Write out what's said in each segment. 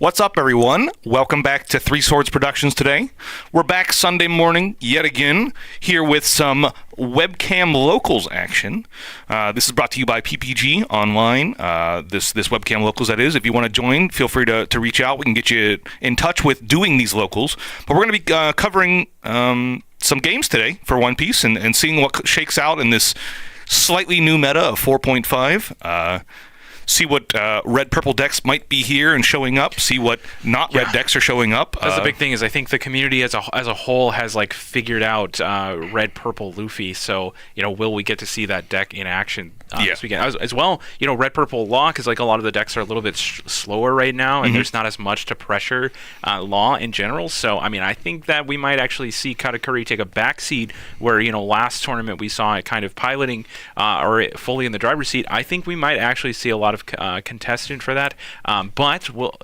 What's up, everyone? Welcome back to Three Swords Productions today. We're back Sunday morning yet again, here with some Webcam Locals action. This is brought to you by PPG Online. This Webcam Locals, that is. If you want to join, feel free to reach out. We can get you in touch with doing these locals. But we're going to be covering some games today for One Piece and seeing what shakes out in this slightly new meta of 4.5. See what red-purple decks might be here and showing up. See what not red decks are showing up. That's the big thing. Is I think the community as a whole has like figured out red-purple Luffy. So will we get to see that deck in action this weekend as well? Red-purple Law, because like a lot of the decks are a little bit slower right now, and there's not as much to pressure Law in general. So I think that we might actually see Katakuri take a backseat where last tournament we saw it kind of piloting or fully in the driver's seat. I think we might actually see a lot of contestant for that, but we'll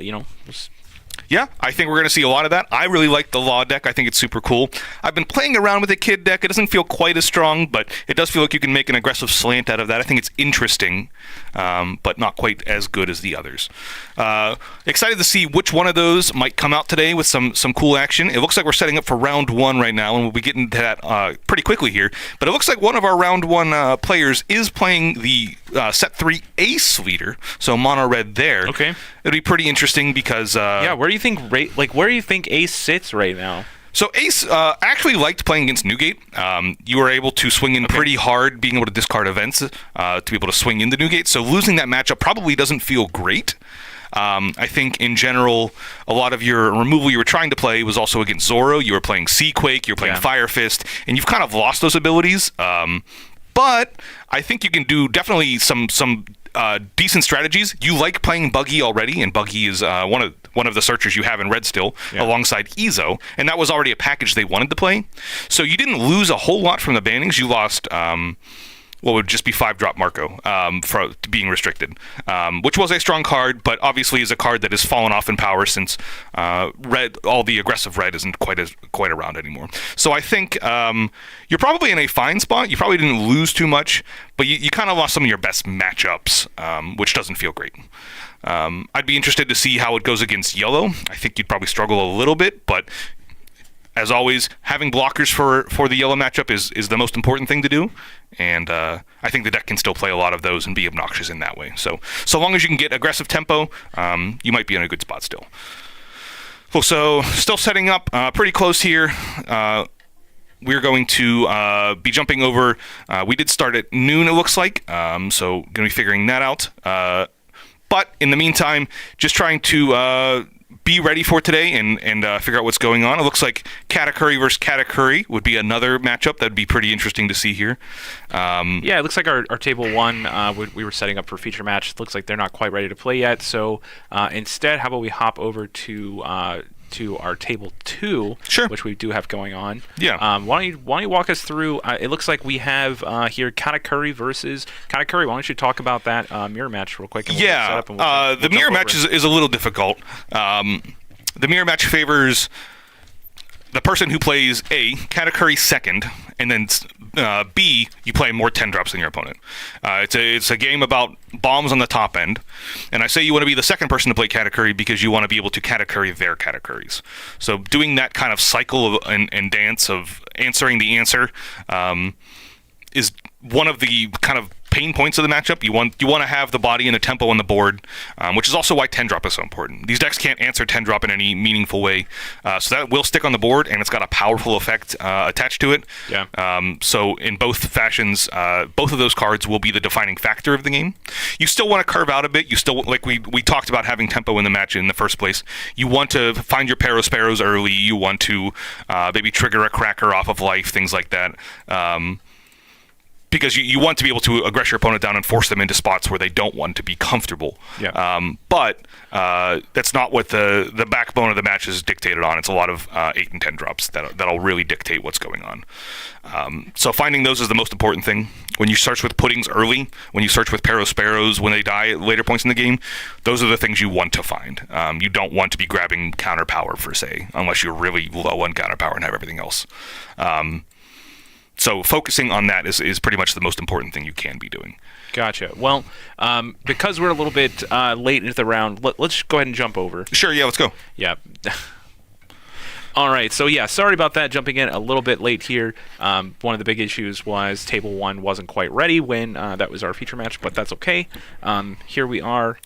Yeah, I think we're going to see a lot of that. I really like the Law deck. I think it's super cool. I've been playing around with the Kid deck. It doesn't feel quite as strong, but it does feel like you can make an aggressive slant out of that. I think it's interesting, but not quite as good as the others. Excited to see which one of those might come out today with some cool action. It looks like we're setting up for round one right now, and we'll be getting to that pretty quickly here. But it looks like one of our round one players is playing the set 3 Ace leader, so mono red there. Okay. It'll be pretty interesting because where do you think Ace sits right now? So Ace actually liked playing against Newgate. You were able to swing in pretty hard, being able to discard events to be able to swing into Newgate. So losing that matchup probably doesn't feel great. I think in general, a lot of your removal you were trying to play was also against Zoro. You were playing Seaquake, you were playing Fire Fist, and you've kind of lost those abilities. But I think you can do definitely some decent strategies. You like playing Buggy already, and Buggy is one of the searchers you have in red still, alongside Izo, and that was already a package they wanted to play. So you didn't lose a whole lot from the bannings. You lost what would just be 5-drop Marco for being restricted, which was a strong card, but obviously is a card that has fallen off in power since red, all the aggressive red isn't quite around anymore. So I think you're probably in a fine spot. You probably didn't lose too much, but you kind of lost some of your best matchups, which doesn't feel great. I'd be interested to see how it goes against yellow. I think you'd probably struggle a little bit, but as always, having blockers for the yellow matchup is the most important thing to do, and I think the deck can still play a lot of those and be obnoxious in that way. So long as you can get aggressive tempo, you might be in a good spot still. Well, so still setting up pretty close here. We're going to be jumping over. We did start at noon, it looks like, so going to be figuring that out. But in the meantime, just trying to be ready for today and figure out what's going on. It looks like Katakuri versus Katakuri would be another matchup that would be pretty interesting to see here. It looks like our table one, we were setting up for feature match. It looks like they're not quite ready to play yet. So instead, how about we hop over to our table 2, which we do have going on. Yeah. Why don't you walk us through? It looks like we have here Katakuri versus Katakuri. Why don't you talk about that mirror match real quick? And the mirror match is a little difficult. The mirror match favors the person who plays A, Katakuri second, and then B, you play more 10-drops than your opponent. It's a game about bombs on the top end, and I say you want to be the second person to play Katakuri because you want to be able to Katakuri their Katakuris. So doing that kind of cycle and dance of answering the answer is one of the kind of pain points of the matchup. You want to have the body and the tempo on the board, which is also why 10-drop is so important. These decks can't answer 10-drop in any meaningful way, so that will stick on the board, and it's got a powerful effect attached to it. Yeah. So in both fashions, both of those cards will be the defining factor of the game. You still want to carve out a bit. You still, like we talked about having tempo in the match in the first place. You want to find your Parasparrows early. You want to maybe trigger a Cracker off of life, things like that. Because you want to be able to aggress your opponent down and force them into spots where they don't want to be comfortable. Yeah. But that's not what the backbone of the match is dictated on. It's a lot of 8 and 10 drops that'll really dictate what's going on. So finding those is the most important thing. When you search with puddings early, when you search with Parasparrows when they die at later points in the game, those are the things you want to find. You don't want to be grabbing counter power, per se, unless you're really low on counter power and have everything else. So focusing on that is pretty much the most important thing you can be doing. Gotcha. Well, because we're a little bit late into the round, let's go ahead and jump over. Sure, yeah, let's go. Yeah. All right, so yeah, sorry about that, jumping in a little bit late here. One of the big issues was Table 1 wasn't quite ready when that was our feature match, but that's okay. Here we are.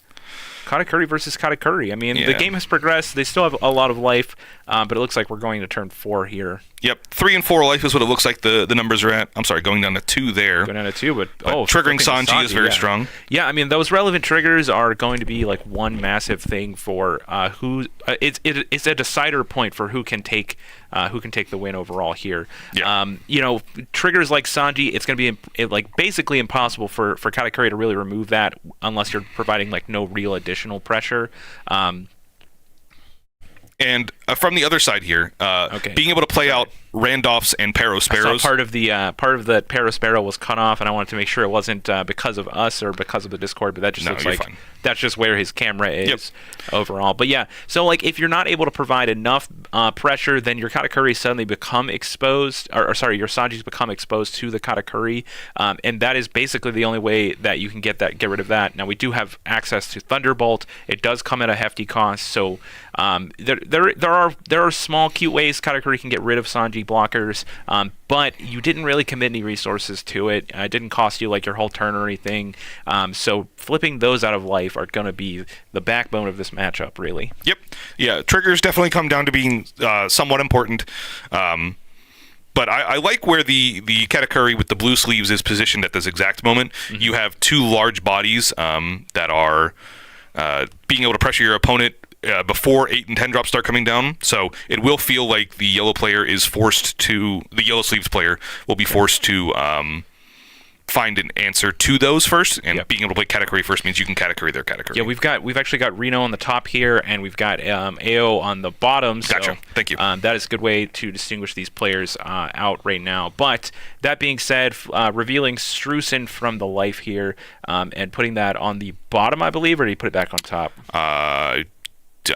Katakuri versus Katakuri. I mean, the game has progressed. They still have a lot of life, but it looks like we're going to turn 4 here. Yep, 3 and 4 life is what it looks like the numbers are at. I'm sorry, going down to 2 there. Going down to 2, but triggering Sanji is very strong. Yeah, I mean, those relevant triggers are going to be like one massive thing for who. It's a decider point for who can take the win overall here. Yeah. Triggers like Sanji, it's going to be like basically impossible for Katakuri to really remove that unless you're providing like no real additional pressure. And from the other side here, being able to play out Randolphs and Parosparrows. Part of the Parosparrow was cut off, and I wanted to make sure it wasn't because of us or because of the Discord, but that just looks like fine. That's just where his camera is overall. But yeah, so like if you're not able to provide enough pressure, then your Katakuri suddenly become exposed, or sorry, your Sanjis become exposed to the Katakuri, and that is basically the only way that you can get rid of that. Now we do have access to Thunderbolt. It does come at a hefty cost, so there are small cute ways Katakuri can get rid of Sanji blockers, but you didn't really commit any resources to it. It didn't cost you like your whole turn or anything, so flipping those out of life are going to be the backbone of this matchup, really. Yep. Yeah, triggers definitely come down to being somewhat important. But I like where the Katakuri with the blue sleeves is positioned at this exact moment. Mm-hmm. You have 2 large bodies that are being able to pressure your opponent before 8 and 10 drops start coming down. So it will feel like the yellow player is forced to... The yellow sleeves player will be forced to... find an answer to those first, and being able to play Katakuri first means you can Katakuri their Katakuri. Yeah, we've actually got Reno on the top here, and we've got AO on the bottom. So, gotcha. Thank you. That is a good way to distinguish these players out right now. But that being said, revealing Strusen from the life here, and putting that on the bottom, I believe, or did he put it back on top?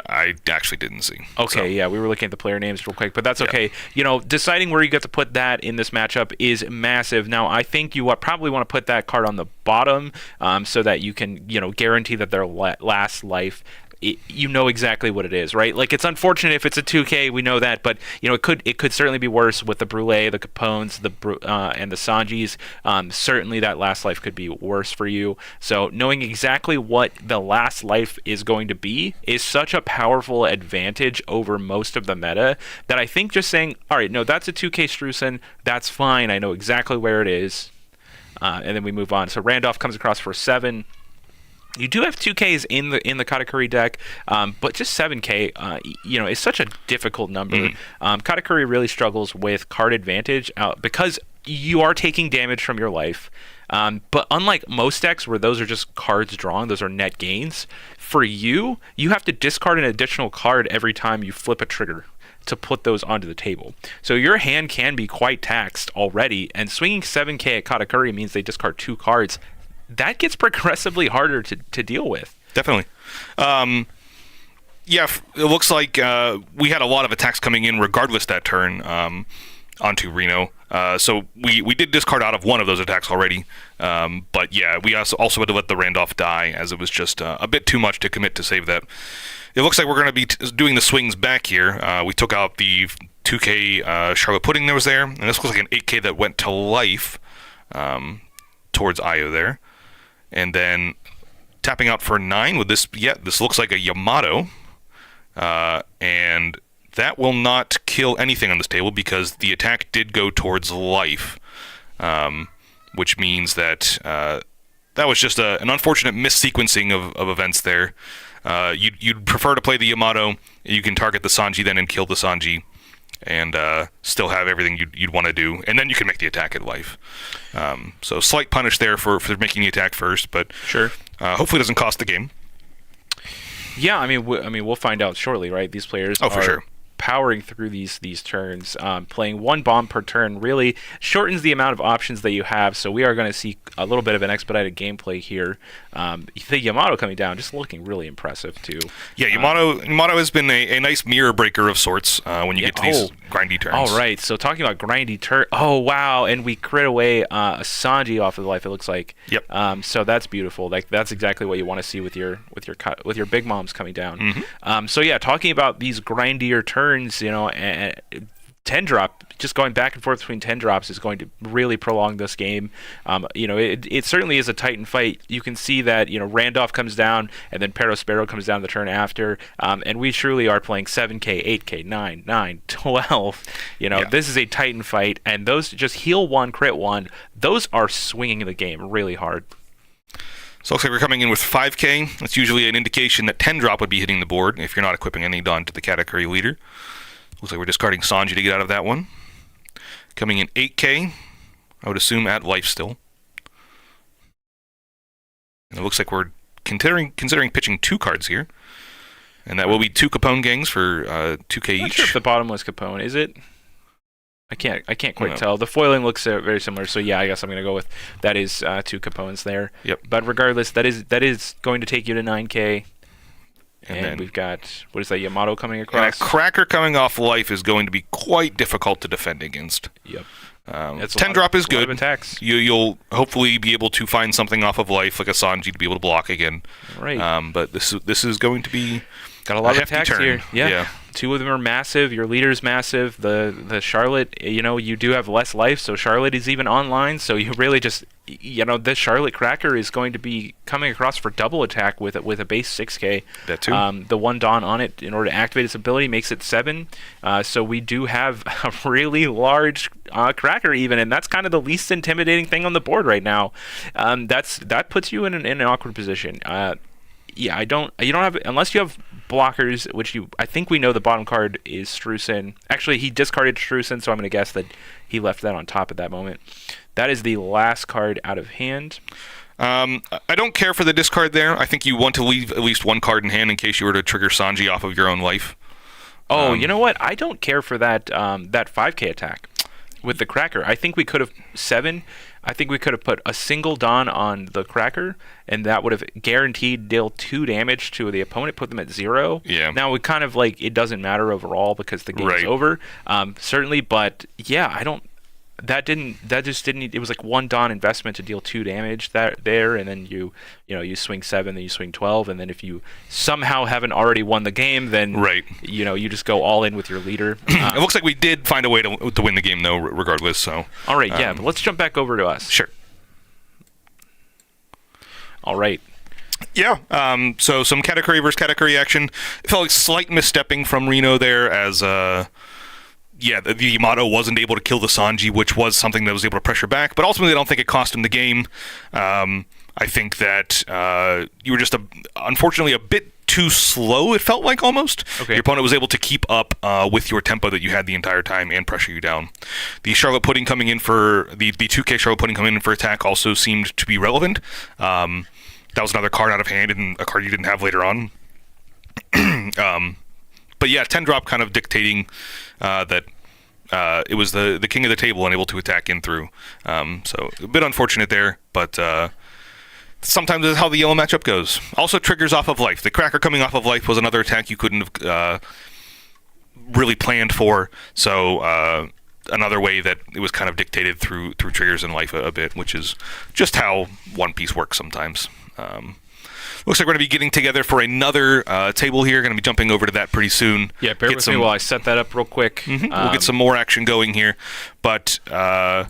I actually didn't see. Okay, yeah, we were looking at the player names real quick, but that's okay. Deciding where you get to put that in this matchup is massive. Now, I think you probably want to put that card on the bottom so that you can, guarantee that their last life. You know exactly what it is, right? Like, it's unfortunate if it's a 2K, we know that, but it could certainly be worse with the Brûlé, the Capones, and the Sanjis. Certainly that last life could be worse for you. So knowing exactly what the last life is going to be is such a powerful advantage over most of the meta that I think just saying, all right, no, that's a 2K Strusen, that's fine, I know exactly where it is, and then we move on. So Randolph comes across for 7. You do have 2Ks in the Katakuri deck, but just 7K, is such a difficult number. Mm-hmm. Katakuri really struggles with card advantage because you are taking damage from your life. But unlike most decks where those are just cards drawn, those are net gains, for you have to discard an additional card every time you flip a trigger to put those onto the table. So your hand can be quite taxed already, and swinging 7K at Katakuri means they discard 2 cards. That gets progressively harder to deal with. Definitely. It looks like we had a lot of attacks coming in regardless that turn onto Reno. So we did discard out of one of those attacks already. But yeah, we also had to let the Randolph die as it was just a bit too much to commit to save that. It looks like we're going to be doing the swings back here. We took out the 2K Charlotte Pudding that was there. And this looks like an 8K that went to life towards Io there. And then tapping out for 9 with this, this looks like a Yamato. And that will not kill anything on this table because the attack did go towards life. Which means that that was just an unfortunate missequencing of events there. You'd prefer to play the Yamato. You can target the Sanji then and kill the Sanji. And still have everything you'd want to do, and then you can make the attack at life. So slight punish there for making the attack first, but sure. Hopefully it doesn't cost the game. Yeah, I mean we'll find out shortly, right? These players for sure. powering through these turns. Playing one bomb per turn really shortens the amount of options that you have, so we are going to see a little bit of an expedited gameplay here. The Yamato coming down, just looking really impressive too. Yeah, Yamato has been a nice mirror breaker of sorts when you get to these grindy turns. All right, so talking about grindy turn, oh wow, and we crit away a Sanji off of the life, it looks like. Yep. So that's beautiful. Like that's exactly what you want to see with your big moms coming down. So yeah, talking about these grindier turns, you know, and 10 drop, just going back and forth between 10 drops is going to really prolong this game. You know, it certainly is a Titan fight. You can see that, you know, Randolph comes down and then Perospero comes down the turn after. And we truly are playing 7K, 8K, 9, 9, 12. You know, This is a Titan fight, and those just heal 1, crit 1, those are swinging the game really hard. So it looks like we're coming in with 5K. That's usually an indication that 10 drop would be hitting the board if you're not equipping any Dawn to the category leader. Looks like we're discarding Sanji to get out of that one. Coming in 8K, I would assume at life still. And it looks like we're considering pitching 2 cards here. And that will be 2 Capone gangs for 2K each. I'm not sure if the bottom was Capone, is it? I can't quite tell. The foiling looks very similar, so yeah, I guess I'm going to go with that is 2 Capones there. Yep. But regardless, that is going to take you to 9K. And then we've got, what is that, Yamato coming across? And a Cracker coming off life is going to be quite difficult to defend against. Yep. 10 drop is good. Attacks. You'll hopefully be able to find something off of life, like a Sanji, to be able to block again. Right. But this is going to be got a lot of hefty attacks turn. here. Yeah. 2 of them are massive. Your leader's massive. The Charlotte, you know, you do have less life, so Charlotte is even online. So you really just, you know, this Charlotte Cracker is going to be coming across for double attack with a base 6K. That too. The 1 Dawn on it, in order to activate its ability, makes it 7. So we do have a really large Cracker even, and that's kind of the least intimidating thing on the board right now. That puts you in an awkward position. Yeah, you don't have, unless you have blockers, which I think we know the bottom card is Streusen. Actually, he discarded Streusen, so I'm going to guess that he left that on top at that moment. That is the last card out of hand. I don't care for the discard there. I think you want to leave at least 1 card in hand in case you were to trigger Sanji off of your own life. Oh, you know what? I don't care for that 5K attack with the Cracker. I think we could have 7. I think we could have put a single Dawn on the Cracker, and that would have guaranteed deal 2 damage to the opponent, put them at 0. Yeah. Now, we kind of like, it doesn't matter overall because the game's over. Certainly, but yeah, that just didn't, it was like 1 Dawn investment to deal 2 damage there, and then you swing 7, then you swing 12, and then if you somehow haven't already won the game, then you just go all in with your leader. It looks like we did find a way to win the game though, regardless. So all right, but let's jump back over to us. Sure. All right. Yeah. So some category versus category action. It felt like slight misstepping from Reno there, as the Yamato wasn't able to kill the Sanji, which was something that was able to pressure back. But ultimately, I don't think it cost him the game. I think that you were just, unfortunately, a bit too slow, it felt like, almost. Okay. Your opponent was able to keep up with your tempo that you had the entire time and pressure you down. The Charlotte Pudding coming in for, the 2K Charlotte Pudding coming in for attack also seemed to be relevant. That was another card out of hand and a card you didn't have later on. But yeah, 10 drop kind of dictating that it was the king of the table and able to attack in through. So a bit unfortunate there, but sometimes that's how the yellow matchup goes. Also triggers off of life. The Cracker coming off of life was another attack you couldn't have really planned for. So another way that it was kind of dictated through triggers in life a bit, which is just how One Piece works sometimes. Looks like we're going to be getting together for another table here. Going to be jumping over to that pretty soon. Yeah, bear with me while I set that up real quick. We'll get some more action going here. But, as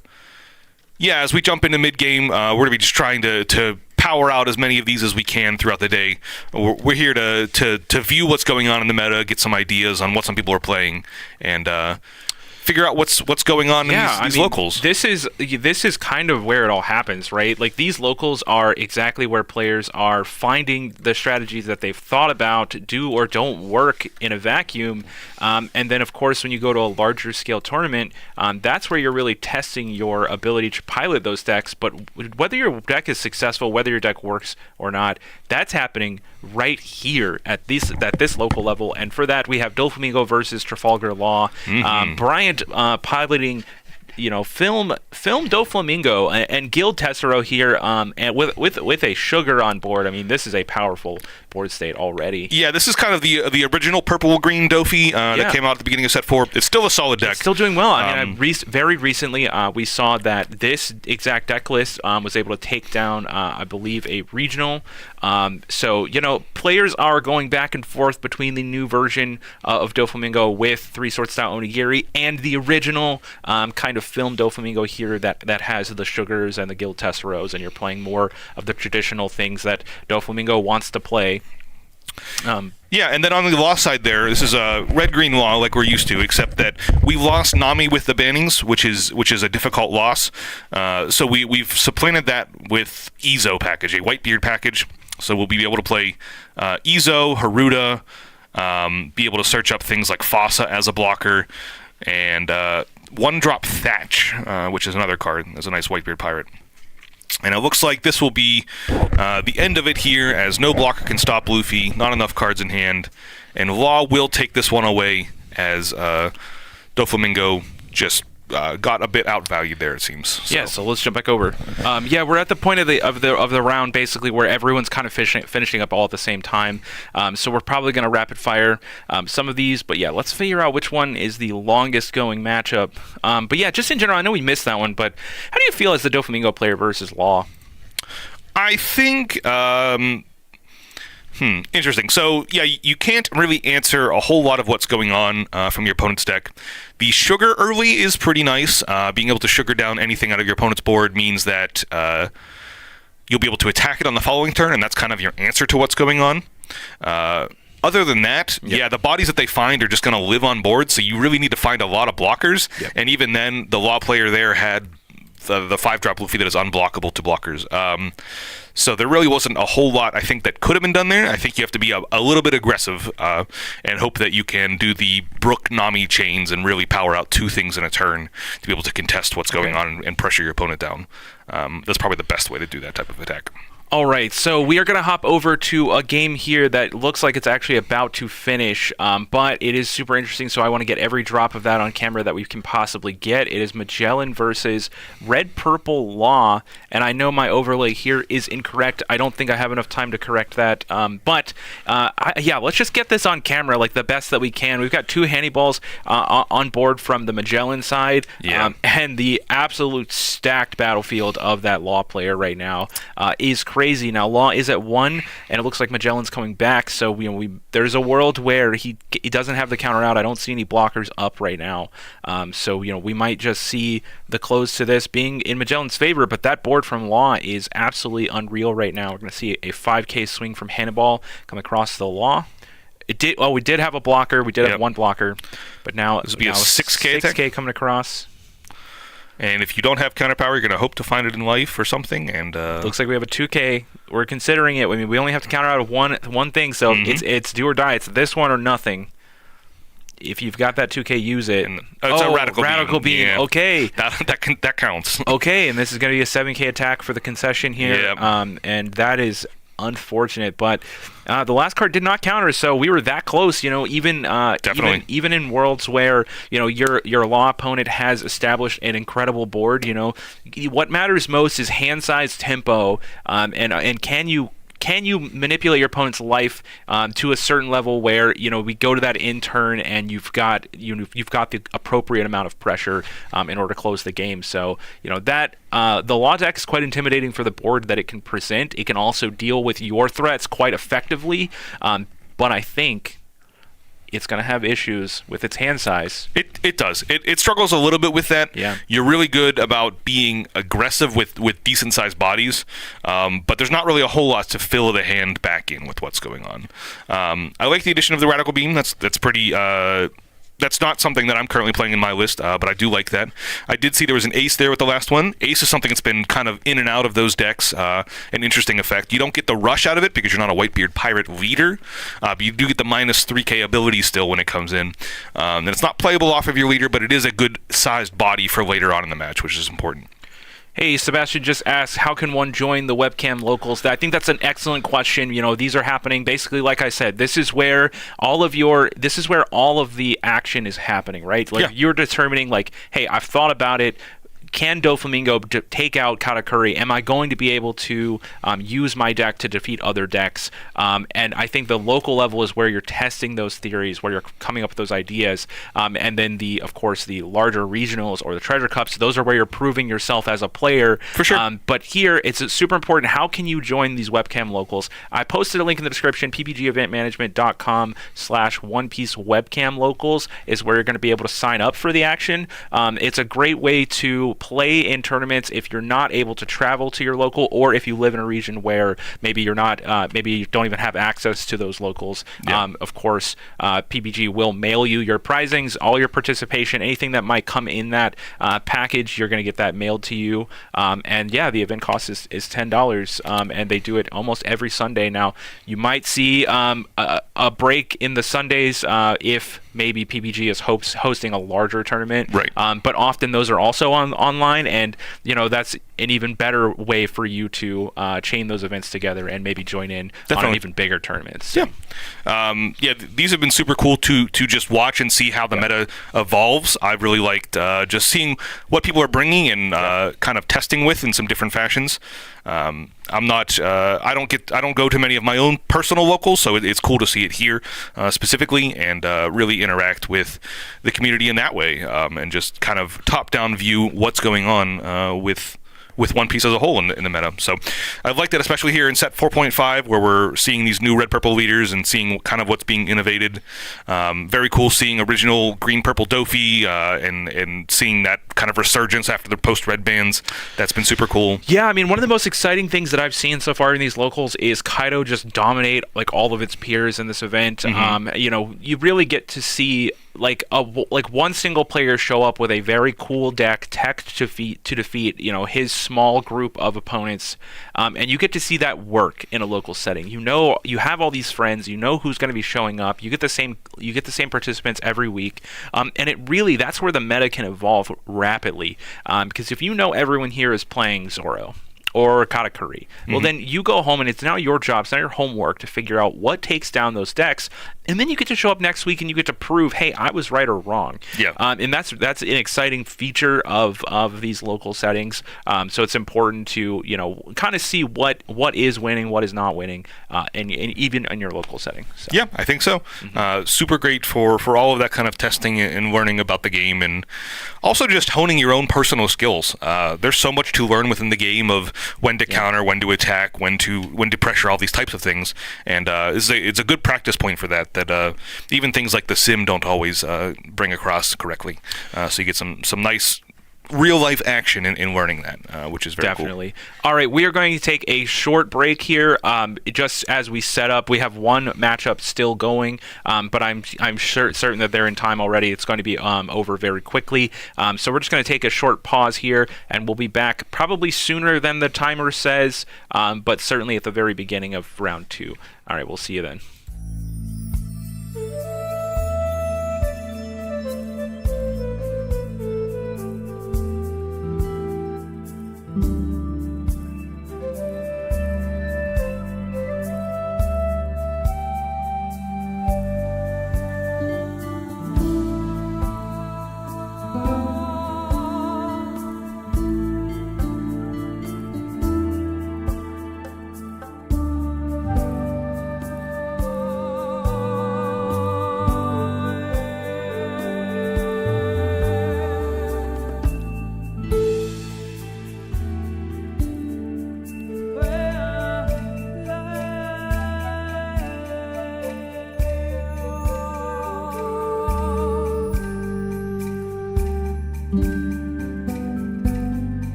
we jump into mid-game, we're going to be just trying to power out as many of these as we can throughout the day. We're here to view what's going on in the meta, get some ideas on what some people are playing, and figure out what's going on in these locals. This is kind of where it all happens, right? Like, these locals are exactly where players are finding the strategies that they've thought about do or don't work in a vacuum. And then, of course, when you go to a larger scale tournament, that's where you're really testing your ability to pilot those decks. But whether your deck is successful, whether your deck works or not, that's happening right here at this local level. And for that, we have Doflamingo versus Trafalgar Law. Bryant piloting, film Doflamingo and Guild Tessero here, and with a Sugar on board. I mean, this is a powerful board state already. Yeah, this is kind of the original purple-green Dofi that came out at the beginning of set 4. It's still a solid deck. It's still doing well. I mean, very recently we saw that this exact deck list was able to take down, I believe, a regional. So, players are going back and forth between the new version of Doflamingo with 3 Sword Style Onigiri and the original kind of film Doflamingo here that has the Sugars and the Guild Tesseros, and you're playing more of the traditional things that Doflamingo wants to play. Yeah, and then on the Law side there, this is a red-green Law like we're used to, except that we lost Nami with the bannings, which is a difficult loss. So we've supplanted that with Ezo package, a Whitebeard package. So we'll be able to play Ezo, Haruda, be able to search up things like Fossa as a blocker, and one-drop Thatch, which is another card. There's a nice Whitebeard pirate. And it looks like this will be the end of it here, as no blocker can stop Luffy, not enough cards in hand, and Law will take this one away, as Doflamingo just got a bit outvalued there, it seems. So let's jump back over. We're at the point of the round basically where everyone's kind of finishing up all at the same time. So we're probably going to rapid fire some of these, but let's figure out which one is the longest going matchup. But just in general, I know we missed that one, but how do you feel as the Doflamingo player versus Law? I think interesting. So, you can't really answer a whole lot of what's going on from your opponent's deck. The Sugar early is pretty nice. Being able to Sugar down anything out of your opponent's board means that you'll be able to attack it on the following turn, and that's kind of your answer to what's going on. Other than that, the bodies that they find are just going to live on board, so you really need to find a lot of blockers. And even then, the Law player there had the 5-drop Luffy that is unblockable to blockers. So there really wasn't a whole lot, I think, that could have been done there. I think you have to be a little bit aggressive and hope that you can do the Brook Nami chains and really power out 2 things in a turn to be able to contest what's going on and pressure your opponent down. That's probably the best way to do that type of attack. All right, so we are going to hop over to a game here that looks like it's actually about to finish, but it is super interesting, so I want to get every drop of that on camera that we can possibly get. It is Magellan versus Red-Purple Law, and I know my overlay here is incorrect. I don't think I have enough time to correct that, but let's just get this on camera like the best that we can. We've got 2 Hanniballs on board from the Magellan side, and the absolute stacked battlefield of that Law player right now is crazy. Now Law is at 1, and it looks like Magellan's coming back. So there's a world where he doesn't have the counter out. I don't see any blockers up right now. So we might just see the close to this being in Magellan's favor. But that board from Law is absolutely unreal right now. We're going to see a 5K swing from Hannibal come across the Law. We did have a blocker. We did have 1 blocker, but now this will be a 6K coming across. And if you don't have counter power, you're going to hope to find it in life or something. And looks like we have a 2K. We're considering it. I mean, we only have to counter out of one thing, so it's do or die. It's this one or nothing. If you've got that 2K, use it. It's a radical beam. Yeah. Okay, that counts. Okay, and this is going to be a 7K attack for the concession here. And that is unfortunate, but the last card did not counter, so we were that close. Even in worlds where your Law opponent has established an incredible board. What matters most is hand size, tempo, and can you manipulate your opponent's life to a certain level where we go to that in turn and you've got the appropriate amount of pressure in order to close the game. So that the Law deck is quite intimidating for the board that it can present. It can also deal with your threats quite effectively, but I think it's going to have issues with its hand size. It does. It struggles a little bit with that. Yeah. You're really good about being aggressive with decent-sized bodies, but there's not really a whole lot to fill the hand back in with what's going on. I like the addition of the Radical Beam. That's pretty That's not something that I'm currently playing in my list, but I do like that. I did see there was an Ace there with the last one. Ace is something that's been kind of in and out of those decks, an interesting effect. You don't get the rush out of it because you're not a Whitebeard Pirate leader, but you do get the minus 3k ability still when it comes in. And it's not playable off of your leader, but it is a good-sized body for later on in the match, which is important. Hey, Sebastian just asked, how can one join the Webcam locals? I think that's an excellent question. You know, these are happening basically, like I said, this is where all of the action is happening, right? Like you're determining, like, hey, I've thought about it. Can Doflamingo take out Katakuri? Am I going to be able to use my deck to defeat other decks? And I think the local level is where you're testing those theories, where you're coming up with those ideas. And then, of course, the larger regionals or the treasure cups, those are where you're proving yourself as a player. For sure. But here, it's super important. How can you join these Webcam locals? I posted a link in the description. ppgeventmanagement.com/OnePiece Webcam locals is where you're going to be able to sign up for the action. It's a great way to play in tournaments if you're not able to travel to your local, or if you live in a region where maybe you're not, maybe you don't even have access to those locals. Of course, PPG will mail you your prizings, all your participation, anything that might come in that package, you're going to get that mailed to you. And yeah, the event cost is $10, and they do it almost every Sunday. Now, you might see a break in the Sundays if maybe PPG is hosting a larger tournament. Right. But often those are also online, and that's an even better way for you to chain those events together and maybe join in on an even bigger tournaments. So. These have been super cool to just watch and see how the meta evolves. I've really liked just seeing what people are bringing and kind of testing with in some different fashions. I'm not. I don't go to many of my own personal locals, so it's cool to see it here specifically, and really interact with the community in that way, and just kind of top-down view what's going on with One Piece as a whole in the meta. So I've liked that, especially here in set 4.5, where we're seeing these new red-purple leaders and seeing kind of what's being innovated. Very cool seeing original green-purple Dofi and seeing that kind of resurgence after the post-red bans. That's been super cool. Yeah, I mean, one of the most exciting things that I've seen so far in these locals is Kaido just dominate like all of its peers in this event. You really get to see like one single player show up with a very cool deck tech to defeat his small group of opponents, and you get to see that work in a local setting. You have all these friends, who's going to be showing up, you get the same participants every week, and that's where the meta can evolve rapidly, because if everyone here is playing Zoro or Katakuri, well, then you go home and it's now your job, it's now your homework to figure out what takes down those decks, and then you get to show up next week and you get to prove, hey, I was right or wrong. And that's an exciting feature of these local settings. So it's important to kind of see what is winning, what is not winning, and even in your local setting. So. Yeah, I think so. Super great for all of that kind of testing and learning about the game, and also just honing your own personal skills. There's so much to learn within the game of when to counter, when to attack, when to pressure, all these types of things, and it's a good practice point for that even things like the sim don't always bring across correctly. So you get some nice real life action in learning that, which is very definitely cool. All right, we are going to take a short break here. Just as we set up, we have one matchup still going, but I'm certain that they're in time already. It's going to be over very quickly. So we're just going to take a short pause here, and we'll be back probably sooner than the timer says, but certainly at the very beginning of round 2. All right, we'll see you then.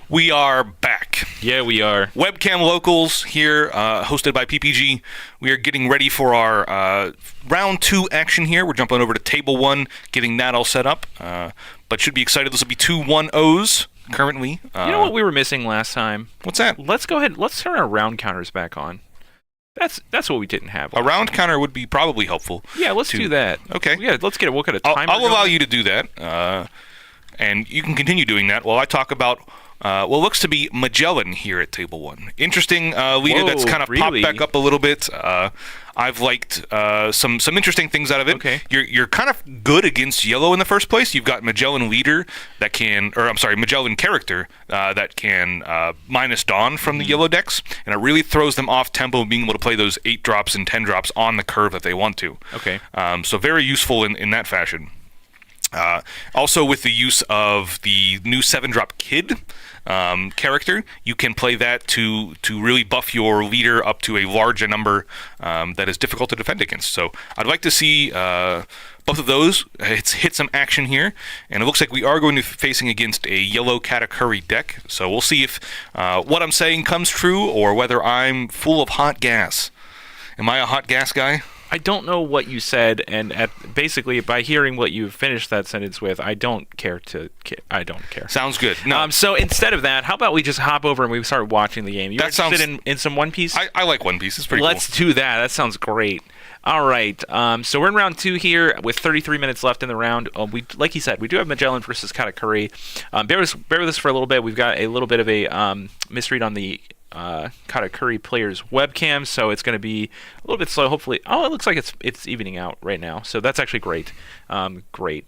We are back. Yeah, we are. Webcam Locals here, hosted by PPG. We are getting ready for our round 2 action here. We're jumping over to table 1, getting that all set up. But should be excited. This will be 2 1-0s currently. You know what we were missing last time? What's that? Let's go ahead. Let's turn our round counters back on. That's what we didn't have. A round counter would be probably helpful. Yeah, let's do that. Okay. Yeah, let's get a look at a timer. I'll allow you to do that, and you can continue doing that while I talk about what looks to be Magellan here at table 1. Interesting leader that's kind of popped back up a little bit. I've liked some interesting things out of it. Okay. You're kind of good against yellow in the first place. You've got Magellan leader that can, or I'm sorry, Magellan character that can minus Dawn from the yellow decks, and it really throws them off tempo, being able to play those 8 drops and 10 drops on the curve that they want to. Okay. So very useful in that fashion. Also, with the use of the new 7-drop Kid character, you can play that to really buff your leader up to a larger number that is difficult to defend against. So I'd like to see both of those hit some action here, and it looks like we are going to be facing against a yellow Katakuri deck. So we'll see if what I'm saying comes true or whether I'm full of hot gas. Am I a hot gas guy? I don't know what you said, and basically by hearing what you finished that sentence with, I don't care. I don't care. Sounds good. No. So instead of that, how about we just hop over and we start watching the game? You're interested in some One Piece? I like One Piece. It's pretty Let's do that. That sounds great. All right. So we're in round 2 here with 33 minutes left in the round. Like you said, we do have Magellan versus Katakuri. Bear with us for a little bit. We've got a little bit of a misread on the Katakuri player's webcam, so it's going to be a little bit slow. Hopefully, it looks like it's evening out right now, so that's actually great. Great.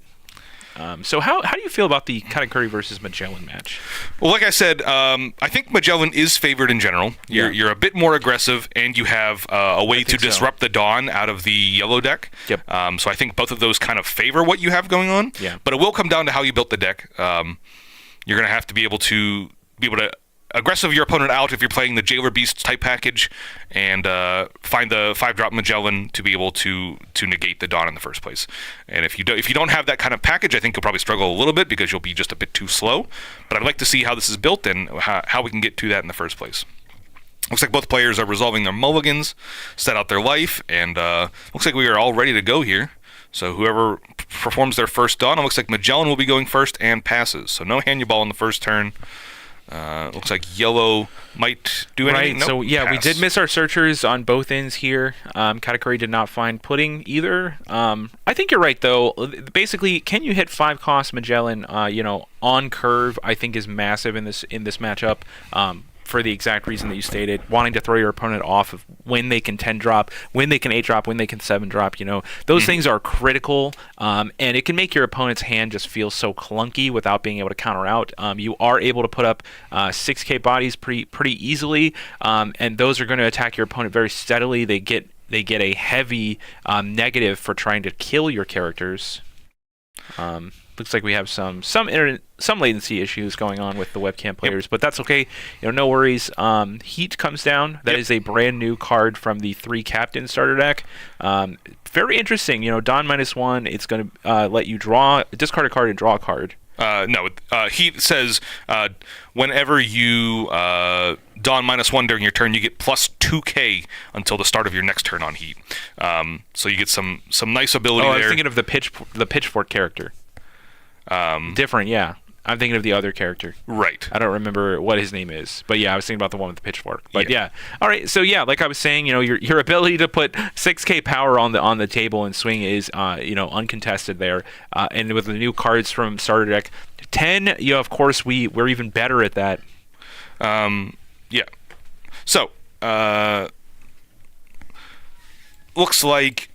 So how do you feel about the Katakuri versus Magellan match? Well, like I said, I think Magellan is favored in general. You're a bit more aggressive, and you have a way to disrupt the Dawn out of the yellow deck. Yep. So I think both of those kind of favor what you have going on. Yeah. But it will come down to how you built the deck. You're going to have to be able to aggressive your opponent out if you're playing the Jailer Beast type package, and find the 5-drop Magellan to be able to negate the Dawn in the first place. And if you don't have that kind of package, I think you'll probably struggle a little bit because you'll be just a bit too slow. But I'd like to see how this is built and how we can get to that in the first place. Looks like both players are resolving their mulligans, set out their life, and looks like we are all ready to go here. So whoever performs their first Dawn, it looks like Magellan will be going first and passes. So no hand your ball in the first turn. Looks like yellow might do anything. Right, nope, so yeah, pass. we did miss our searchers on both ends here. Katakuri did not find pudding either. I think you're right, though. Basically, can you hit 5-cost Magellan, on curve, I think is massive in this matchup. For the exact reason that you stated, wanting to throw your opponent off of when they can 10-drop, when they can 8-drop, when they can 7-drop. Those things are critical, and it can make your opponent's hand just feel so clunky without being able to counter out. You are able to put up 6k bodies pretty easily, and those are going to attack your opponent very steadily. They get a heavy negative for trying to kill your characters. Looks like we have some latency issues going on with the webcam players, but that's okay. No worries. Heat comes down. That is a brand new card from the 3 captain starter deck. Very interesting. Dawn -1. It's going to let you discard a card and draw a card. No, Heat says whenever you Dawn -1 during your turn, you get plus 2k until the start of your next turn on Heat. So you get some nice ability there. I was thinking of the pitchfork character. Different, yeah. I'm thinking of the other character. Right. I don't remember what his name is, but yeah, I was thinking about the one with the pitchfork. But yeah. All right. So yeah, like I was saying, your ability to put 6k power on the table and swing is uncontested there. And with the new cards from starter deck 10, of course we're even better at that. Yeah. So looks like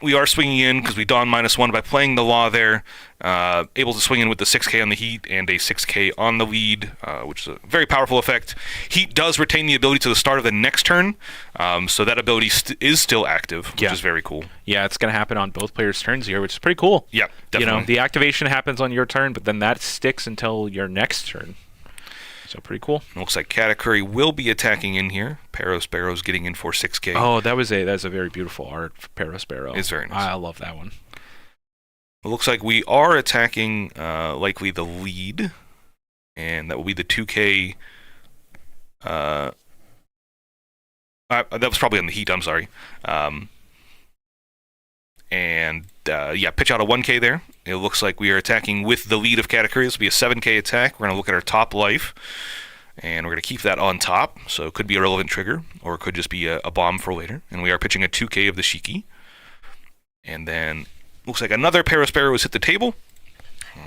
we are swinging in because we Dawn -1 by playing the Law there. Able to swing in with the 6k on the Heat and a 6k on the lead, which is a very powerful effect. Heat does retain the ability to the start of the next turn, so that ability is still active, which is very cool. Yeah, it's going to happen on both players' turns here, which is pretty cool. Yeah, definitely. The activation happens on your turn, but then that sticks until your next turn. So pretty cool. Looks like Katakuri will be attacking in here. Parosparrow's getting in for 6k. Oh, that's a very beautiful art for Parosparrow. It's very nice. I love that one. It looks like we are attacking likely the lead. And that will be the 2K. That was probably on the heat, I'm sorry. Pitch out a 1K there. It looks like we are attacking with the lead of Katakuri. This will be a 7K attack. We're going to look at our top life. And we're going to keep that on top. So it could be a relevant trigger, or it could just be a bomb for later. And we are pitching a 2K of the Shiki. And then looks like another Parasparrow has hit the table.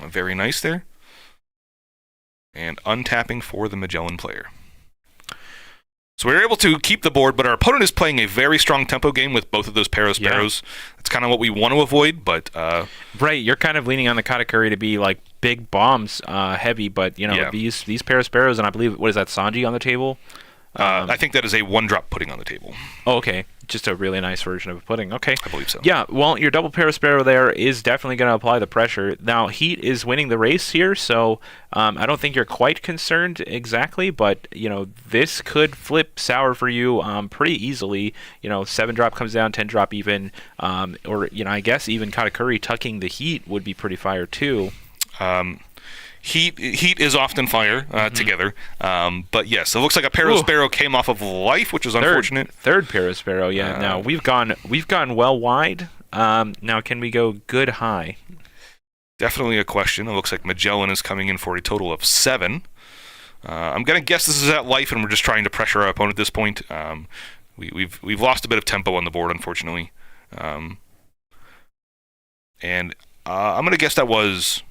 Very nice there. And untapping for the Magellan player. So we were able to keep the board, but our opponent is playing a very strong tempo game with both of those Parasparrows. That's kind of what we want to avoid, but... Right, you're kind of leaning on the Katakuri to be like big bombs heavy, but these Parasparrows, and I believe, what is that, Sanji on the table? I think that is a 1-drop pudding on the table. Oh, okay. Just a really nice version of a pudding. Okay. I believe so. Yeah, well, your double Parasparrow there is definitely going to apply the pressure. Now, Heat is winning the race here, so I don't think you're quite concerned exactly, but, this could flip sour for you pretty easily. 7-drop comes down, 10-drop even, or, I guess even Katakuri tucking the Heat would be pretty fire, too. Heat is often fire together, but yes, it looks like a Parasparrow came off of life, which is unfortunate. Third Parasparrow, yeah. Now we've gone well wide. Now can we go good high? Definitely a question. It looks like Magellan is coming in for a total of 7. I'm gonna guess this is at life, and we're just trying to pressure our opponent at this point. We've lost a bit of tempo on the board, unfortunately, and I'm gonna guess that was.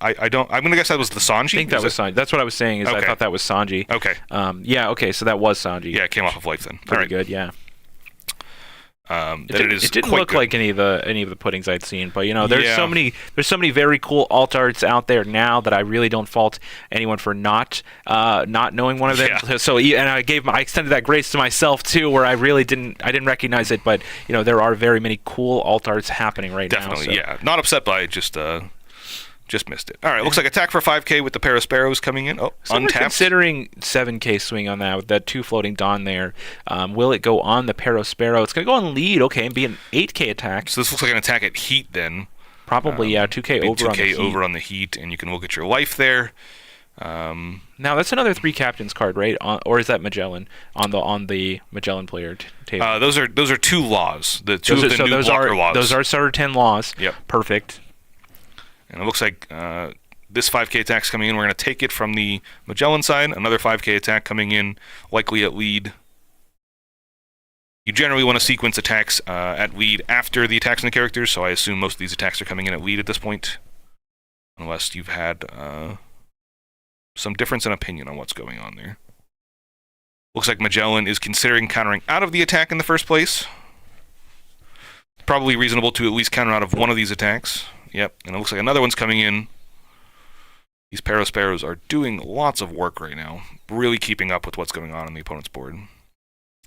I'm gonna guess that was the Sanji. I think that was Sanji. That's what I was saying. Okay. I thought that was Sanji. Okay. Okay. So that was Sanji. Yeah, it came off of life then. Pretty good. Yeah. It didn't look good. like any of the puddings I'd seen, but there's so many very cool alt arts out there now that I really don't fault anyone for not knowing one of them. Yeah. So and I extended that grace to myself too, where I didn't recognize it, but there are very many cool alt arts happening right now. Definitely, yeah. Not upset by it, just missed it. All right, looks like attack for 5K with the Parasparrows coming in. Oh, so untapped. We're considering 7K swing on that with that 2 floating Dawn there. Will it go on the Parasparrow? It's going to go on lead, okay, and be an 8K attack. So this looks like an attack at Heat then. Probably, 2K over 2K on the Heat. over on the Heat, and you can look at your life there. Now that's another 3 captains card, right? Or is that Magellan on the Magellan player table? Those are 2 laws. The two of the new blocker laws. Those are starter 10 laws. Yep. Perfect. And it looks like this 5K attack's coming in. We're going to take it from the Magellan side. Another 5K attack coming in, likely at lead. You generally want to sequence attacks at lead after the attacks on the characters, so I assume most of these attacks are coming in at lead at this point. Unless you've had some difference in opinion on what's going on there. Looks like Magellan is considering countering out of the attack in the first place. Probably reasonable to at least counter out of one of these attacks. Yep, and it looks like another one's coming in. These Parasparrows are doing lots of work right now, really keeping up with what's going on the opponent's board. And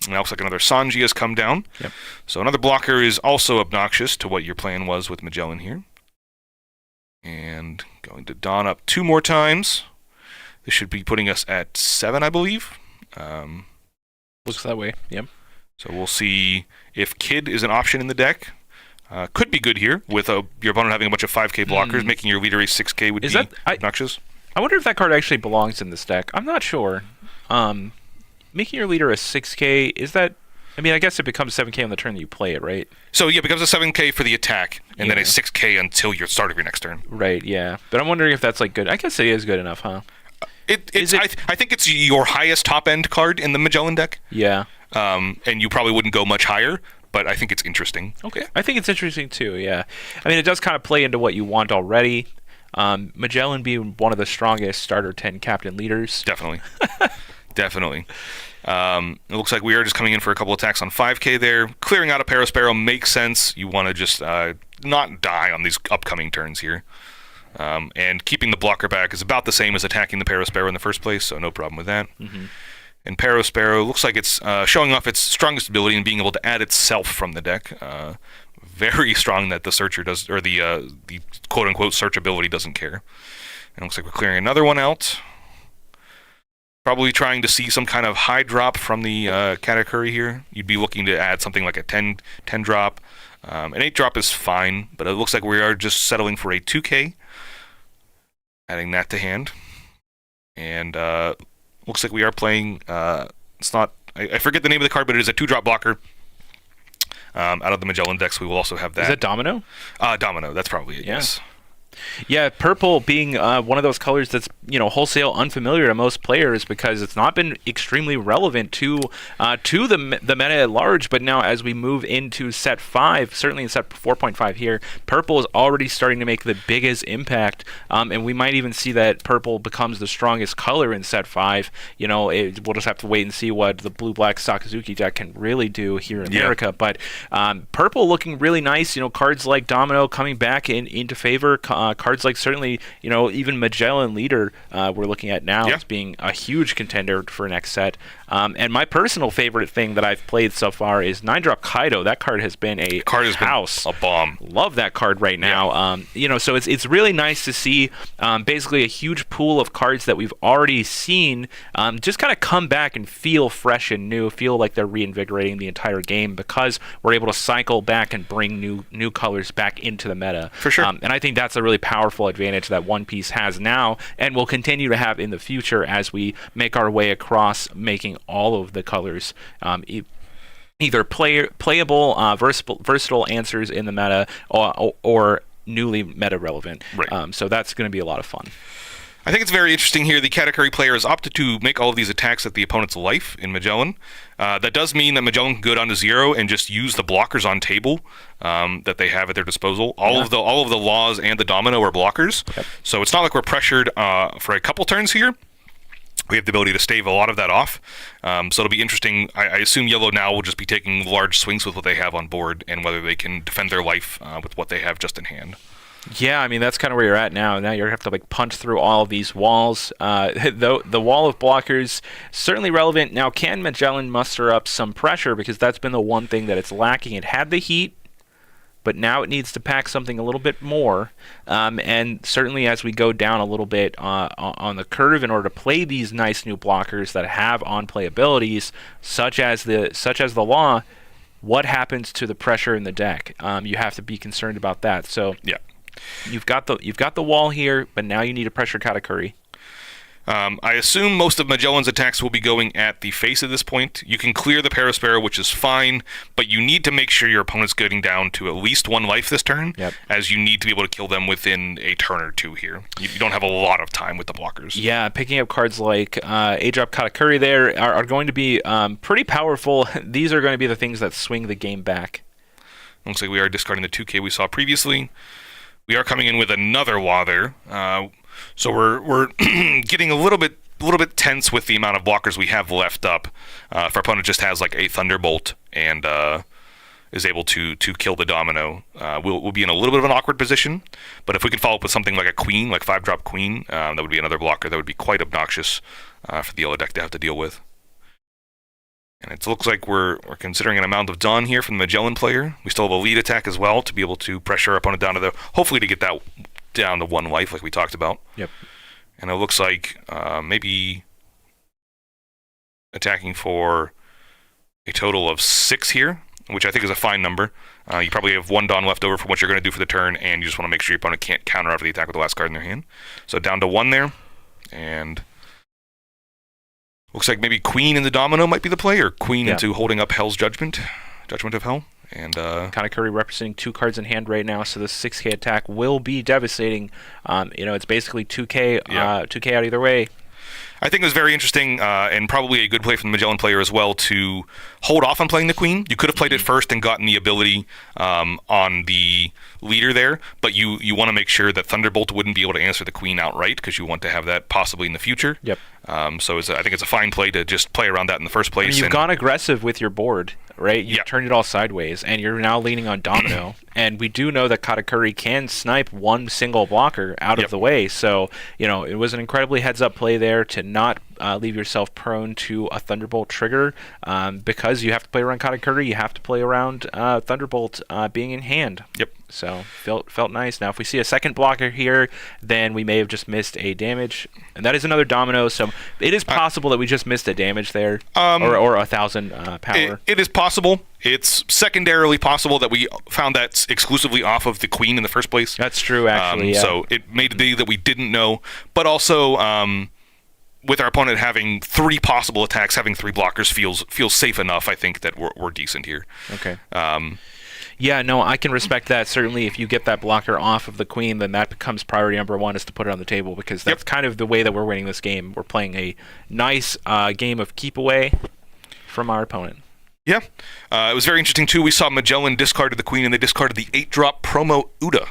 it looks like another Sanji has come down. Yep. So another blocker is also obnoxious to what your plan was with Magellan here. And going to Dawn up 2 more times. This should be putting us at 7, I believe. Looks that way, yep. So we'll see if Kid is an option in the deck. Could be good here with your opponent having a bunch of 5K blockers, making your leader a 6K would be obnoxious. I wonder if that card actually belongs in this deck. I'm not sure. Making your leader a 6K, is that... I mean, I guess it becomes 7K on the turn that you play it, right? So yeah, it becomes a 7K for the attack, and then a 6K until your start of your next turn. Right, yeah. But I'm wondering if that's like good. I guess it is good enough, huh? I think it's your highest top-end card in the Magellan deck. Yeah. And you probably wouldn't go much higher. But I think it's interesting. Okay. I think it's interesting too, yeah. I mean, it does kind of play into what you want already. Magellan being one of the strongest starter 10 captain leaders. Definitely. Definitely. It looks like we are just coming in for a couple attacks on 5K there. Clearing out a Parasparrow makes sense. You want to just not die on these upcoming turns here. And keeping the blocker back is about the same as attacking the Parasparrow in the first place, so no problem with that. Mm-hmm. And Parasparrow looks like it's showing off its strongest ability and being able to add itself from the deck. Very strong that the searcher does, or the quote-unquote search ability doesn't care. And it looks like we're clearing another one out. Probably trying to see some kind of high drop from the Katakuri here. You'd be looking to add something like a 10 drop. An 8 drop is fine, but it looks like we are just settling for a 2K. Adding that to hand. And looks like we are playing. It's not. I forget the name of the card, but it is a 2-drop blocker. Out of the Magellan decks, we will also have that. Is it Domino? Domino. That's probably it. Yeah. Yes. Yeah, purple being one of those colors that's wholesale unfamiliar to most players because it's not been extremely relevant to the meta at large. But now as we move into set 5, certainly in set 4.5 here, purple is already starting to make the biggest impact, and we might even see that purple becomes the strongest color in set 5. We'll just have to wait and see what the blue-black Sakazuki deck can really do here in America. But purple looking really nice. Cards like Domino coming back into favor. Cards like certainly, even Magellan Leader we're looking at now as being a huge contender for next set. And my personal favorite thing that I've played so far is 9-drop Kaido. That card has been a house. A bomb. Love that card right now. So it's really nice to see basically a huge pool of cards that we've already seen just kind of come back and feel fresh and new, feel like they're reinvigorating the entire game because we're able to cycle back and bring new colors back into the meta. For sure. And I think that's a really powerful advantage that One Piece has now and will continue to have in the future as we make our way across making all of the colors either playable, versatile answers in the meta or newly meta relevant. Right. So that's going to be a lot of fun. I think it's very interesting here. The Katakuri player has opted to make all of these attacks at the opponent's life in Magellan. That does mean that Magellan can go down to 0 and just use the blockers on table that they have at their disposal. All of the laws and the domino are blockers. Yep. So it's not like we're pressured for a couple turns here. We have the ability to stave a lot of that off. So it'll be interesting. I assume yellow now will just be taking large swings with what they have on board and whether they can defend their life with what they have just in hand. Yeah, I mean, that's kind of where you're at now. Now you have to punch through all of these walls. The wall of blockers, certainly relevant. Now, can Magellan muster up some pressure? Because that's been the one thing that it's lacking. It had the heat, but now it needs to pack something a little bit more. And certainly as we go down a little bit on the curve in order to play these nice new blockers that have on-play abilities, such as the law, what happens to the pressure in the deck? You have to be concerned about that. So yeah. You've got the wall here, but now you need a pressure Katakuri. I assume most of Magellan's attacks will be going at the face at this point. You can clear the Paraspero, which is fine, but you need to make sure your opponent's getting down to at least 1 life this turn, as you need to be able to kill them within a turn or 2 here. You don't have a lot of time with the blockers. Yeah, picking up cards like A-Drop Katakuri there are going to be pretty powerful. These are going to be the things that swing the game back. Looks like we are discarding the 2K we saw previously. We are coming in with another Law there. So we're getting a little bit tense with the amount of blockers we have left up. If our opponent just has like a Thunderbolt and is able to kill the Domino, we'll be in a little bit of an awkward position. But if we could follow up with something like a Queen, like 5-drop Queen, that would be another blocker that would be quite obnoxious for the yellow deck to have to deal with. And it looks like we're considering an amount of Dawn here from the Magellan player. We still have a lead attack as well to be able to pressure our opponent down to hopefully to get that down to 1 life like we talked about. Yep. And it looks like maybe attacking for a total of 6 here, which I think is a fine number. You probably have 1 Dawn left over for what you're going to do for the turn, and you just want to make sure your opponent can't counter after the attack with the last card in their hand. So down to 1 there, and looks like maybe Queen in the Domino might be the play, or Queen into holding up Hell's Judgment of Hell. And Katakuri representing 2 cards in hand right now, so the 6K attack will be devastating. It's basically 2K, 2K out either way. I think it was very interesting and probably a good play from the Magellan player as well to hold off on playing the Queen. You could have played it first and gotten the ability on the leader there, but you want to make sure that Thunderbolt wouldn't be able to answer the Queen outright because you want to have that possibly in the future. Yep. So I think it's a fine play to just play around that in the first place. I mean, you've gone aggressive with your board, right? You've turned it all sideways, and you're now leaning on Domino. And we do know that Katakuri can snipe 1 single blocker out of the way. So, it was an incredibly heads-up play there to not leave yourself prone to a Thunderbolt trigger because you have to play around Katakuri, you have to play around Thunderbolt being in hand. Yep. So felt nice. Now if we see a second blocker here, then we may have just missed a damage, and that is another Domino. So it is possible that we just missed a damage there, or 1,000 power. It is possible. It's secondarily possible that we found that exclusively off of the Queen in the first place. That's true, actually. So it may be that we didn't know, but also with our opponent having 3 possible attacks, having 3 blockers feels safe enough. I think that we're decent here. Okay. Yeah, no, I can respect that. Certainly, if you get that blocker off of the queen, then that becomes priority number 1, is to put it on the table, because that's kind of the way that we're winning this game. We're playing a nice game of keep away from our opponent. Yeah. It was very interesting, too. We saw Magellan discarded the queen, and they discarded the 8-drop Promo Uda,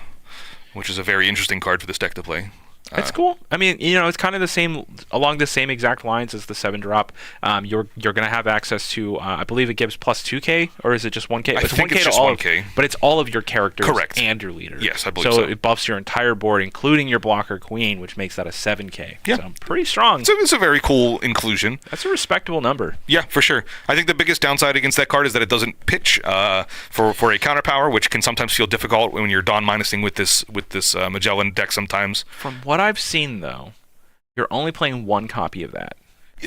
which is a very interesting card for this deck to play. That's cool. I mean, it's kind of the same, along the same exact lines as the 7-drop. You're going to have access to, I believe it gives plus 2k, or is it just 1k? I think it's just 1k. But it's all of your characters. Correct. And your leader. Yes, I believe so. So it buffs your entire board, including your blocker queen, which makes that a 7k. Yeah. So pretty strong. So it's a very cool inclusion. That's a respectable number. Yeah, for sure. I think the biggest downside against that card is that it doesn't pitch for a counter power, which can sometimes feel difficult when you're Dawn minusing with this Magellan deck sometimes. From what I've seen, though, you're only playing 1 copy of that.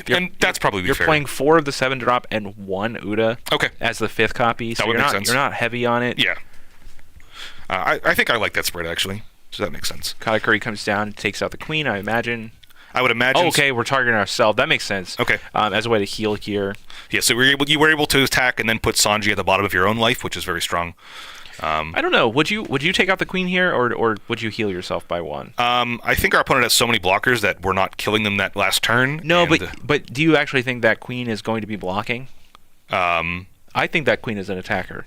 And that's probably You're fair. playing 4 of the 7-drop and 1 Uda as the 5th copy, so that would make sense. You're not heavy on it. Yeah. I think I like that spread, actually. So that makes sense. Katakuri comes down, takes out the queen, I imagine. I would imagine. Oh, okay, we're targeting ourselves. That makes sense. Okay. As a way to heal here. Yeah, so you were able to attack and then put Sanji at the bottom of your own life, which is very strong. I don't know. Would you take out the queen here, or would you heal yourself by 1? I think our opponent has so many blockers that we're not killing them that last turn. No, but do you actually think that queen is going to be blocking? I think that queen is an attacker.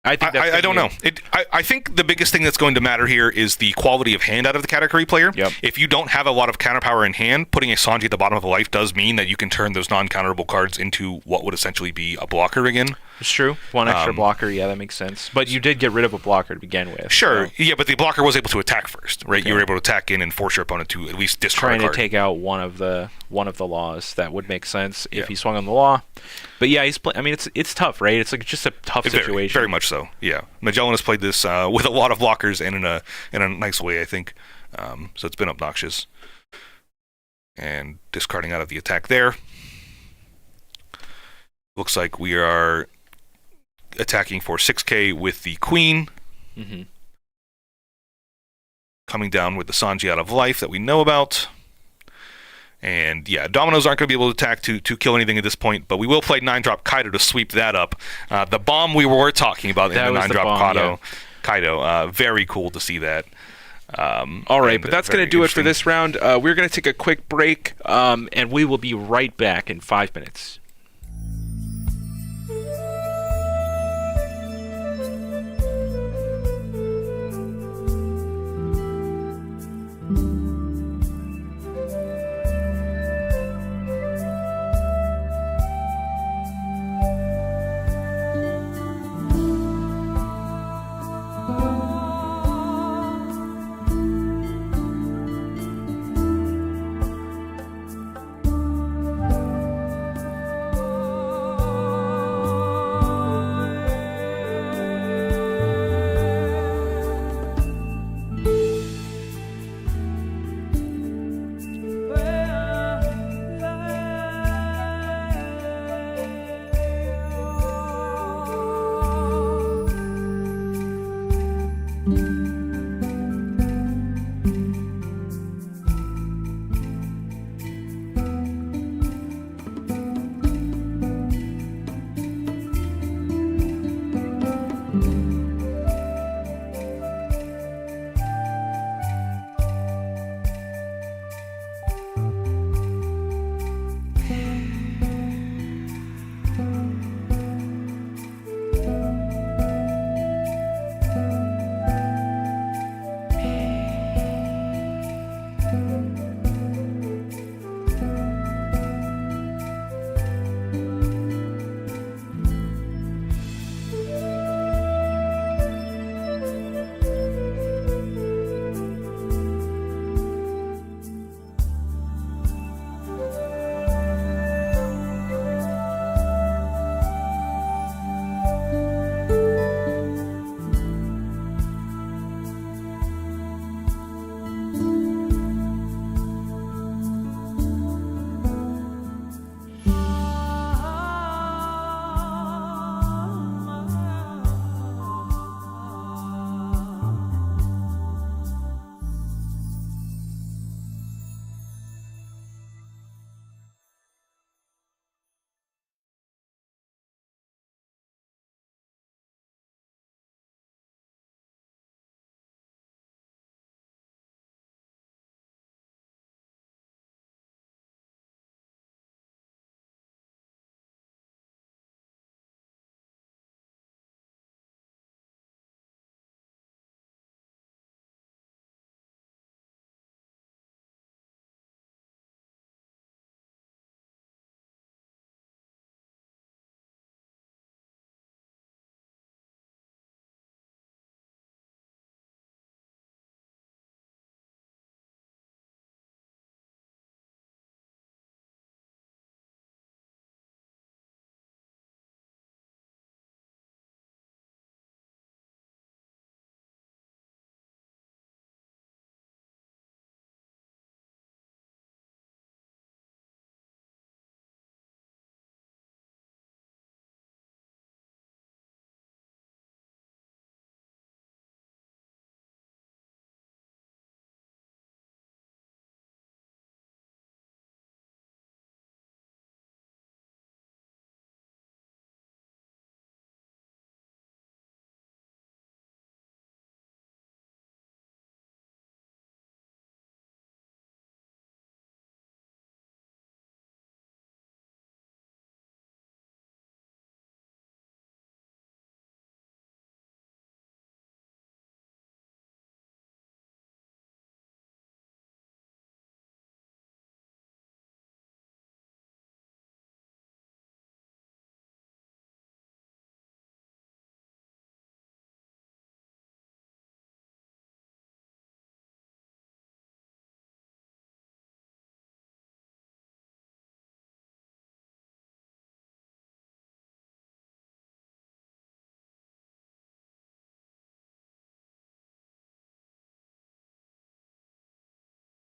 I don't know. I think the biggest thing that's going to matter here is the quality of hand out of the category player. Yep. If you don't have a lot of counter power in hand, putting a Sanji at the bottom of a life does mean that you can turn those non-counterable cards into what would essentially be a blocker again. It's true. 1 extra blocker, yeah, that makes sense. But you did get rid of a blocker to begin with. Sure, so. Yeah, but the blocker was able to attack first, right? Okay. You were able to attack in and force your opponent to at least discard a card. Trying to take out one of the laws. That would make sense if he swung on the law. But yeah, I mean, it's tough, right? It's like just a tough situation. Very much so. Yeah, Magellan has played this with a lot of blockers and in a nice way, I think. So it's been obnoxious. And discarding out of the attack there. Looks like we are attacking for 6k with the queen. Mm-hmm. Coming down with the Sanji out of life that we know about. And yeah, dominoes aren't going to be able to attack to kill anything at this point, but we will play 9-drop Kaido to sweep that up. The bomb we were talking about in the 9-drop Kaido. Very cool to see that. All right, but that's going to do it for this round. We're going to take a quick break, and we will be right back in 5 minutes.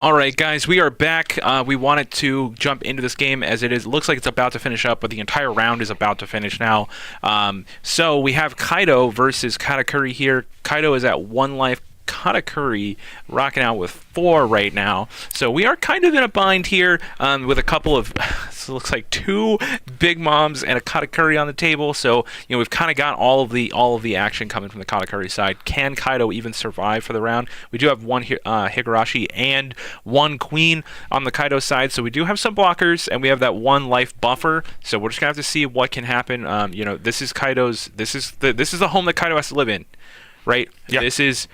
All right, guys, we are back. We wanted to jump into this game as it looks like it's about to finish up, but the entire round is about to finish now. So we have Kaido versus Katakuri here. Kaido is at 1 life. Katakuri rocking out with 4 right now. So we are kind of in a bind here with a couple of, so it looks like 2 Big Moms and a Katakuri on the table. So, we've kind of got all of the action coming from the Katakuri side. Can Kaido even survive for the round? We do have 1 Higurashi and 1 Queen on the Kaido side. So we do have some blockers and we have that 1 life buffer. So we're just going to have to see what can happen. This is Kaido's, this is the home that Kaido has to live in, right? Yep. This is...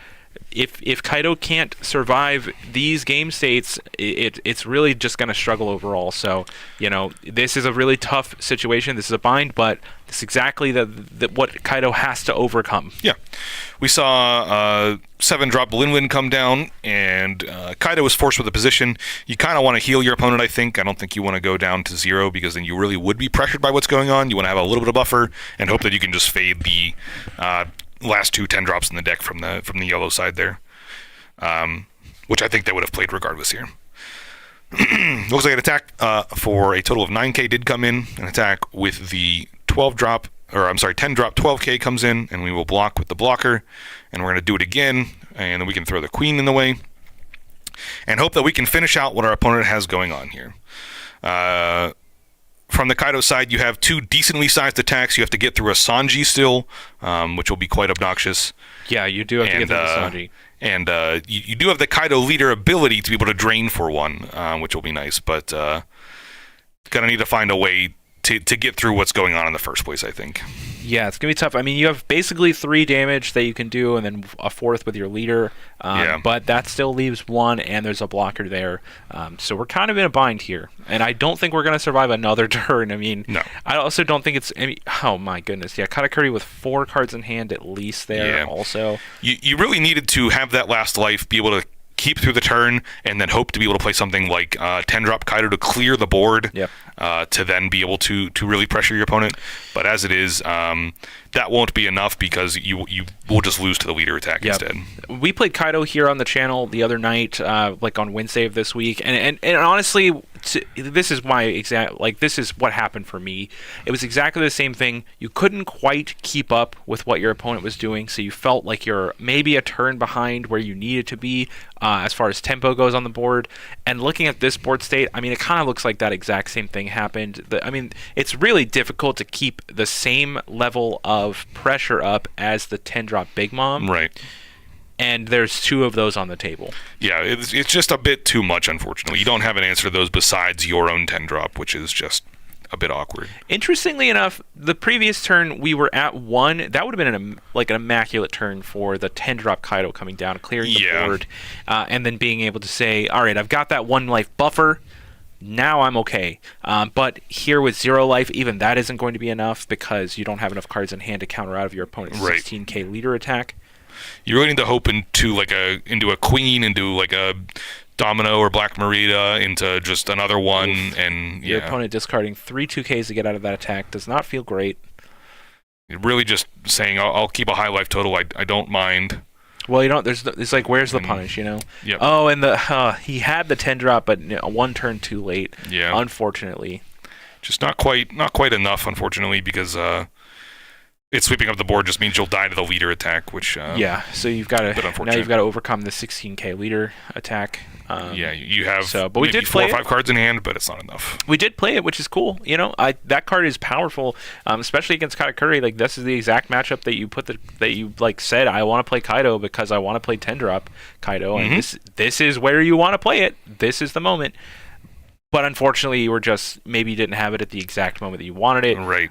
If Kaido can't survive these game states, it's really just going to struggle overall. So, this is a really tough situation. This is a bind, but it's exactly what Kaido has to overcome. Yeah. We saw 7-drop Linlin come down, and Kaido was forced with a position. You kind of want to heal your opponent, I think. I don't think you want to go down to 0 because then you really would be pressured by what's going on. You want to have a little bit of buffer and hope that you can just fade the... last 2 10-drops in the deck from the yellow side there, which I think they would have played regardless here. Looks like an attack for a total of 9k did come in. An attack with the 10-drop 12k comes in, and we will block with the blocker, and we're going to do it again, and then we can throw the queen in the way, and hope that we can finish out what our opponent has going on here. From the Kaido side, you have 2 decently sized attacks. You have to get through a Sanji still, which will be quite obnousous. Yeah, you do have to get through the Sanji. And you do have the Kaido leader ability to be able to drain for 1, which will be nice. But gonna need to find a way to get through what's going on in the first place, I think. Yeah, it's going to be tough. I mean, you have basically 3 damage that you can do, and then a 4th with your leader. But that still leaves 1, and there's a blocker there. So we're kind of in a bind here. And I don't think we're going to survive another turn. I mean, no. I also don't think it's... oh, my goodness. Yeah, Katakuri with 4 cards in hand at least there also. You really needed to have that last life, be able to keep through the turn, and then hope to be able to play something like 10-drop Kaido to clear the board, to then be able to really pressure your opponent. But as it is, that won't be enough because you will just lose to the leader attack instead. We played Kaido here on the channel the other night, like on Wednesday of this week, and honestly, this is this is what happened for me. It was exactly the same thing. You couldn't quite keep up with what your opponent was doing, so you felt like you're maybe a turn behind where you needed to be as far as tempo goes on the board. And looking at this board state, I mean, it kind of looks like that exact same thing happened. I mean, it's really difficult to keep the same level of pressure up as the 10-drop Big Mom. Right. And there's 2 of those on the table. Yeah, it's just a bit too much, unfortunately. You don't have an answer to those besides your own 10-drop, which is just a bit awkward. Interestingly enough, the previous turn we were at 1. That would have been an immaculate turn for the 10-drop Kaido coming down, clearing the board, and then being able to say, all right, I've got that 1 life buffer. Now I'm okay. But here with 0 life, even that isn't going to be enough because you don't have enough cards in hand to counter out of your opponent's 16k leader attack. You really need to hope into a queen, into like a Domino or Black Merida, into just another one. Oof. And your opponent discarding 3 2Ks to get out of that attack does not feel great. Really just saying, I'll keep a high life total. I don't mind. Well, it's like, where's the punish, Yep. Oh, and he had the 10-drop, but 1 turn too late. Yeah. Unfortunately. Just not quite enough, unfortunately, because it's sweeping up the board just means you'll die to the leader attack, which so you've got to overcome the 16k leader attack. You have but we did 4 or 5 cards in hand, but it's not enough. We did play it, which is cool. That card is powerful, especially against Katakuri. Like, this is the exact matchup that you said I want to play Kaido because I want to play 10-drop Kaido, and this is where you want to play it. This is the moment. But unfortunately, you didn't have it at the exact moment that you wanted it. Right.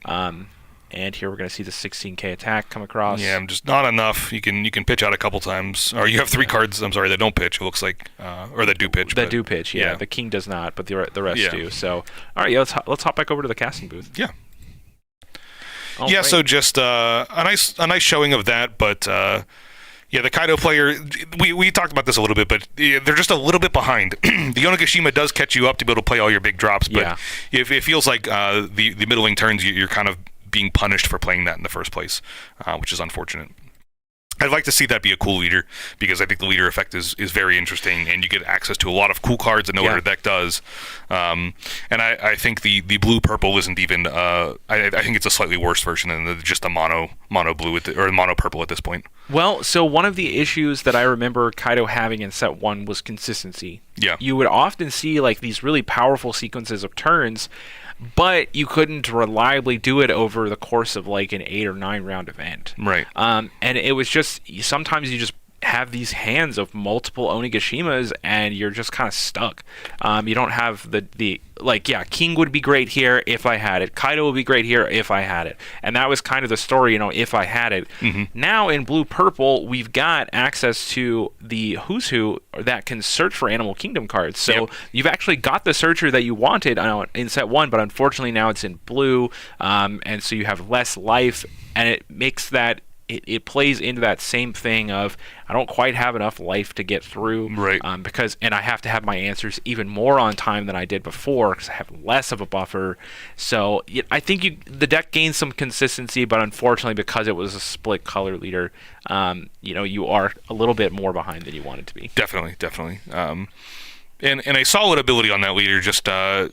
And here we're going to see the 16k attack come across. Yeah, just not enough. You can pitch out a couple times, or you have 3 cards. I'm sorry, that don't pitch. It looks like, or that do pitch. That do pitch. Yeah. The king does not, but the rest do. So, all right, let's hop back over to the casting booth. Yeah. So just a nice showing of that, but the Kaido player, we talked about this a little bit, but they're just a little bit behind. The Onigashima does catch you up to be able to play all your big drops, but it feels like the middling turns you're kind of being punished for playing that in the first place, which is unfortunate. I'd like to see that be a cool leader, because I think the leader effect is very interesting, and you get access to a lot of cool cards that no other deck does. And I think the blue-purple isn't even... I think it's a slightly worse version than just a mono blue or mono purple at this point. Well, so one of the issues that I remember Kaido having in set 1 was consistency. Yeah. You would often see like these really powerful sequences of turns, but you couldn't reliably do it over the course of like an 8 or 9 round event. Right. And it was just, sometimes you just have these hands of multiple Onigashimas and you're just kind of stuck. You don't have the like, yeah, King would be great here if I had it. Kaido would be great here if I had it. And that was kind of the story, you know, if I had it. Mm-hmm. Now in Blue-Purple, we've got access to the Who's Who that can search for Animal Kingdom cards. So you've actually got the searcher that you wanted in set 1, but unfortunately now it's in blue. And so you have less life, and it makes that it plays into that same thing of I don't quite have enough life to get through, right? And I have to have my answers even more on time than I did before because I have less of a buffer. So I think the deck gains some consistency, but unfortunately because it was a split color leader, you are a little bit more behind than you wanted to be. Definitely. And a solid ability on that leader. Just I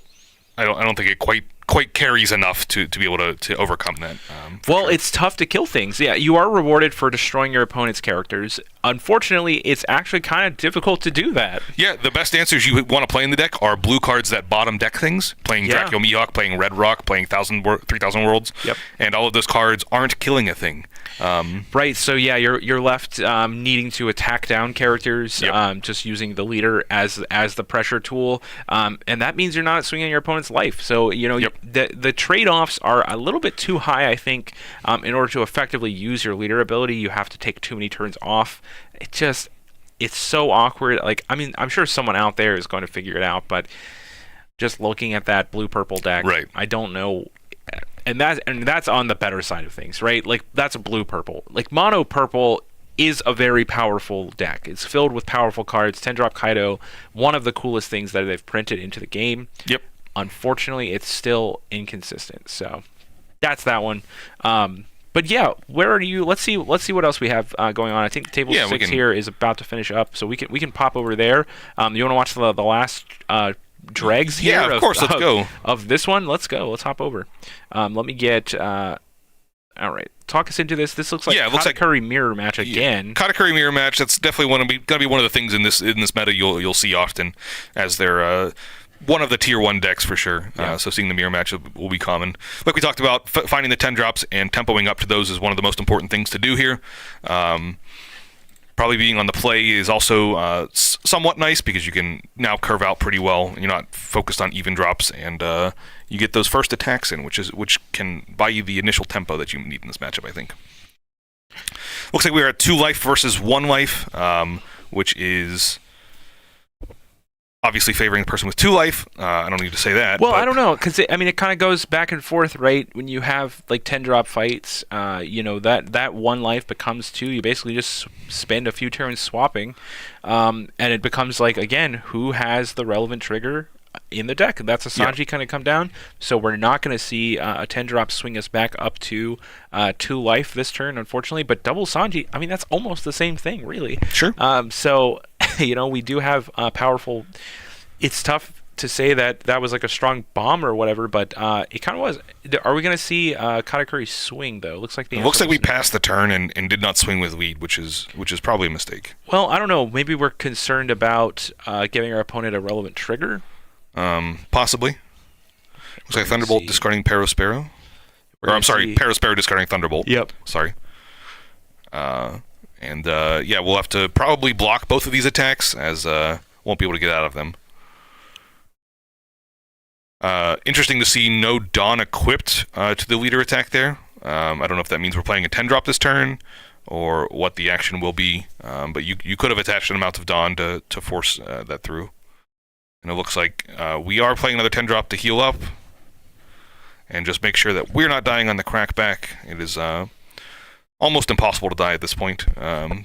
don't think it quite carries enough to be able to overcome that. It's tough to kill things. Yeah, you are rewarded for destroying your opponent's characters. Unfortunately, it's actually kind of difficult to do that. Yeah, the best answers you want to play in the deck are blue cards that bottom deck things, playing Dracula Mihawk, playing Red Rock, playing 3000 Worlds. Yep. And all of those cards aren't killing a thing. Right, so yeah, you're left needing to attack down characters, just using the leader as the pressure tool, and that means you're not swinging your opponent's life. So the trade-offs are a little bit too high, I think. In order to effectively use your leader ability, you have to take too many turns off. It's so awkward. Like, I mean, I'm sure someone out there is going to figure it out, but just looking at that blue-purple deck, right. I don't know. And that's on the better side of things, right? Like, that's a blue-purple. Like, mono-purple is a very powerful deck. It's filled with powerful cards. 10-drop Kaido, one of the coolest things that they've printed into the game. Yep. Unfortunately, it's still inconsistent. So that's that one. But yeah, where are you? Let's see what else we have going on. I think table 6 here is about to finish up, so we can pop over there. You want to watch the last dregs here? Yeah, of course. Let's go. Of this one, let's go. Let's hop over. Let me get. All right, talk us into this. This looks like Katakuri mirror match again. Katakuri mirror match. That's definitely going to be one of the things in this meta you'll see often, as they're one of the tier 1 decks for sure. Yeah. So seeing the mirror match will be common. Like we talked about, finding the 10 drops and tempoing up to those is one of the most important things to do here. Probably being on the play is also somewhat nice because you can now curve out pretty well. You're not focused on even drops, and you get those first attacks in, which can buy you the initial tempo that you need in this matchup, I think. Looks like we're at 2 life versus 1 life, which is obviously favoring the person with 2 life. I don't need to say that. Well, I don't know, because it kind of goes back and forth, right? When you have like 10-drop fights, that 1 life becomes 2. You basically just spend a few turns swapping, and it becomes like, again, who has the relevant trigger in the deck. That's a Sanji kind of come down. So we're not going to see a 10-drop swing us back up to 2 life this turn, unfortunately. But double Sanji, I mean, that's almost the same thing, really. Sure. So we do have powerful. It's tough to say that was like a strong bomb or whatever, but it kind of was. Are we going to see Katakuri swing though? Looks like we passed the turn and did not swing with lead, which is probably a mistake. Well, I don't know. Maybe we're concerned about giving our opponent a relevant trigger. Possibly. Looks like Thunderbolt discarding Parasparrow. Or I'm sorry, Parasparrow discarding Thunderbolt. Yep. Sorry. We'll have to probably block both of these attacks, as won't be able to get out of them. Interesting to see no Dawn equipped to the leader attack there. I don't know if that means we're playing a 10-drop this turn, or what the action will be. But you could have attached an amount of Dawn to force that through. And it looks like we are playing another 10-drop to heal up, and just make sure that we're not dying on the crackback. It is almost impossible to die at this point.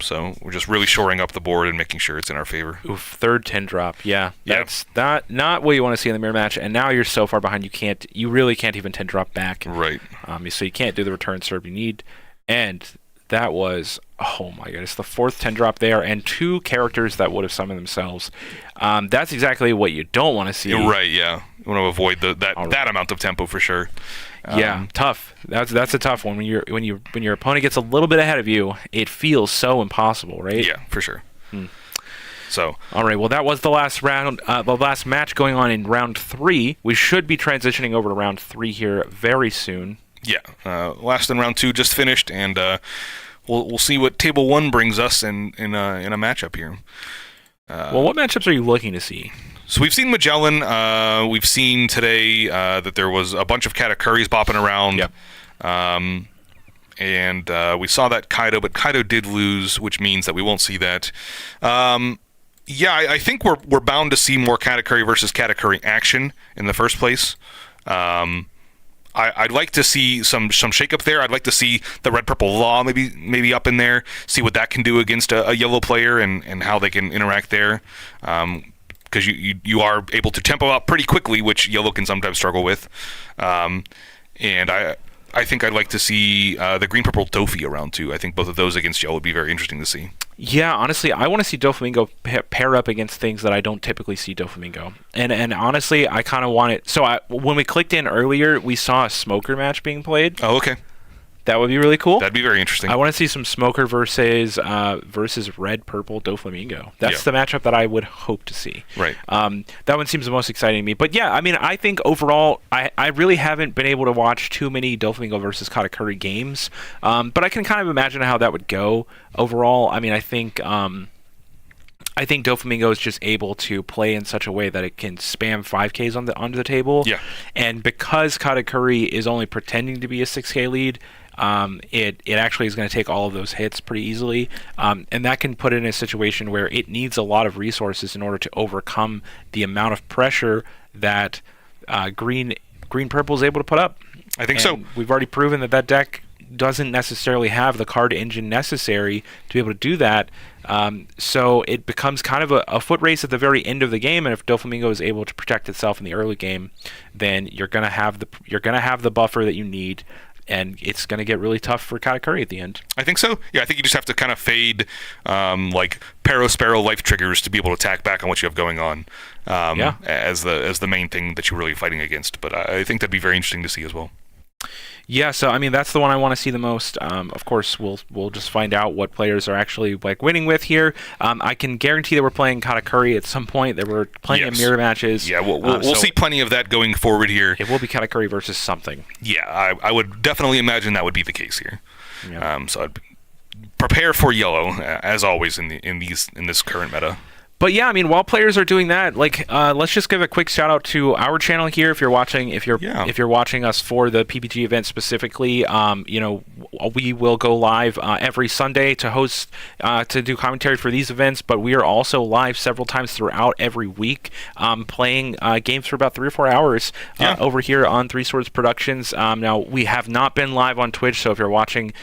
So we're just really shoring up the board and making sure it's in our favor. Oof, third 10-drop. Yeah. That's not what you want to see in the mirror match. And now you're so far behind you really can't even 10-drop back. Right. So you can't do the return serve you need. And That was, oh my goodness, the fourth 10 drop there, and 2 characters that would have summoned themselves. That's exactly what you don't want to see. Right, yeah. You want to avoid that amount of tempo for sure. Yeah, tough. That's a tough one. When your opponent gets a little bit ahead of you, it feels so impossible, right? Yeah, for sure. So, all right. Well, that was the last round, the last match going on in round 3. We should be transitioning over to round 3 here very soon. Yeah, last in round 2 just finished, and we'll see what table 1 brings us in a matchup here. Well, what matchups are you looking to see? So we've seen Magellan. We've seen today that there was a bunch of Katakuris bopping around. Yep. And we saw that Kaido, but Kaido did lose, which means that we won't see that. I think we're bound to see more Katakuri versus Katakuri action in the first place. I'd like to see some shakeup there. I'd like to see the red purple law maybe up in there, see what that can do against a yellow player and how they can interact there. Because you are able to tempo out pretty quickly, which yellow can sometimes struggle with. And I think I'd like to see the green purple Dofi around too. I think both of those against yellow would be very interesting to see. Yeah, honestly, I want to see Doflamingo pair up against things that I don't typically see Doflamingo. And honestly, I kind of want it. So when we clicked in earlier, we saw a smoker match being played. Oh, okay. That would be really cool. That'd be very interesting. I want to see some smoker versus red purple Doflamingo. That's the matchup that I would hope to see. Right. That one seems the most exciting to me. But yeah, I mean, I think overall, I really haven't been able to watch too many Doflamingo versus Katakuri games. But I can kind of imagine how that would go overall. I mean, I think Doflamingo is just able to play in such a way that it can spam 5Ks onto the table. Yeah. And because Katakuri is only pretending to be a 6K lead, it actually is going to take all of those hits pretty easily, and that can put it in a situation where it needs a lot of resources in order to overcome the amount of pressure that green purple is able to put up. I think so. We've already proven that deck doesn't necessarily have the card engine necessary to be able to do that. So it becomes kind of a foot race at the very end of the game, and if Doflamingo is able to protect itself in the early game, then you're going to have the buffer that you need. And it's going to get really tough for Katakuri at the end. I think so. Yeah, I think you just have to kind of fade like Sparrow life triggers to be able to attack back on what you have going on as the main thing that you're really fighting against. But I think that'd be very interesting to see as well. Yeah, so I mean that's the one I want to see the most. Of course, we'll just find out what players are actually like winning with here. I can guarantee that we're playing Katakuri at some point. There were plenty of mirror matches. Yeah, we'll see plenty of that going forward here. It will be Katakuri versus something. Yeah, I would definitely imagine that would be the case here. Yeah. So I'd prepare for yellow as always in this current meta. But yeah, I mean, while players are doing that, like, let's just give a quick shout out to our channel here. If you're watching us for the PPG event specifically, we will go live every Sunday to host, to do commentary for these events. But we are also live several times throughout every week, playing games for about 3 or 4 hours over here on Three Swords Productions. Now we have not been live on Twitch, so if you're watching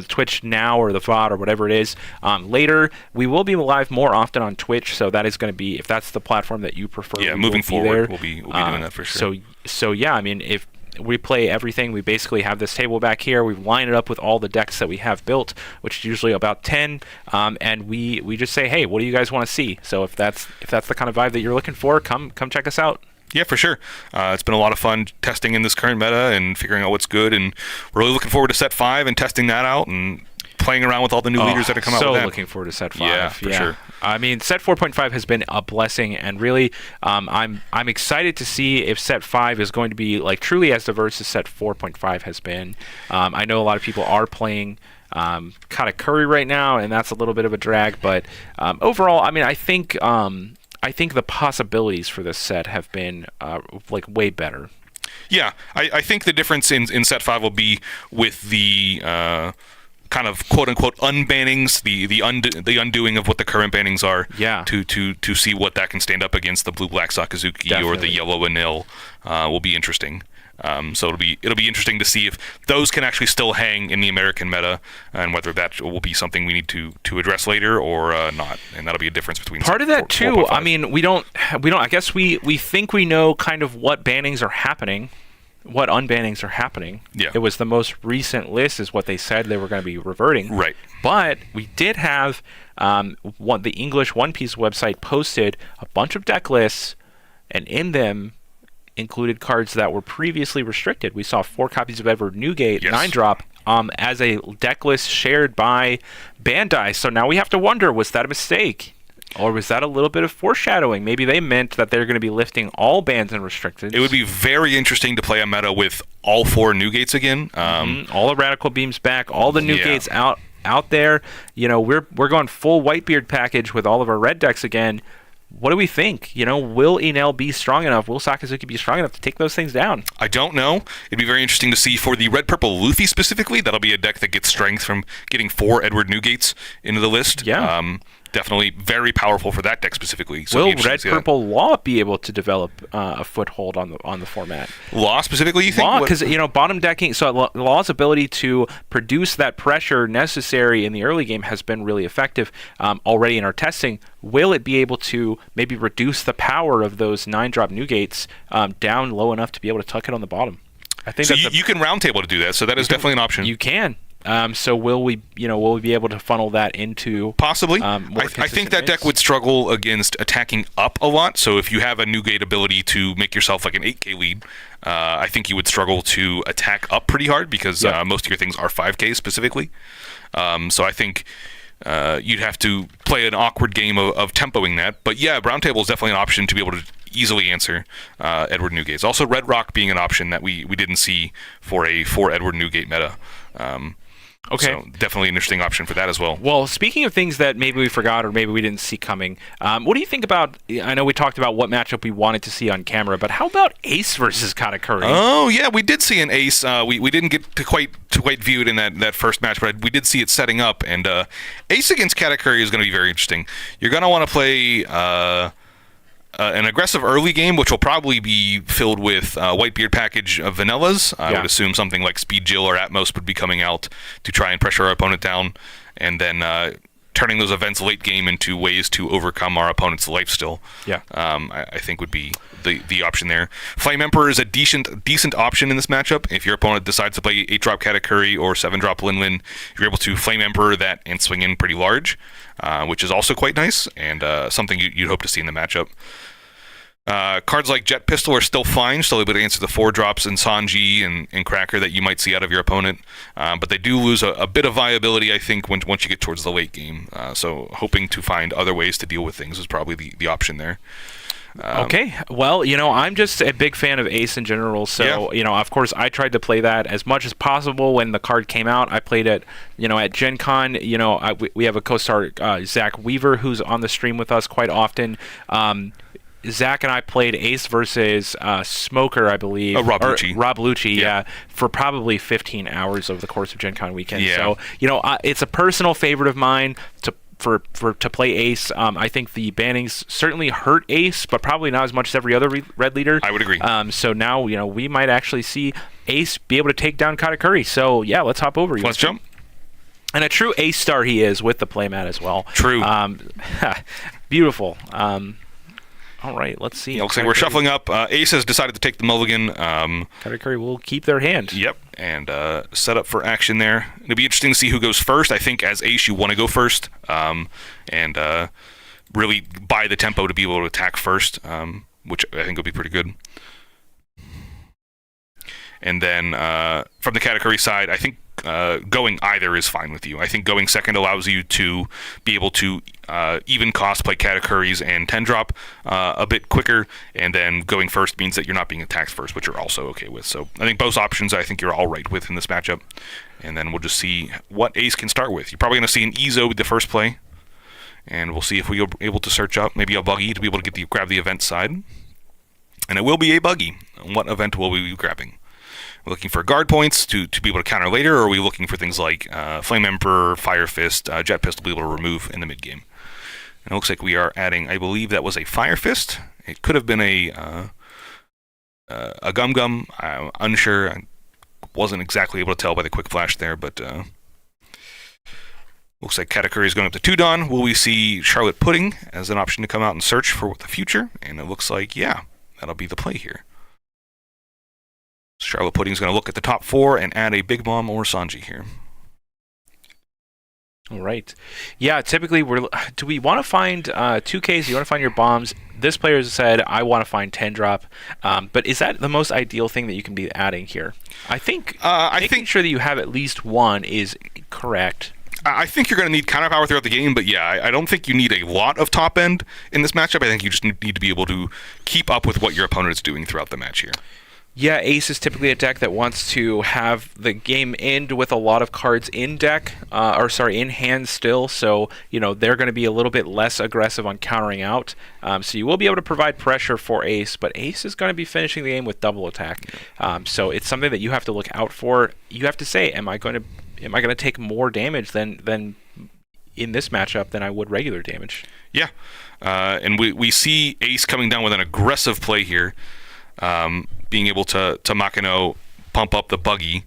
Twitch now or the VOD or whatever it is later, we will be live more often on Twitch. So that is going to be, if that's the platform that you prefer. Yeah, moving forward, we'll be doing that for sure. So yeah, I mean, if we play everything, we basically have this table back here. We line it up with all the decks that we have built, which is usually about 10, and we just say, hey, what do you guys want to see? So if that's the kind of vibe that you're looking for, come check us out. Yeah, for sure. It's been a lot of fun testing in this current meta and figuring out what's good, and we're really looking forward to set 5 and testing that out and playing around with all the new leaders that have come out with that. So looking forward to set 5. Yeah, for sure. I mean, set 4.5 has been a blessing, and really, I'm excited to see if set 5 is going to be like truly as diverse as set 4.5 has been. I know a lot of people are playing Katakuri right now, and that's a little bit of a drag. But overall, I mean, I think the possibilities for this set have been like way better. Yeah, I think the difference in set 5 will be with the kind of quote-unquote unbannings, the undoing of what the current bannings are, to see what that can stand up against the blue-black Sakazuki. Definitely. Or the yellow Anil will be interesting. So it'll be interesting to see if those can actually still hang in the American meta, and whether that will be something we need to address later or not. And that'll be a difference between part of that too. 4.5. I mean, we don't. I guess we think we know kind of what bannings are happening. what unbannings are happening. Yeah. It was the most recent list is what they said they were going to be reverting. Right. But we did have the English One Piece website posted a bunch of deck lists, and in them included cards that were previously restricted. We saw 4 copies of Edward Newgate, Yes. 9-drop, as a deck list shared by Bandai. So now we have to wonder, was that a mistake? Or was that a little bit of foreshadowing? Maybe they meant that they're going to be lifting all bans and restricted. It would be very interesting to play a meta with all 4 Newgates again. All the Radical Beams back, all the Newgates out there. You know, we're going full Whitebeard package with all of our red decks again. What do we think? You know, will Enel be strong enough? Will Sakazuki be strong enough to take those things down? I don't know. It'd be very interesting to see for the red-purple Luffy specifically. That'll be a deck that gets strength from getting 4 Edward Newgates into the list. Yeah. Definitely very powerful for that deck specifically. So will red-purple Law be able to develop a foothold on the format? Law specifically, you think? Law, because bottom decking. So Law's ability to produce that pressure necessary in the early game has been really effective already in our testing. Will it be able to maybe reduce the power of those 9-drop Newgates down low enough to be able to tuck it on the bottom? I think so. You can roundtable to do that. So that is definitely an option. You can. So will we be able to funnel that into possibly? I think that deck would struggle against attacking up a lot. So if you have a Newgate ability to make yourself like an 8K lead, I think you would struggle to attack up pretty hard because most of your things are 5K specifically. So I think you'd have to play an awkward game of tempoing that. But yeah, roundtable is definitely an option to be able to easily answer Edward Newgates. Also, Red Rock being an option that we didn't see for a 4 Edward Newgate meta. Okay. So definitely an interesting option for that as well. Well, speaking of things that maybe we forgot or maybe we didn't see coming, what do you think about, I know we talked about what matchup we wanted to see on camera, but how about Ace versus Katakuri? Oh, yeah, we did see an Ace. We didn't get to quite view it in that first match, but we did see it setting up. And Ace against Katakuri is going to be very interesting. You're going to want to play an aggressive early game, which will probably be filled with Whitebeard package of vanillas. I would assume something like Speed Jill or Atmos would be coming out to try and pressure our opponent down, and then turning those events late game into ways to overcome our opponent's lifesteal. Yeah. I think would be the option there. Flame Emperor is a decent option in this matchup. If your opponent decides to play 8-drop Katakuri or 7-drop Lin, you're able to Flame Emperor that and swing in pretty large, which is also quite nice and something you'd hope to see in the matchup. Cards like Jet Pistol are still fine, still able to answer the 4-drops in Sanji and Cracker that you might see out of your opponent, but they do lose a bit of viability, I think, once you get towards the late game. So hoping to find other ways to deal with things is probably the option there. Okay, well, I'm just a big fan of Ace in general, so, of course, I tried to play that as much as possible when the card came out. I played it, at Gen Con. We have a co-star, Zach Weaver, who's on the stream with us quite often. Zach and I played Ace versus Smoker, I believe. Rob Lucci. Rob Lucci, yeah, for probably 15 hours over the course of Gen Con weekend. Yeah. So, it's a personal favorite of mine to play Ace. I think the bannings certainly hurt Ace, but probably not as much as every other red leader. I would agree. So now, we might actually see Ace be able to take down Katakuri. So, yeah, let's hop over. Let's jump. And a true Ace star he is with the playmat as well. True. Beautiful. All right, let's see. Looks like we're shuffling up. Ace has decided to take the mulligan. Katakuri will keep their hand. Yep, and set up for action there. It'll be interesting to see who goes first. I think as Ace, you want to go first and really buy the tempo to be able to attack first, which I think will be pretty good. And then from the Katakuri side, I think going either is fine with you. I think going second allows you to be able to even cost play Katakuris and 10-drop a bit quicker, and then going first means that you're not being attacked first, which you're also okay with. So I think both options I think you're all right with in this matchup. And then we'll just see what Ace can start with. You're probably going to see an Ezo with the first play, and we'll see if we're able to search up maybe a buggy to be able to grab the event side. And it will be a buggy. What event will we be grabbing? We're looking for guard points to be able to counter later, or are we looking for things like Flame Emperor, Fire Fist, Jet Pistol to be able to remove in the mid-game? And it looks like we are adding, I believe that was a Fire Fist. It could have been a Gum Gum. I'm unsure. I wasn't exactly able to tell by the quick flash there, but looks like Katakuri is going up to 2-Don. Will we see Charlotte Pudding as an option to come out and search for the future? And it looks like, yeah, that'll be the play here. Charlotte Pudding's going to look at the top 4 and add a Big Bomb or Sanji here. All right. Yeah, typically do we want to find 2Ks? You want to find your bombs? This player said, I want to find 10 drop. But is that the most ideal thing that you can be adding here? I think making sure that you have at least one is correct. I think you're going to need counterpower throughout the game, but yeah, I don't think you need a lot of top end in this matchup. I think you just need to be able to keep up with what your opponent is doing throughout the match here. Yeah, Ace is typically a deck that wants to have the game end with a lot of cards in deck, in hand still. So, they're going to be a little bit less aggressive on countering out. So you will be able to provide pressure for Ace, but Ace is going to be finishing the game with double attack. So it's something that you have to look out for. You have to say, am I going to take more damage than in this matchup than I would regular damage? Yeah, and we see Ace coming down with an aggressive play here. Being able to Makino pump up the buggy,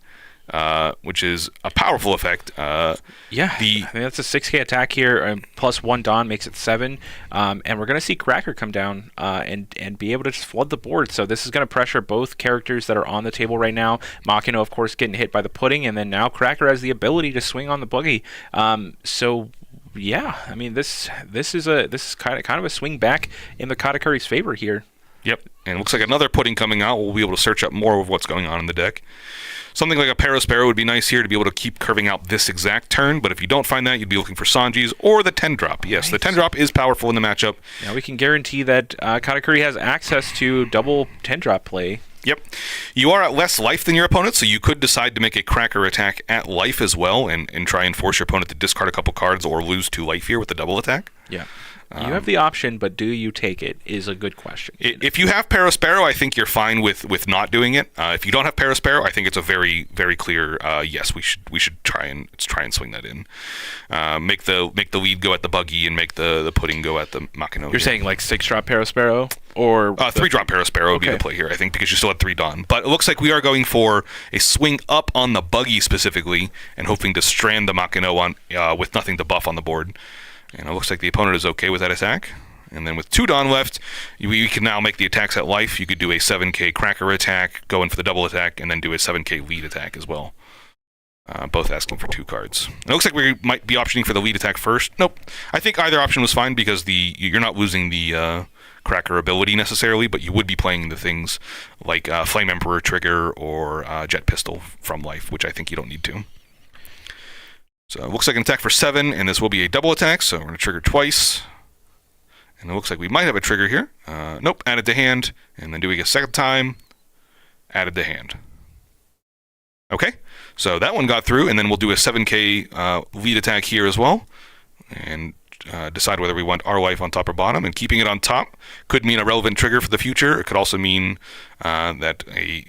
which is a powerful effect. I think that's a 6k attack here, plus 1 Dawn makes it 7. And we're going to see Cracker come down and be able to just flood the board. So this is going to pressure both characters that are on the table right now. Makino, of course, getting hit by the pudding, and then now Cracker has the ability to swing on the buggy. Yeah, I mean this is kind of a swing back in the Katakuri's favor here. Yep, and it looks like another pudding coming out. We'll be able to search up more of what's going on in the deck. Something like a Parasparrow would be nice here to be able to keep curving out this exact turn, but if you don't find that, you'd be looking for Sanji's or the 10-drop. Yes, the 10-drop is powerful in the matchup. Now we can guarantee that Katakuri has access to double 10-drop play. Yep. You are at less life than your opponent, so you could decide to make a Cracker attack at life as well and try and force your opponent to discard a couple cards or lose 2 life here with the double attack. Yeah. You have the option, but do you take it is a good question. If you have Parasparrow, I think you're fine with not doing it. If you don't have Parasparrow, I think it's a very, very clear yes. We should try and swing that in. Make the lead go at the buggy and make the pudding go at the Makino. You're saying like 6-drop Parasparrow or 3-drop Parasparrow would be the play here, I think, because you still had 3 Dawn. But it looks like we are going for a swing up on the buggy specifically and hoping to strand the Makino on with nothing to buff on the board. And it looks like the opponent is okay with that attack. And then with 2 Dawn left, we can now make the attacks at life. You could do a 7k Cracker attack, go in for the double attack, and then do a 7k lead attack as well. Both asking for 2 cards. And it looks like we might be optioning for the lead attack first. Nope. I think either option was fine because you're not losing the Cracker ability necessarily, but you would be playing the things like Flame Emperor trigger or Jet Pistol from life, which I think you don't need to. So it looks like an attack for 7, and this will be a double attack, so we're going to trigger twice. And it looks like we might have a trigger here. Nope, added to hand, and then doing a second time, added to hand. Okay, so that one got through, and then we'll do a 7k lead attack here as well, and decide whether we want our life on top or bottom. And keeping it on top could mean a relevant trigger for the future. It could also mean that a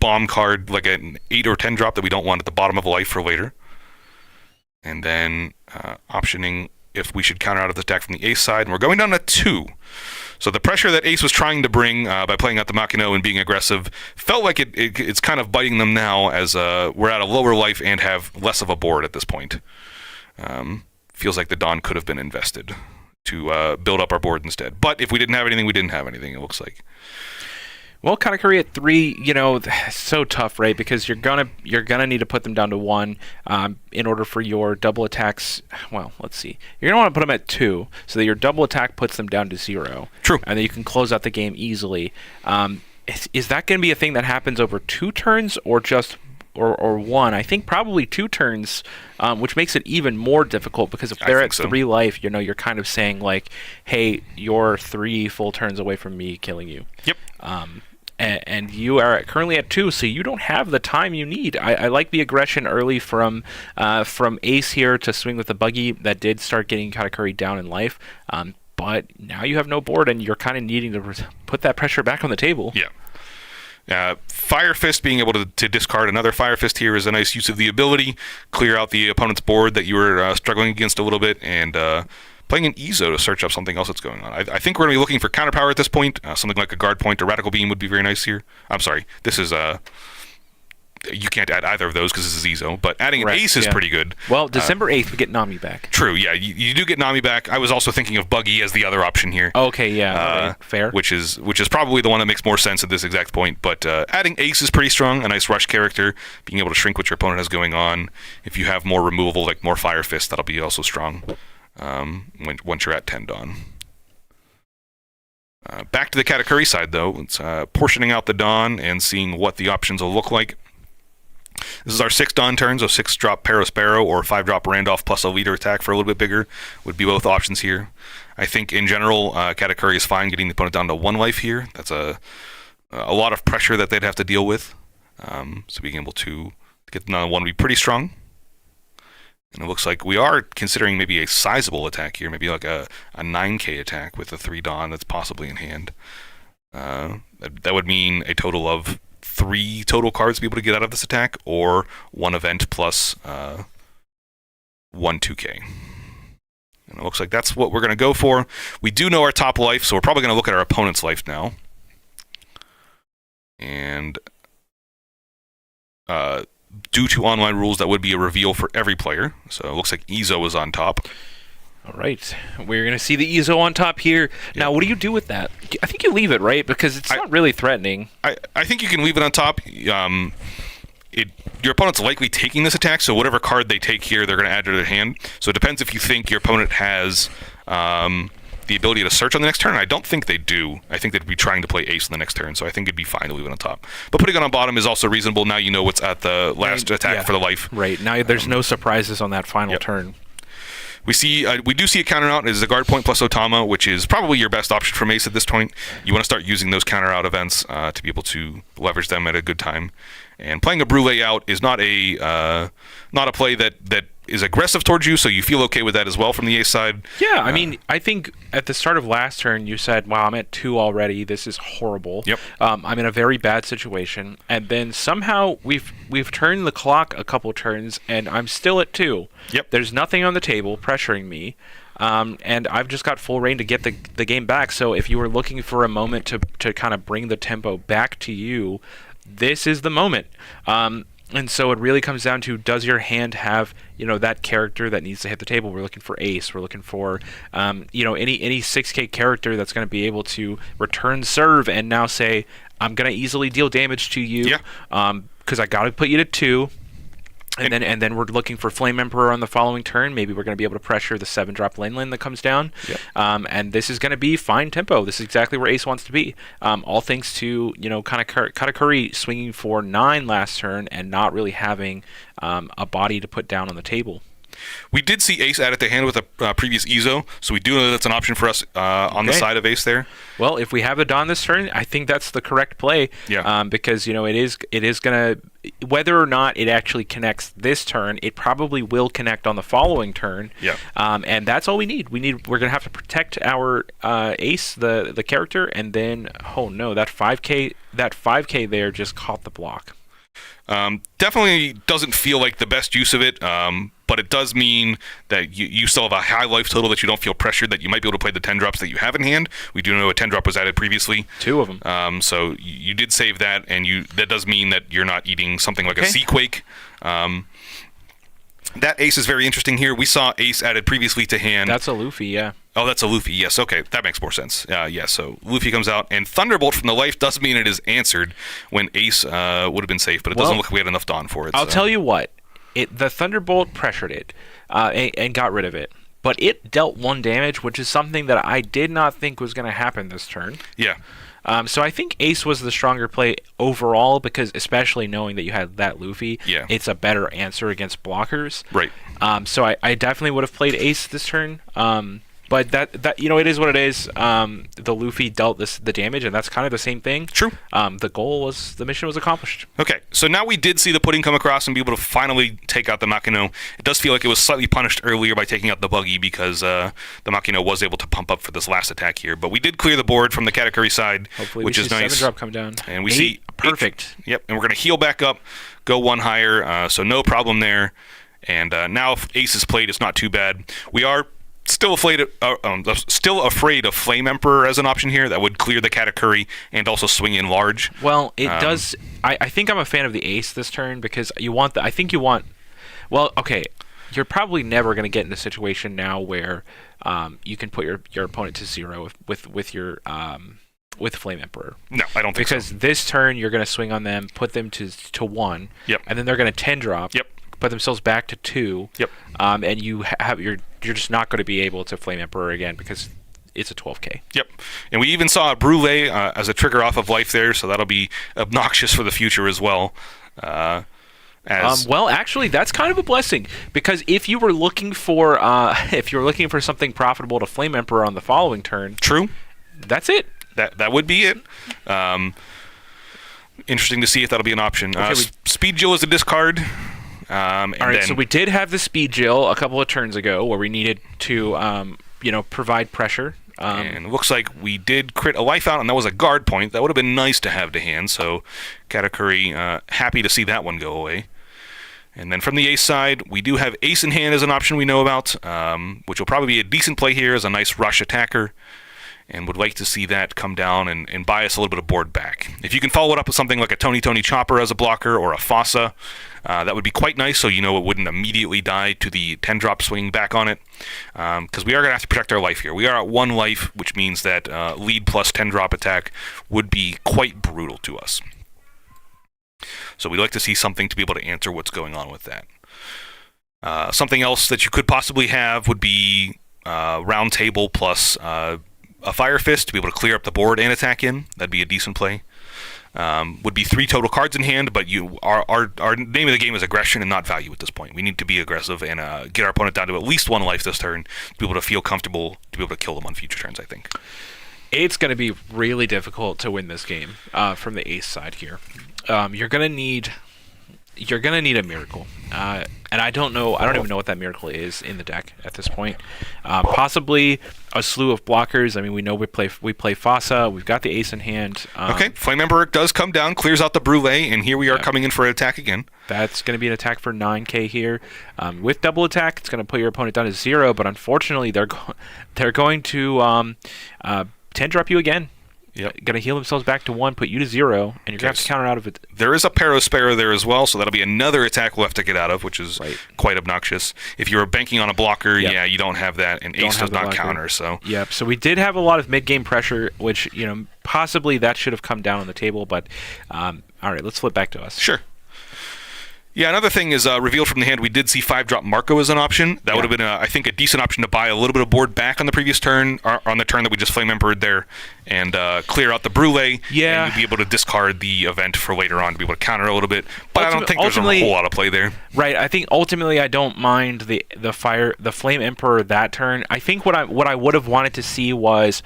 bomb card, like an 8 or 10 drop that we don't want at the bottom of a life for later. And then optioning if we should counter out of the attack from the Ace side. And we're going down to 2. So the pressure that Ace was trying to bring by playing out the Makino and being aggressive felt like it's kind of biting them now as we're at a lower life and have less of a board at this point. Feels like the Dawn could have been invested to build up our board instead. But if we didn't have anything, we didn't have anything, it looks like. Well, Katakuri at 3, so tough, right? Because you're gonna need to put them down to 1 in order for your double attacks. Well, let's see. You're gonna want to put them at 2 so that your double attack puts them down to 0. True. And then you can close out the game easily. Is that going to be a thing that happens over 2 turns or just or 1? I think probably 2 turns, which makes it even more difficult because if they're at 3 life, you're kind of saying like, hey, you're 3 full turns away from me killing you. Yep. And you are currently at 2, so you don't have the time you need. I like the aggression early from Ace here to swing with the buggy that did start getting Katakuri down in life. But now you have no board, and you're kind of needing to put that pressure back on the table. Yeah. Fire Fist, being able to discard another Fire Fist here is a nice use of the ability. Clear out the opponent's board that you were struggling against a little bit, and playing an Ezo to search up something else that's going on. I think we're going to be looking for counterpower at this point. Something like a Guard Point or Radical Beam would be very nice here. I'm sorry, this is you can't add either of those because this is EZO, but adding an Correct, ace is yeah. pretty good. Well, December 8th, we get Nami back. True, yeah, you do get Nami back. I was also thinking of Buggy as the other option here. Okay, yeah, okay, fair. Which is probably the one that makes more sense at this exact point. But adding ace is pretty strong. A nice rush character, being able to shrink what your opponent has going on. If you have more removal, like more Fire Fist, that'll be also strong once you're at 10 Dawn. Back to the Katakuri side, though. It's portioning out the Dawn and seeing what the options will look like. This is our 6 Dawn turn, so 6-drop Parasparrow or 5-drop Randolph plus a leader attack for a little bit bigger would be both options here. I think in general, Katakuri is fine getting the opponent down to 1 life here. That's a lot of pressure that they'd have to deal with. So being able to get them down to 1 would be pretty strong. And it looks like we are considering maybe a sizable attack here, maybe like a 9k attack with a 3 Dawn that's possibly in hand. That would mean a total of 3 total cards to be able to get out of this attack, or 1 event plus 1 2k. And it looks like that's what we're going to go for. We do know our top life, so we're probably going to look at our opponent's life now. And due to online rules, that would be a reveal for every player. So it looks like EZO is on top. All right. We're going to see the EZO on top here. Yep. Now, what do you do with that? I think you leave it, right? Because it's not really threatening. I think you can leave it on top. Your opponent's likely taking this attack, so whatever card they take here, they're going to add to their hand. So it depends if you think your opponent has the ability to search on the next turn. I don't think they do. I think they'd be trying to play ace on the next turn, so I think it'd be fine to leave it on top. But putting it on bottom is also reasonable. Now you know what's at the last attack for the life. Right. Now there's no surprises on that final turn. We do see a counter out as a guard point plus Otama, which is probably your best option for Mace at this point. You want to start using those counter out events to be able to leverage them at a good time. And playing a Brûlé out is not a play that is aggressive towards you, so you feel okay with that as well from the ace side. Yeah, I mean, I think at the start of last turn you said, wow, I'm at 2 already, this is horrible. Yep. I'm in a very bad situation, and then somehow we've turned the clock a couple turns and I'm still at 2. Yep. There's nothing on the table pressuring me, and I've just got full reign to get the game back. So if you were looking for a moment to kind of bring the tempo back to you, this is the moment. And so it really comes down to, does your hand have, that character that needs to hit the table? We're looking for ace. We're looking for, any 6k character that's going to be able to return serve and now say, I'm going to easily deal damage to you because I got to put you to 2. And then we're looking for Flame Emperor on the following turn. Maybe we're going to be able to pressure the 7-drop Lin that comes down. Yep. And this is going to be fine tempo. This is exactly where Ace wants to be. All thanks to, Katakuri swinging for 9 last turn and not really having a body to put down on the table. We did see ace added to hand with a previous EZO, so we do know that's an option for us on the side of ace there. Well, if we have the Dawn this turn, I think that's the correct play. Yeah. Because it is going to, whether or not it actually connects this turn, it probably will connect on the following turn. Yeah. And that's all we need. We're going to have to protect our ace, the character, and then that 5k there just caught the block. Definitely doesn't feel like the best use of it, but it does mean that you still have a high life total, that you don't feel pressured, that you might be able to play the 10 drops that you have in hand. We do know a 10 drop was added previously. 2 of them. So you did save that, and that does mean that you're not eating something like a Seaquake. That ace is very interesting here. We saw ace added previously to hand. That's a Luffy, yeah. Oh, that's a Luffy. Yes, okay. That makes more sense. So Luffy comes out, and Thunderbolt from the life does mean it is answered when ace would have been safe, but it doesn't look like we had enough Dawn for it. I'll tell you what. The Thunderbolt pressured it and got rid of it. But it dealt 1 damage, which is something that I did not think was going to happen this turn. Yeah. So I think ace was the stronger play overall, because especially knowing that you had that Luffy, it's a better answer against blockers. Right. So I definitely would have played ace this turn. But that it is what it is. The Luffy dealt the damage, and that's kind of the same thing. True. The mission was accomplished. Okay, so now we did see the pudding come across and be able to finally take out the Makino. It does feel like it was slightly punished earlier by taking out the Buggy, because the Makino was able to pump up for this last attack here. But we did clear the board from the Katakuri side, Hopefully which is nice. 7-drop come down. And we see perfect. Yep, and we're going to heal back up, go 1 higher, so no problem there. And now if ace is played, it's not too bad. We are Still afraid of Flame Emperor as an option here. That would clear the Katakuri and also swing in large. Well, it does. I think I'm a fan of the ace this turn because you want the. I think you want. Well, okay. You're probably never going to get in a situation now where you can put your opponent to 0 with your with Flame Emperor. No, I don't think so. Because this turn you're going to swing on them, put them to 1. Yep. And then they're going to 10 drop. Yep. Put themselves back to 2. Yep. And you're just not going to be able to Flame Emperor again because it's a 12k. Yep. And we even saw a Brule as a trigger off of life there, so that'll be obnoxious for the future as well. Well, actually, that's kind of a blessing because if you were looking for something profitable to Flame Emperor on the following turn, true, that's it. That would be it. Interesting to see if that'll be an option. Okay, Speed Jill is a discard. All right, so we did have the Speed Jill a couple of turns ago where we needed to, provide pressure. And it looks like we did crit a life out, and that was a guard point. That would have been nice to have to hand, so Katakuri, happy to see that one go away. And then from the ace side, we do have ace in hand as an option we know about, which will probably be a decent play here as a nice rush attacker, and would like to see that come down and buy us a little bit of board back. If you can follow it up with something like a Tony Chopper as a blocker or a Fossa, that would be quite nice, so you know it wouldn't immediately die to the 10-drop swinging back on it, because we are going to have to protect our life here. We are at 1 life, which means that lead plus 10-drop attack would be quite brutal to us. So we'd like to see something to be able to answer what's going on with that. Something else that you could possibly have would be Round Table plus a Fire Fist to be able to clear up the board and attack in. That'd be a decent play. Would be 3 total cards in hand, but our name of the game is aggression and not value at this point. We need to be aggressive and get our opponent down to at least 1 life this turn to be able to feel comfortable to be able to kill them on future turns, I think. It's going to be really difficult to win this game from the ace side here. You're going to need a miracle. And I don't even know what that miracle is in the deck at this point. Possibly a slew of blockers. I mean, we know we play Fossa. We've got the ace in hand. Okay, Flame Emperor does come down, clears out the Brule, and here we are coming in for an attack again. That's going to be an attack for 9k here. With double attack, it's going to put your opponent down to 0, but unfortunately, they're going to 10 drop you again. Yep. Going to heal themselves back to 1, put you to 0, and you're going to have to counter out of it. There is a Parasparrow there as well, so that'll be another attack we'll have to get out of, which is quite obnoxious. If you were banking on a blocker, you don't have that, and ace does not counter. So yep. So we did have a lot of mid-game pressure, which possibly that should have come down on the table. But all right, let's flip back to us. Sure. Yeah, another thing is revealed from the hand, we did see 5-drop Marco as an option. That would have been, I think, a decent option to buy a little bit of board back on the previous turn, or on the turn that we just Flame Emperored there, and clear out the Brule, and you'd be able to discard the event for later on to be able to counter a little bit. But I don't think there's a whole lot of play there. Right, I think ultimately I don't mind the Flame Emperor that turn. I think what I would have wanted to see was,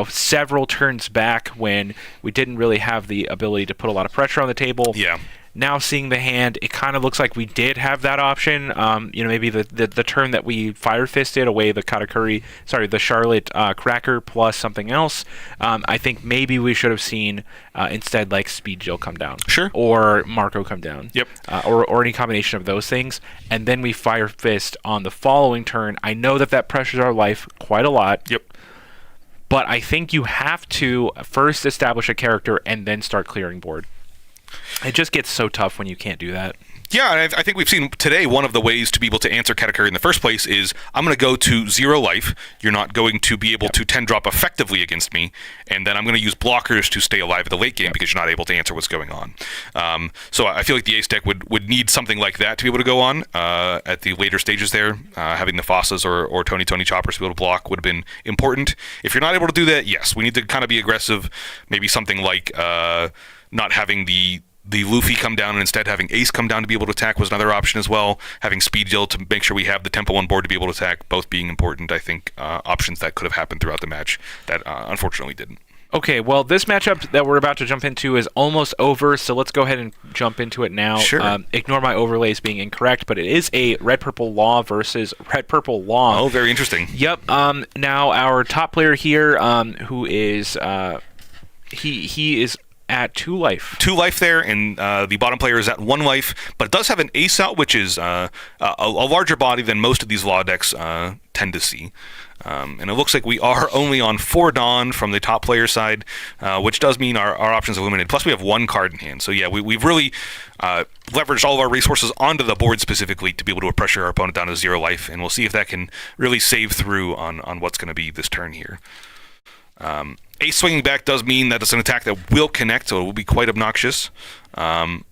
several turns back when we didn't really have the ability to put a lot of pressure on the table. Yeah. Now seeing the hand, it kind of looks like we did have that option. Maybe the turn that we Fire Fisted away the Charlotte Cracker plus something else. I think maybe we should have seen instead like Speed Jill come down. Sure. Or Marco come down. Yep. Or any combination of those things. And then we Fire Fist on the following turn. I know that pressures our life quite a lot. Yep. But I think you have to first establish a character and then start clearing board. It just gets so tough when you can't do that. Yeah, and I think we've seen today one of the ways to be able to answer Katakuri in the first place is I'm going to go to 0 life. You're not going to be able to 10-drop effectively against me, and then I'm going to use blockers to stay alive at the late game because you're not able to answer what's going on. So I feel like the ace deck would need something like that to be able to go on at the later stages there. Having the Fossas or Tony Choppers to be able to block would have been important. If you're not able to do that, yes, we need to kind of be aggressive. Maybe something like not having the Luffy come down and instead having Ace come down to be able to attack was another option as well. Having Speed Jill to make sure we have the tempo on board to be able to attack, both being important, I think, options that could have happened throughout the match that unfortunately didn't. Okay, well, this matchup that we're about to jump into is almost over, so let's go ahead and jump into it now. Sure. Ignore my overlays being incorrect, but it is a Red-Purple Law versus Red-Purple Law. Oh, very interesting. Yep. Now, our top player here, who is... he is at 2 life. 2 life there, and the bottom player is at 1 life, but it does have an ace out, which is a larger body than most of these law decks tend tend to see. And it looks like we are only on 4 Dawn from the top player side, which does mean our options are limited. Plus, we have 1 card in hand. So, yeah, we've really leveraged all of our resources onto the board specifically to be able to pressure our opponent down to 0 life. And we'll see if that can really save through on what's going to be this turn here. Ace swinging back does mean that it's an attack that will connect, so it will be quite obnoxious. And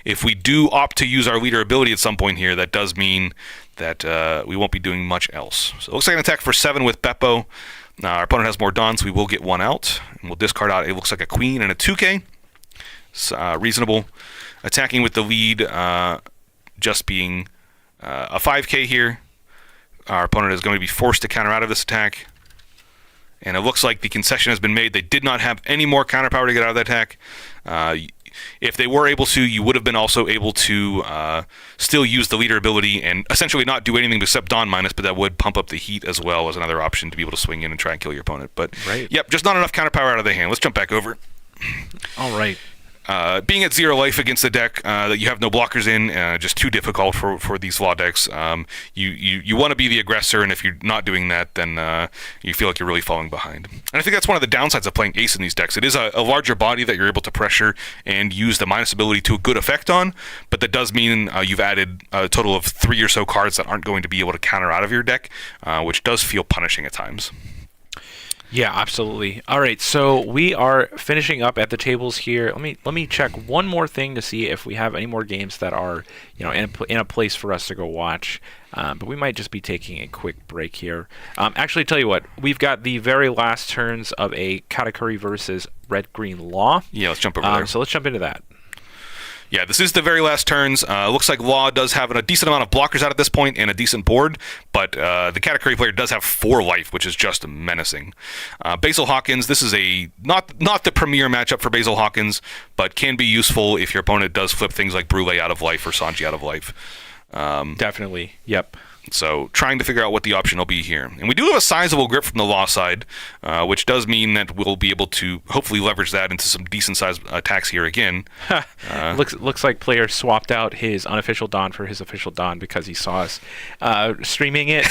if we do opt to use our leader ability at some point here, that does mean that we won't be doing much else. So it looks like an attack for 7 with Beppo. Our opponent has more Dawn, so we will get 1 out. And we'll discard out, it looks like a Queen and a 2K. Reasonable. Attacking with the lead just being a 5K here. Our opponent is going to be forced to counter out of this attack. And it looks like the concession has been made. They did not have any more counter power to get out of that attack. If they were able to, you would have been also able to still use the leader ability and essentially not do anything except Dawn minus, but that would pump up the heat as well as another option to be able to swing in and try and kill your opponent. But, Yep, just not enough counter power out of the hand. Let's jump back over. All right. Being at 0 life against a deck that you have no blockers in, just too difficult for these Law decks. You want to be the aggressor, and if you're not doing that, then you feel like you're really falling behind. And I think that's one of the downsides of playing Ace in these decks. It is a larger body that you're able to pressure and use the minus ability to a good effect on, but that does mean you've added a total of 3 or so cards that aren't going to be able to counter out of your deck, which does feel punishing at times. Yeah, absolutely. All right, so we are finishing up at the tables here. Let me check one more thing to see if we have any more games that are, in a place for us to go watch. But we might just be taking a quick break here. Actually, tell you what, we've got the very last turns of a Katakuri versus Red Green Law. Yeah, let's jump over there. So let's jump into that. Yeah, this is the very last turns. Looks like Law does have a decent amount of blockers out at this point and a decent board, but the Katakuri player does have 4 life, which is just menacing. Basil Hawkins, this is not the premier matchup for Basil Hawkins, but can be useful if your opponent does flip things like Brule out of life or Sanji out of life. Definitely, yep. So trying to figure out what the option will be here. And we do have a sizable grip from the Law side, which does mean that we'll be able to hopefully leverage that into some decent sized attacks here again. Looks like player swapped out his unofficial Dawn for his official Dawn because he saw us streaming it.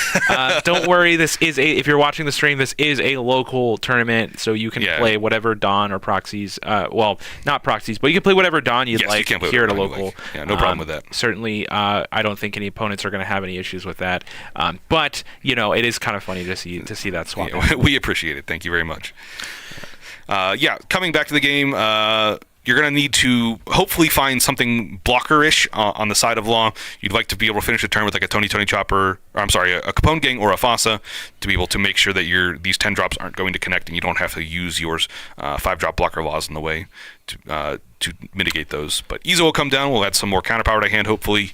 Don't worry, if you're watching the stream, this is a local tournament, so you can play whatever Dawn or proxies, well, not proxies, but you can play whatever Dawn you'd like here at a local. Like. Yeah, no problem with that. Certainly, I don't think any opponents are going to have any issues with that. But it is kind of funny to see that swap. Yeah, we appreciate it. Thank you very much. Coming back to the game, you're going to need to hopefully find something blocker-ish on the side of Law. You'd like to be able to finish the turn with like a Tony Chopper, or I'm sorry, a Capone Gang or a Fossa to be able to make sure that these 10 drops aren't going to connect and you don't have to use yours 5-drop blocker Laws in the way to mitigate those. But Izo will come down. We'll add some more counter power to hand, hopefully.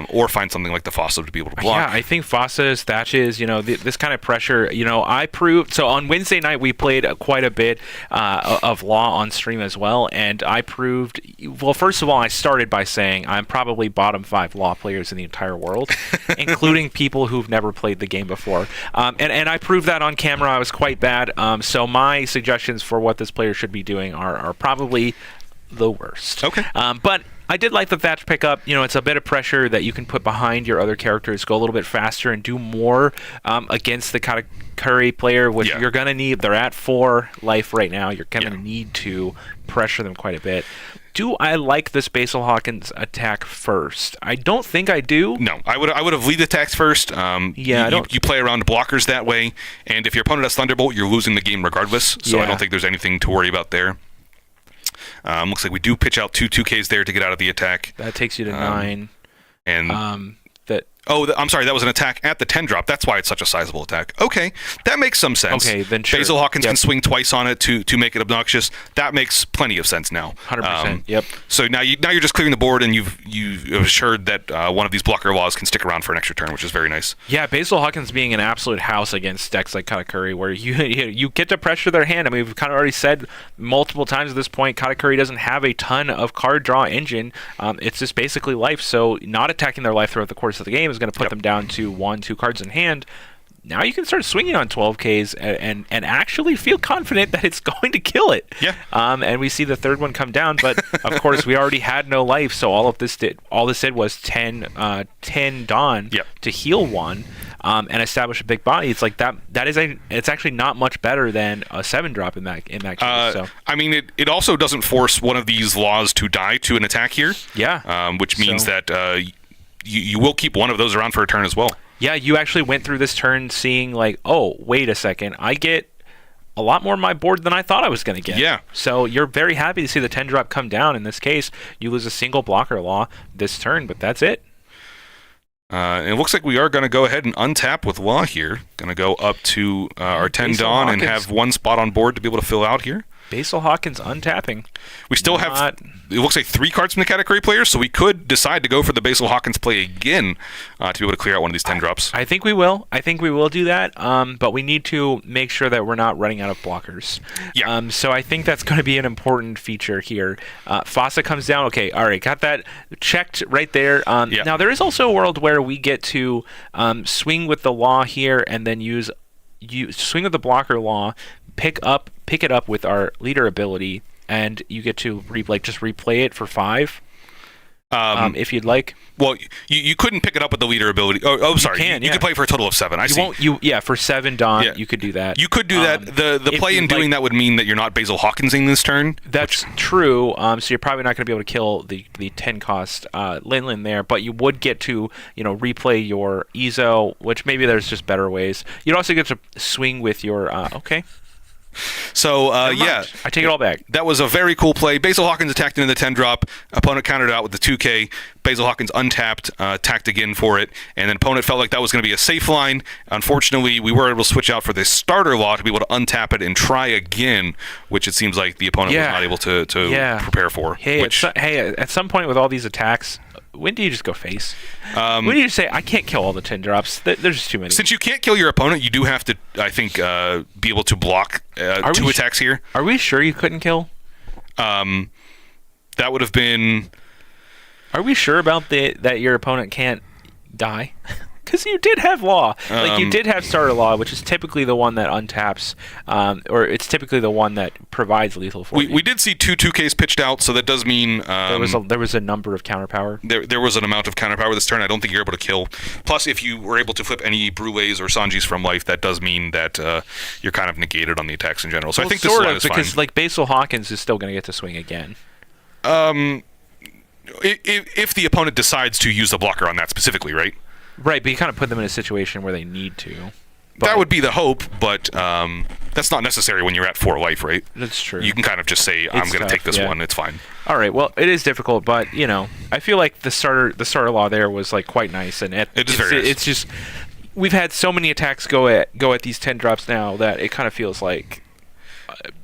Or find something like the Fossa to be able to block. Yeah, I think Fossas, Thatches, this kind of pressure, I proved, so on Wednesday night we played quite a bit of Law on stream as well, and I proved, well, first of all, I started by saying I'm probably bottom 5 Law players in the entire world, including people who've never played the game before. And I proved that on camera. I was quite bad. So my suggestions for what this player should be doing are probably the worst. Okay. But I did like the Thatch pickup. It's a bit of pressure that you can put behind your other characters, go a little bit faster, and do more against the Katakuri player, which you're going to need. They're at 4 life right now. You're going to need to pressure them quite a bit. Do I like this Basil Hawkins attack first? I don't think I do. No, I would have lead attacks first. You play around blockers that way, and if your opponent has Thunderbolt, you're losing the game regardless, so I don't think there's anything to worry about there. Looks like we do pitch out 2 2Ks there to get out of the attack. That takes you to 9. And I'm sorry, that was an attack at the 10 drop. That's why it's such a sizable attack. Okay, that makes some sense. Okay, then sure. Basil Hawkins can swing twice on it to make it obnoxious. That makes plenty of sense now. 100%. Yep. So now you're just clearing the board, and you've assured that one of these blocker Laws can stick around for an extra turn, which is very nice. Yeah, Basil Hawkins being an absolute house against decks like Katakuri, where you get to pressure their hand. I mean, we've kind of already said multiple times at this point, Katakuri doesn't have a ton of card draw engine. It's just basically life. So not attacking their life throughout the course of the game is going to put them down to 1, 2 cards in hand. now you can start swinging on 12Ks and actually feel confident that it's going to kill it. Yeah. And we see the third one come down, but of course we already had no life, so all this did was 10 Dawn to heal one. And establish a big body. It's like it's actually not much better than a 7-drop in that case. So I mean, it also doesn't force one of these laws to die to an attack here. Yeah. Which means that you will keep one of those around for a turn as well. Yeah, you actually went through this turn seeing like, oh, wait a second, I get a lot more on my board than I thought I was going to get. Yeah. So you're very happy to see the 10-drop come down. In this case, you lose a single blocker law this turn, but that's it. It looks like we are going to go ahead and untap with Law here. Going to go up to our 10 Dawn and have one spot on board to be able to fill out here. Basil Hawkins untapping. We still have, it looks like 3 cards from the category players, so we could decide to go for the Basil Hawkins play again to be able to clear out one of these 10 drops. I think we will. I think we will do that, but we need to make sure that we're not running out of blockers. Yeah. So I think that's going to be an important feature here. Fossa comes down. Okay, all right, got that checked right there. Now, there is also a world where we get to swing with the Law here and then swing with the blocker Law, pick it up with our leader ability, and you get to just replay it for 5 if you'd like. Well, you couldn't pick it up with the leader ability. Oh, sorry. You could play for a total of 7. I see. For 7 Dawn, you could do that. You could do that. The play in doing that would mean that you're not Basil Hawkinsing this turn. That's true. So you're probably not going to be able to kill the 10 cost Linlin there, but you would get to replay your Ezo, which maybe there's just better ways. You'd also get to swing with your okay. So, I take it all back. That was a very cool play. Basil Hawkins attacked into the 10-drop. Opponent countered out with the 2K. Basil Hawkins untapped, attacked again for it, and then opponent felt like that was going to be a safe line. Unfortunately, we were able to switch out for the starter law to be able to untap it and try again, which it seems like the opponent was not able to prepare for. Hey, at some point with all these attacks, when do you just go face? When do you just say, I can't kill all the 10 drops? There's just too many. Since you can't kill your opponent, you do have to, I think, be able to block 2 attacks here. Are we sure you couldn't kill? That would have been... Are we sure about that your opponent can't die? Because you did have Law. You did have Starter Law, which is typically the one that untaps, or it's typically the one that provides lethal for you. We did see 2Ks pitched out, so that does mean... there was a number of counterpower. There was an amount of counterpower this turn. I don't think you're able to kill. Plus, if you were able to flip any Brules or Sanjis from life, that does mean that you're kind of negated on the attacks in general. So I think this line is fine. Because Basil Hawkins is still going to get to swing again. If the opponent decides to use the blocker on that specifically, right? Right, but you kind of put them in a situation where they need to. That would be the hope, but that's not necessary when you're at 4 life, right? That's true. You can kind of just say, I'm going to take this one. It's fine. All right. Well, it is difficult, but I feel like the starter law there was quite nice, and it is very nice. It's just we've had so many attacks go at these 10 drops now that it kind of feels like.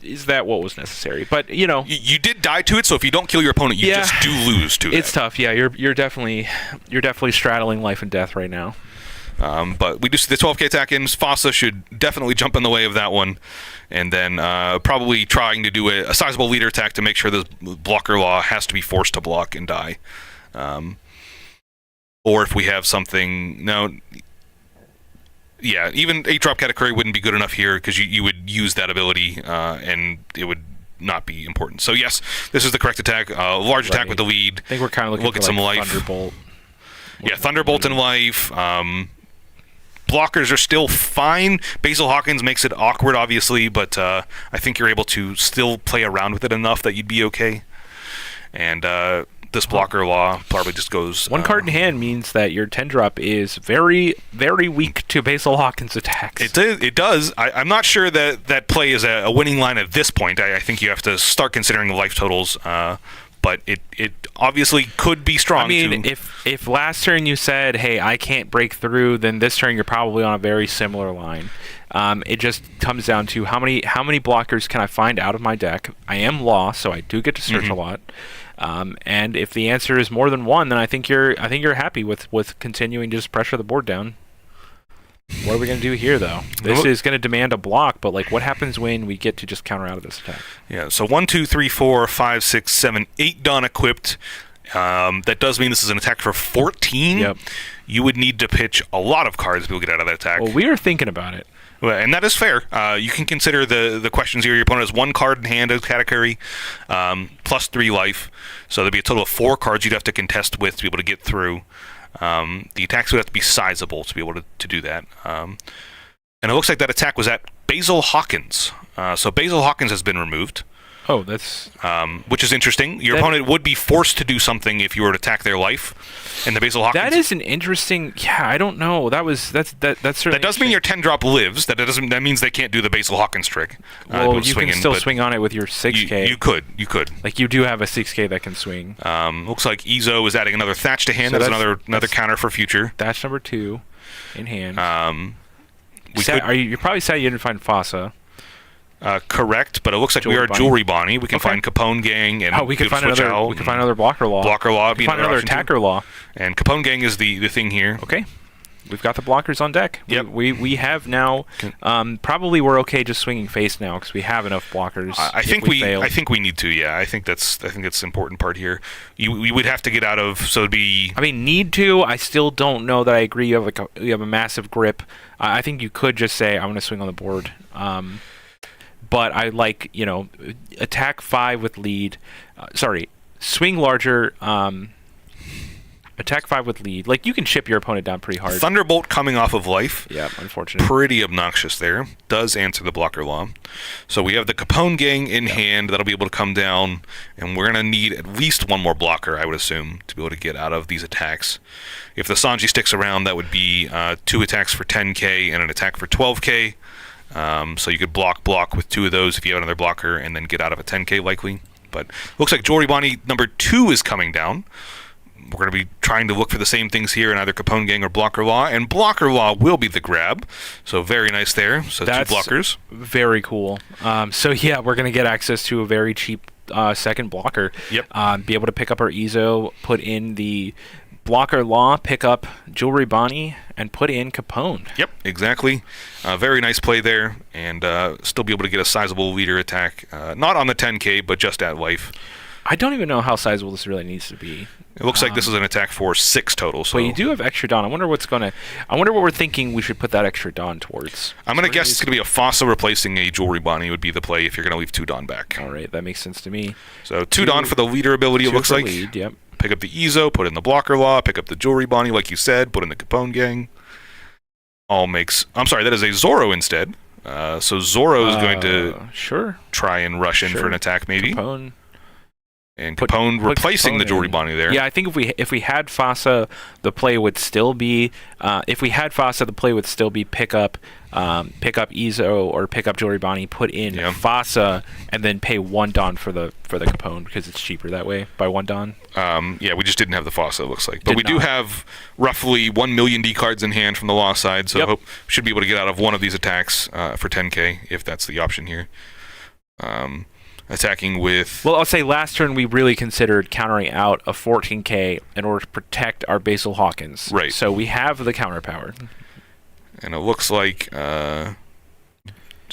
Is that what was necessary? But you did die to it, so if you don't kill your opponent, you just do lose to it. It's tough. Yeah, you're definitely straddling life and death right now. But we do see the 12K attack in. Fossa should definitely jump in the way of that one, and then probably trying to do a sizable leader attack to make sure the blocker law has to be forced to block and die. Or if we have something even 8-drop category wouldn't be good enough here because you would use that ability and it would not be important. So yes, this is the correct attack. Large attack with the lead. I think we're kind of looking for some life. Thunderbolt. Yeah, Thunderbolt and life. Blockers are still fine. Basil Hawkins makes it awkward, obviously, but I think you're able to still play around with it enough that you'd be okay. And this blocker law probably just goes... One card in hand means that your 10-drop is very, very weak to Basil Hawkins attacks. It does. I'm not sure that play is a winning line at this point. I think you have to start considering the life totals, but it obviously could be strong. I mean, if last turn you said, hey, I can't break through, then this turn you're probably on a very similar line. It just comes down to how many blockers can I find out of my deck. I am Law, so I do get to search a lot. And if the answer is more than one, then I think you're happy with continuing to just pressure the board down. What are we going to do here, though? This is going to demand a block, but what happens when we get to just counter out of this attack? Yeah, so 1, 2, 3, 4, 5, 6, 7, 8 Dawn equipped. That does mean this is an attack for 14. Yep. You would need to pitch a lot of cards to be able to get out of that attack. Well, we are thinking about it. Well, and that is fair. You can consider the questions here. Your opponent has 1 card in hand as category, plus 3 life. So there'd be a total of 4 cards you'd have to contest with to be able to get through. The attacks would have to be sizable to be able to do that. And it looks like that attack was at Basil Hawkins. So Basil Hawkins has been removed. Oh, that's... which is interesting. Your opponent would be forced to do something if you were to attack their life. And the Basil Hawkins... That is an interesting... Yeah, I don't know. That's certainly... That does mean your 10-drop lives. That means they can't do the Basil Hawkins trick. Well, you can still swing on it with your 6K. You could. Like, you do have a 6K that can swing. Looks like Ezo is adding another Thatch to hand. So that's another counter for future. Thatch number 2 in hand. You're probably sad you didn't find Fossa. Correct, but it looks like we are Jewelry Bonnie. We can find Capone Gang and we can find another Blocker Law. Blocker Law. We can find another Attacker Law. And Capone Gang is the thing here. Okay. We've got the blockers on deck. Yep. We have now. Probably we're okay just swinging face now because we have enough blockers. I think we need to. Yeah, I think that's the important part here. We would have to get out of. So it'd be. I mean, need to. I still don't know that I agree. You have a massive grip. I think you could just say I'm going to swing on the board. But I like, attack 5 with lead. Swing larger. Attack 5 with lead. Like, you can chip your opponent down pretty hard. Thunderbolt coming off of life. Yeah, unfortunately. Pretty obnoxious there. Does answer the Blocker Law. So we have the Capone Gang in hand. That'll be able to come down. And we're going to need at least 1 more blocker, I would assume, to be able to get out of these attacks. If the Sanji sticks around, that would be 2 attacks for 10k and an attack for 12k. So you could block with 2 of those if you have another blocker and then get out of a 10k likely. But looks like Jewelry Bonnie number 2 is coming down. We're going to be trying to look for the same things here in either Capone Gang or Blocker Law. And Blocker Law will be the grab. So very nice there. So that's 2 blockers. Very cool. So yeah, we're going to get access to a very cheap second blocker. Yep. Be able to pick up our Ezo, put in the Blocker Law, pick up Jewelry Bonnie, and put in Capone. Yep, exactly. Very nice play there, and still be able to get a sizable leader attack. Not on the 10k, but just at life. I don't even know how sizable this really needs to be. It looks like this is an attack for 6 total. So you do have extra Dawn. I wonder what we're thinking we should put that extra Dawn towards. I'm going to guess it's going to be a Fossa replacing a Jewelry Bonnie would be the play if you're going to leave 2 Dawn back. All right, that makes sense to me. So 2 Dawn for the leader ability, it looks like. Lead, yep. Pick up the Ezo, put in the Blocker Law, pick up the Jewelry Bonnie, like you said, put in the Capone Gang. I'm sorry, that is a Zoro instead. So Zoro is going to try and rush in for an attack, maybe. Capone. And Capone replacing the Jewelry Bonnie there. Yeah, I think if we had Fossa, the play would still be pick up Ezo or pick up Jewelry Bonnie, put in Fossa, and then pay 1 Dawn for the Capone because it's cheaper that way by 1 Dawn. Yeah, we just didn't have the Fossa, it looks like. But we do have roughly 1 million D cards in hand from the Law side, so hope should be able to get out of one of these attacks for 10k if that's the option here. Attacking with... Well, I'll say last turn we really considered countering out a 14k in order to protect our Basil Hawkins. Right. So we have the counter power. And it looks like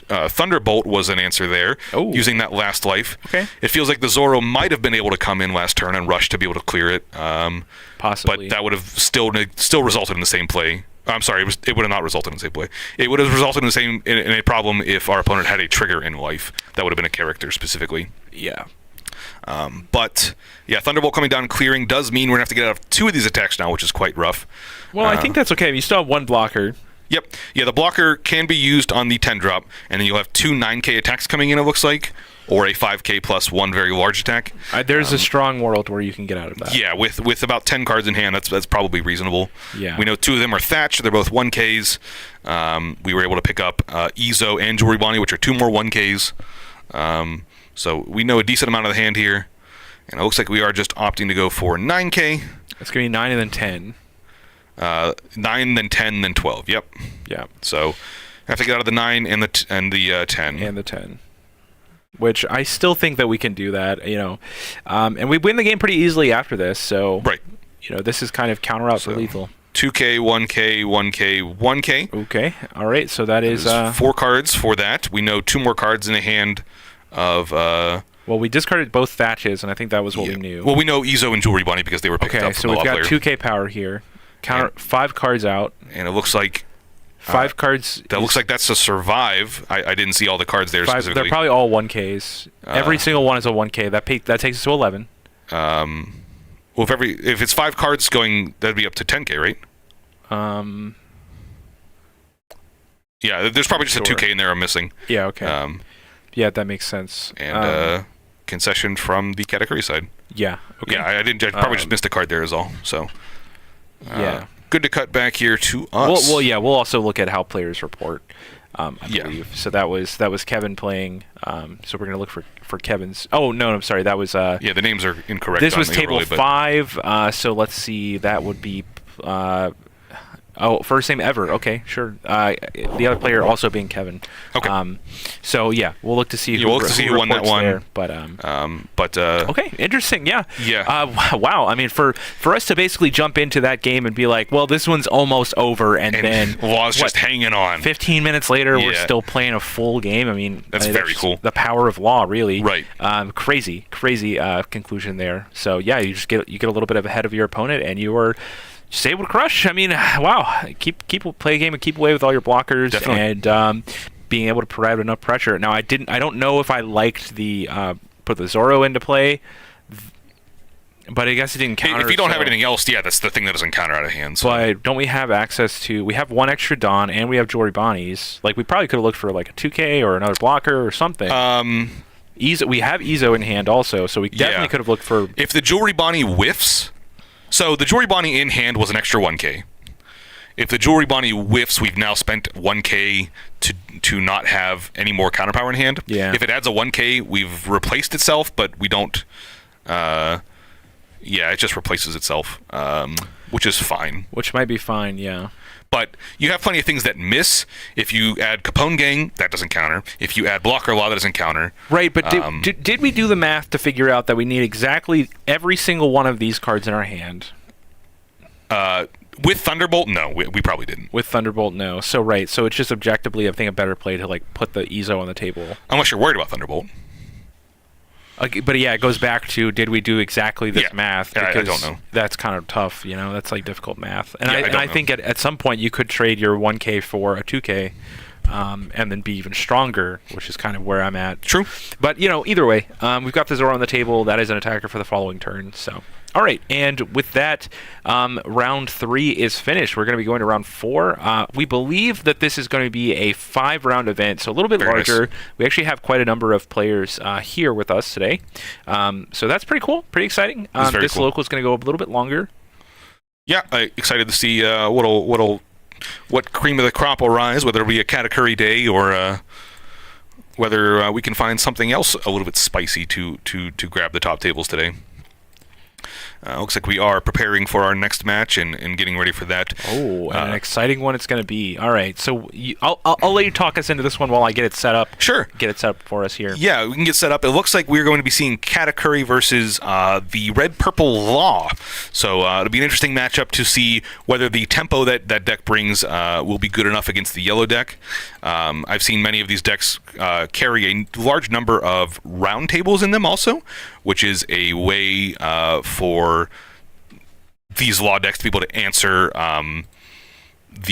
Thunderbolt was an answer there, using that last life. Okay. It feels like the Zoro might have been able to come in last turn and rush to be able to clear it. Possibly. But that would have still resulted in the same play. I'm sorry, it would have not resulted in the same play. It would have resulted in a problem if our opponent had a trigger in life. That would have been a character specifically. Yeah. But yeah, Thunderbolt coming down and clearing does mean we're going to have to get out of 2 of these attacks now, which is quite rough. Well, I think that's okay. You still have 1 blocker. Yep. Yeah, the blocker can be used on the 10-drop, and then you'll have 2 9k attacks coming in, it looks like, or a 5k plus 1 very large attack. There's a strong world where you can get out of that. Yeah, with about 10 cards in hand, that's probably reasonable. Yeah. We know 2 of them are Thatch. They're both 1ks. We were able to pick up Ezo and Jewelry Bonnie, which are 2 more 1ks. So we know a decent amount of the hand here, and it looks like we are just opting to go for 9k. It's going to be 9 and then 10. 9, then 10, then 12. Yep. Yeah. So I have to get out of the 9 and the 10. And the 10. Which I still think that we can do that, and we win the game pretty easily after this. So right. This is kind of counter out for lethal. 2k, 1k, 1k, 1k. Okay. All right. So that is 4 cards for that. We know 2 more cards in the hand of Well, we discarded both Thatches, and I think that was what we knew. Well, we know Izo and Jewelry Bunny because they were picked up from so the we've law got player. 2K power here. Counter 5 cards out. And it looks like 5 cards. That looks like that's a survive. I didn't see all the cards there 5, specifically. they're probably all 1Ks. Every single one is a 1K. That takes us to 11. Well, if it's 5 cards going, that'd be up to 10K, right? Yeah, there's probably just a 2K in there I'm missing. Yeah, okay. Yeah, that makes sense. And concession from the category side. Yeah, okay. Yeah, I probably just missed a card there is all. So, yeah. Good to cut back here to us. Well, yeah, we'll also look at how players report. I believe. So that was Kevin playing. So we're gonna look for Kevin's. Oh no, I'm sorry. That was. Yeah, the names are incorrect. This was the table overlay, 5. So let's see. That would be. First name ever. Okay, sure. The other player also being Kevin. Okay. So yeah, we'll look to see who, who won that one. There, but okay, interesting. Yeah. Yeah. Wow. I mean, for us to basically jump into that game and be like, well, this one's almost over, and then Law's just hanging on. 15 minutes later, we're still playing a full game. I mean, that's very cool. The power of Law, really. Right. Crazy conclusion there. So yeah, you get a little bit ahead of your opponent, and you were just able to crush. I mean, wow. Play a game and keep away with all your blockers. Definitely. And being able to provide enough pressure. Now, I don't know if I liked the put the Zoro into play, but I guess it didn't counter. If you don't have anything else, yeah, that's the thing that doesn't counter out of hand. So. But don't we have access to? We have 1 extra Dawn, and we have Jewelry Bonnies. Like, we probably could have looked for like a 2K or another blocker or something. We have Izo in hand also, so we definitely could have looked for. If the Jewelry Bonnie whiffs. So the Jewelry Bonnie in hand was an extra 1K. If the Jewelry Bonnie whiffs, we've now spent 1K to not have any more counter power in hand. Yeah. If it adds a 1K, we've replaced itself, but we don't. It just replaces itself, which is fine. Which might be fine, yeah. But you have plenty of things that miss. If you add Capone Gang, that doesn't counter. If you add Blocker Law, that doesn't counter. Right, but did we do the math to figure out that we need exactly every single one of these cards in our hand? With Thunderbolt, no, we probably didn't. With Thunderbolt, no. So it's just objectively, I think, a better play to like put the Izo on the table. Unless you're worried about Thunderbolt. But yeah, it goes back to, did we do exactly this math? Because I don't know. That's kind of tough, That's like difficult math. And I think at some point you could trade your 1K for a 2K, and then be even stronger, which is kind of where I'm at. True. But either way, we've got the Zoro on the table. That is an attacker for the following turn. So. All right, and with that, round 3 is finished. We're going to be going to round 4. We believe that this is going to be a 5-round event, so a little bit larger. Nice. We actually have quite a number of players here with us today. So that's pretty cool, pretty exciting. This cool. Local is going to go a little bit longer. Yeah, excited to see what cream of the crop will rise, whether it be a Katakuri day or whether we can find something else a little bit spicy to grab the top tables today. Looks like we are preparing for our next match and getting ready for that. Oh, an exciting one it's going to be. All right, so I'll let you talk us into this one while I get it set up. Sure. Get it set up for us here. Yeah, we can get set up. It looks like we're going to be seeing Katakuri versus the Red-Purple Law. So it'll be an interesting matchup to see whether the tempo that deck brings will be good enough against the yellow deck. I've seen many of these decks carry a large number of round tables in them also, which is a way for these law decks to be able to answer some of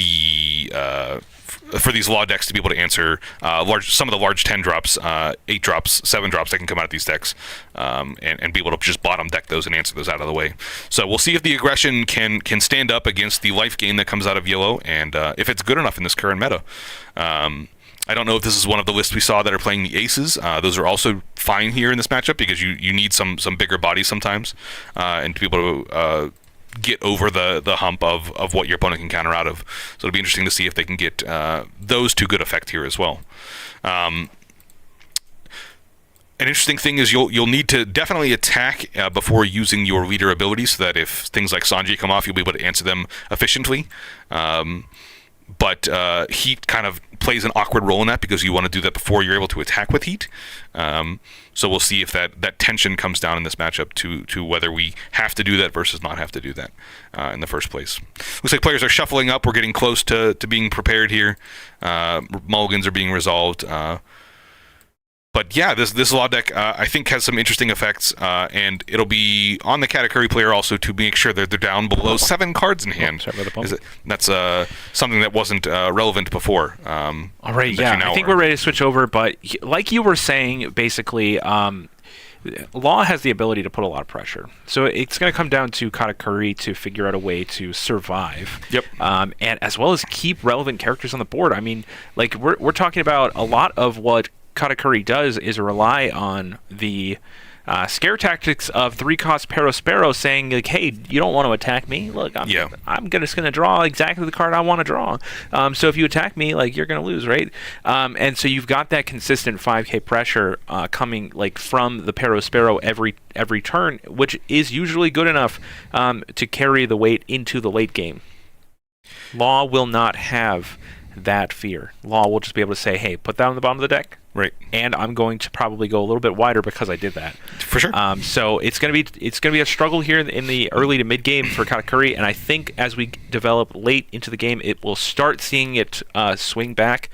the large 10 drops, 8 drops, 7 drops that can come out of these decks, and be able to just bottom deck those and answer those out of the way. So we'll see if the aggression can stand up against the life gain that comes out of yellow, and if it's good enough in this current meta. I don't know if this is one of the lists we saw that are playing the aces. Those are also fine here in this matchup because you need some bigger bodies sometimes, and to be able to get over the hump of what your opponent can counter out of. So it'll be interesting to see if they can get those to good effect here as well. An interesting thing is you'll need to definitely attack before using your leader abilities, so that if things like Sanji come off, you'll be able to answer them efficiently. But heat kind of plays an awkward role in that because you want to do that before you're able to attack with heat. So we'll see if that tension comes down in this matchup to whether we have to do that versus not have to do that in the first place. Looks like players are shuffling up. We're getting close to being prepared here. Mulligans are being resolved. But yeah, this law deck I think has some interesting effects, and it'll be on the Katakuri player also to make sure that they're down below 7 cards in hand. Sorry about the pump. That's something that wasn't relevant before. All right, yeah, I think we're ready to switch over. But like you were saying, basically, Law has the ability to put a lot of pressure. So it's going to come down to Katakuri to figure out a way to survive. Yep. And as well as keep relevant characters on the board. I mean, like we're talking about a lot of what Katakuri does is rely on the scare tactics of 3-cost Perospero saying, like, hey, you don't want to attack me? Look, I'm just going to draw exactly the card I want to draw. So if you attack me, like, you're going to lose, right? And so you've got that consistent 5k pressure coming, like, from the Perospero every turn, which is usually good enough to carry the weight into the late game. Law will not have that fear. Law will just be able to say, hey, put that on the bottom of the deck. Right. And I'm going to probably go a little bit wider because I did that. For sure. So it's gonna be a struggle here in the early to mid game for Katakuri, and I think as we develop late into the game, it will start seeing it swing back.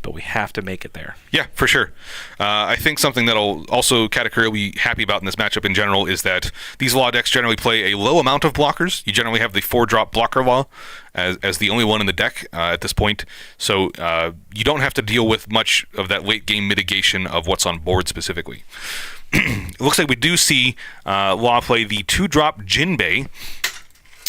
But we have to make it there. Yeah, for sure. I think something that'll also Katakuri will be happy about in this matchup in general is that these law decks generally play a low amount of blockers. You generally have the 4-drop blocker law as the only one in the deck at this point. So you don't have to deal with much of that late game mitigation of what's on board specifically. It looks like we do see Law play the 2-drop Jinbei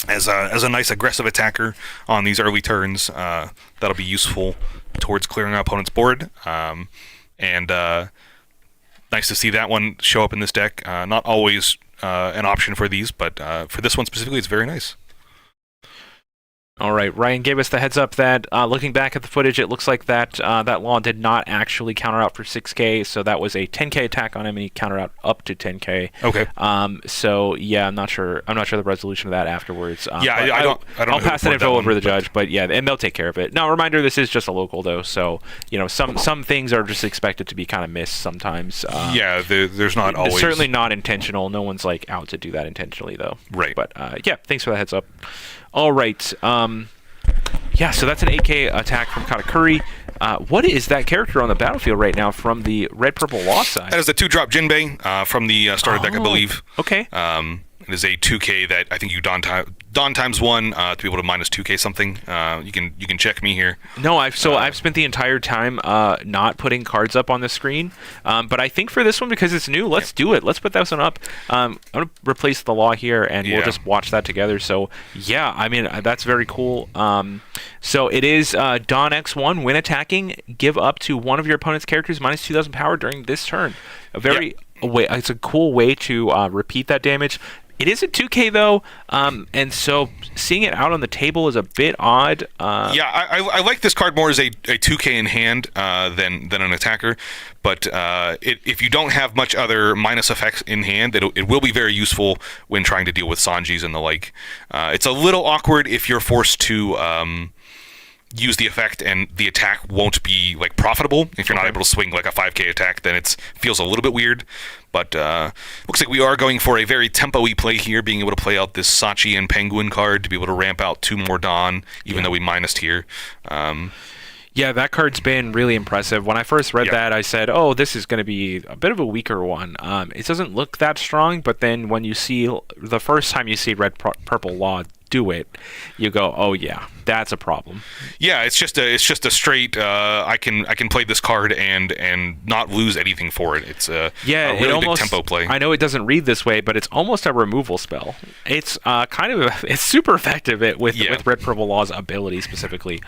as a nice aggressive attacker on these early turns. That'll be useful towards clearing our opponent's board. And nice to see that one show up in this deck. Not always an option for these, but for this one specifically, it's very nice. All right, Ryan gave us the heads up that looking back at the footage, it looks like that Law did not actually counter out for 6k, so that was a 10k attack on him, and he countered out up to 10k. Okay. So yeah, I'm not sure the resolution of that afterwards. I'll pass that info over to the judge, but yeah, and they'll take care of it. Now, reminder: this is just a local though, so some things are just expected to be kind of missed sometimes. There's not always. It's certainly not intentional. No one's like out to do that intentionally though. Right. But yeah, thanks for the heads up. All right. So that's an 8k attack from Katakuri. What is that character on the battlefield right now from the red-purple Law side? That is the 2-drop Jinbei from the starter deck, I believe. Okay. It is a 2k that I think you Don times 1 to be able to minus 2k something. You can check me here. No, I've spent the entire time not putting cards up on the screen. But I think for this one, because it's new, let's do it. Let's put this one up. I'm gonna replace the Law here, and we'll just watch that together. So yeah, I mean that's very cool. So it is Don X1 when attacking, give up to one of your opponent's characters minus 2,000 power during this turn. It's a cool way to repeat that damage. It is a 2k though, and so seeing it out on the table is a bit odd. I like this card more as a 2k in hand than an attacker, but if you don't have much other minus effects in hand, it will be very useful when trying to deal with Sanjis and the like. It's a little awkward if you're forced to use the effect and the attack won't be like profitable. If you're not able to swing like a 5k attack, then it feels a little bit weird. But looks like we are going for a very tempo-y play here, being able to play out this Sachi and Penguin card to be able to ramp out 2 more Dawn, even though we minused here. Yeah, that card's been really impressive. When I first read that, I said, oh, this is going to be a bit of a weaker one. It doesn't look that strong, but then when you see, the first time you see Red-Purple Law do it, you go, oh yeah, that's a problem. Yeah, it's just a straight I can play this card and not lose anything for it. It's a really big tempo play. I know it doesn't read this way, but it's almost a removal spell. It's it's super effective with Red Purple Law's ability specifically.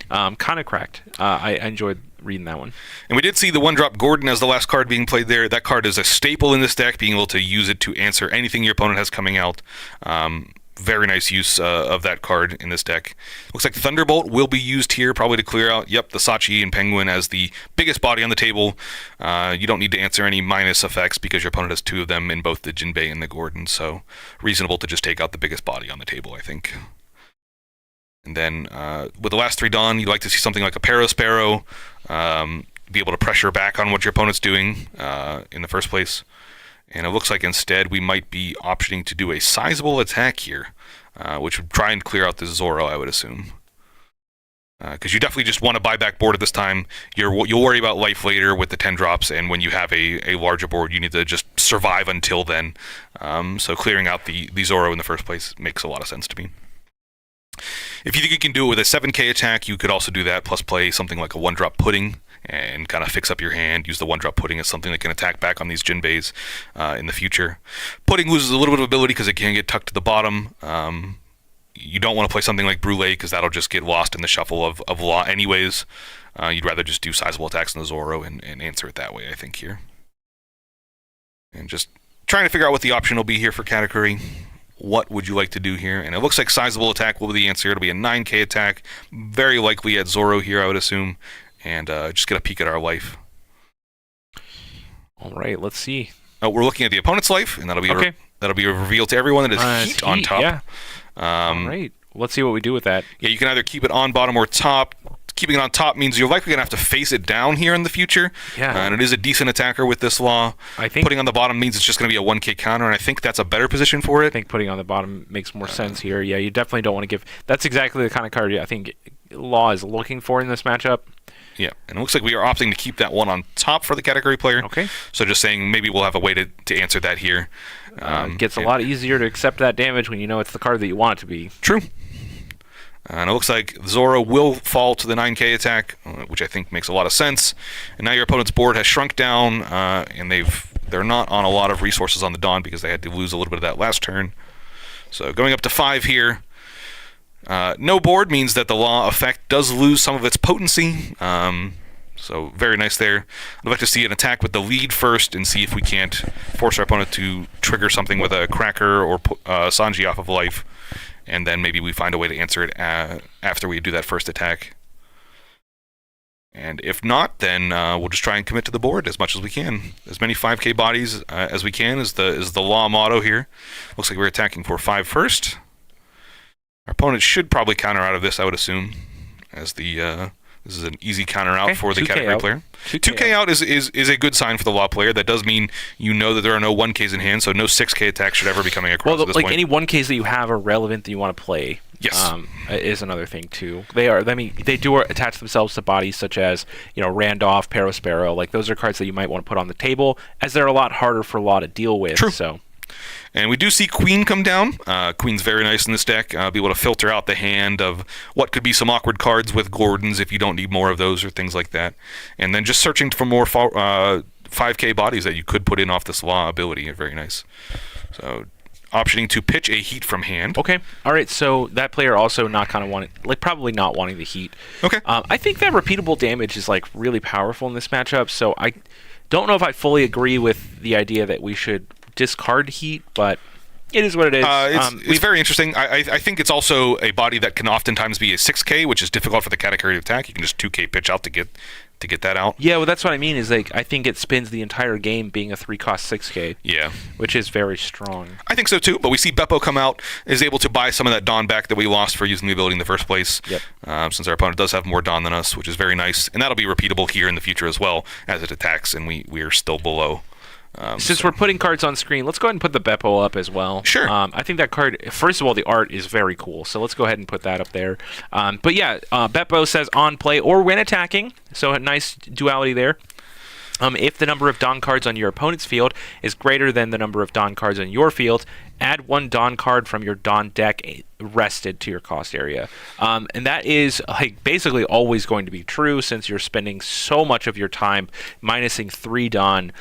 Kind of cracked. I enjoyed reading that one. And we did see the 1-drop Gordon as the last card being played there. That card is a staple in this deck, being able to use it to answer anything your opponent has coming out. Very nice use of that card in this deck. Looks like Thunderbolt will be used here, probably to clear out, the Sachi and Penguin as the biggest body on the table. You don't need to answer any minus effects because your opponent has 2 of them in both the Jinbei and the Gordon, so reasonable to just take out the biggest body on the table, I think. And then with the last 3 Dawn, you'd like to see something like a Perospero, be able to pressure back on what your opponent's doing in the first place. And it looks like instead we might be optioning to do a sizable attack here, which would try and clear out this Zoro, I would assume. Because you definitely just want to buy back board at this time. You'll worry about life later with the 10 drops, and when you have a larger board, you need to just survive until then. So clearing out the Zoro in the first place makes a lot of sense to me. If you think you can do it with a 7k attack, you could also do that, plus play something like a 1-drop Pudding, and kind of fix up your hand. Use the 1-drop Pudding as something that can attack back on these Jinbeis in the future. Pudding loses a little bit of ability because it can get tucked to the bottom. You don't want to play something like Brûlé because that'll just get lost in the shuffle of Law anyways. You'd rather just do sizable attacks on the Zoro and answer it that way, I think, here. And just trying to figure out what the option will be here for Katakuri. What would you like to do here? And it looks like sizable attack will be the answer. It'll be a 9k attack, very likely at Zoro here, I would assume. And just get a peek at our life. All right, let's see. We're looking at the opponent's life, and that'll be a reveal to everyone that is heat on top. Yeah. All right, let's see what we do with that. Yeah, you can either keep it on bottom or top. Keeping it on top means you're likely going to have to face it down here in the future. Yeah. And it is a decent attacker with this Law. I think putting on the bottom means it's just going to be a 1k counter, and I think that's a better position for it. I think putting on the bottom makes more sense here. Yeah, you definitely don't want to give... That's exactly the kind of card I think Law is looking for in this matchup. Yeah, and it looks like we are opting to keep that one on top for the category player. Okay. So just saying maybe we'll have a way to answer that here. It gets a lot easier to accept that damage when you know it's the card that you want it to be. True. And it looks like Zoro will fall to the 9k attack, which I think makes a lot of sense. And now your opponent's board has shrunk down, and they're not on a lot of resources on the Dawn because they had to lose a little bit of that last turn. So going up to 5 here. No board means that the Law effect does lose some of its potency. So very nice there. I'd like to see an attack with the lead first and see if we can't force our opponent to trigger something with a Cracker or Sanji off of life. And then maybe we find a way to answer it after we do that first attack. And if not, then we'll just try and commit to the board as much as we can. As many 5k bodies as we can is the Law motto here. Looks like we're attacking for 5 first. Our opponent should probably counter out of this, I would assume, as this is an easy counter out for the category player. 2k out is a good sign for the Law player. That does mean you know that there are no 1ks in hand, so no 6k attack should ever be coming across at this point. Any 1ks that you have are relevant that you want to play. Yes. Is another thing too. They do attach themselves to bodies such as, Randolph, Perospero. Like those are cards that you might want to put on the table, as they're a lot harder for Law to deal with. True. So. And we do see Queen come down. Queen's very nice in this deck. Be able to filter out the hand of what could be some awkward cards with Gordons if you don't need more of those or things like that. And then just searching for more 5k bodies that you could put in off this Law ability. Very nice. So optioning to pitch a heat from hand. Okay. All right. So that player also probably not wanting the heat. Okay. I think that repeatable damage is really powerful in this matchup. So I don't know if I fully agree with the idea that we should discard heat, but it is what it is. It's very interesting. I think it's also a body that can oftentimes be a 6k, which is difficult for the category to attack. You can just 2k pitch out to get that out. Yeah, well, that's what I mean. Is I think it spends the entire game being a 3-cost 6k. Yeah, which is very strong. I think so too. But we see Beppo come out, is able to buy some of that Dawn back that we lost for using the ability in the first place. Yep. Since our opponent does have more Dawn than us, which is very nice, and that'll be repeatable here in the future as well as it attacks, and we are still below. Since we're putting cards on screen, let's go ahead and put the Beppo up as well. Sure. I think that card, first of all, the art is very cool, so let's go ahead and put that up there. But yeah, Beppo says on play or when attacking, so a nice duality there. If the number of Dawn cards on your opponent's field is greater than the number of Dawn cards on your field, add 1 Dawn card from your Dawn deck rested to your cost area. And that is basically always going to be true since you're spending so much of your time minusing 3 Dawn.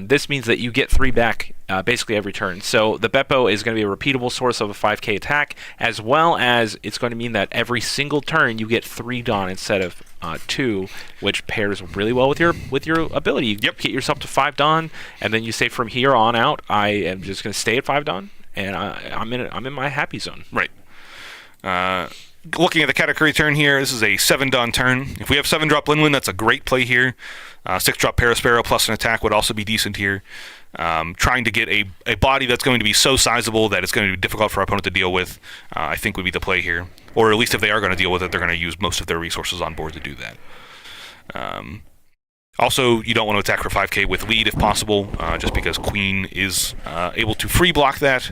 This means that you get 3 back basically every turn. So the Beppo is going to be a repeatable source of a 5k attack, as well as it's going to mean that every single turn you get 3 Dawn instead of 2, which pairs really well with your ability. You get yourself to 5 Dawn, and then you say from here on out, I am just going to stay at 5 Dawn, and I'm in my happy zone. Right. Looking at the category turn here, this is a 7 Dawn turn. If we have 7-drop Linlin, that's a great play here. 6-drop Perospero plus an attack would also be decent here. Trying to get a body that's going to be so sizable that it's going to be difficult for our opponent to deal with, I think would be the play here. Or at least if they are going to deal with it, they're going to use most of their resources on board to do that. Also, you don't want to attack for 5k with lead if possible, just because Queen is able to free block that.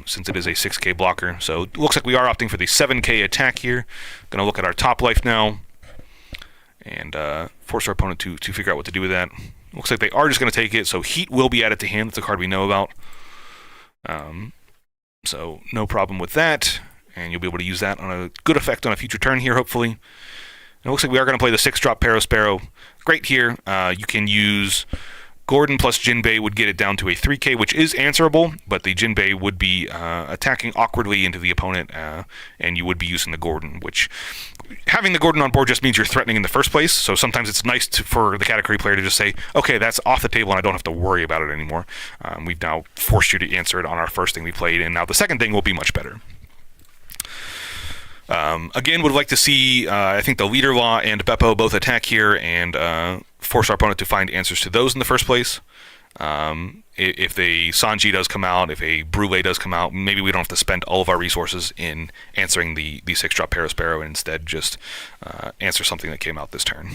since it is a 6k blocker. So it looks like we are opting for the 7k attack here. Going to look at our top life now and force our opponent to figure out what to do with that. Looks like they are just going to take it, so Heat will be added to hand. That's a card we know about. So no problem with that, and you'll be able to use that on a good effect on a future turn here, hopefully. And it looks like we are going to play the 6-drop Sparrow. Great here. You can use Gordon plus Jinbei would get it down to a 3k, which is answerable, but the Jinbei would be attacking awkwardly into the opponent, and you would be using the Gordon, which having the Gordon on board just means you're threatening in the first place, so sometimes it's nice for the category player to just say, okay, that's off the table and I don't have to worry about it anymore. We've now forced you to answer it on our first thing we played, and now the second thing will be much better. Again, would like to see, I think the Leader Law and Beppo both attack here and force our opponent to find answers to those in the first place. If the Sanji does come out, if a Brule does come out, maybe we don't have to spend all of our resources in answering the 6-drop Sparrow and instead just answer something that came out this turn.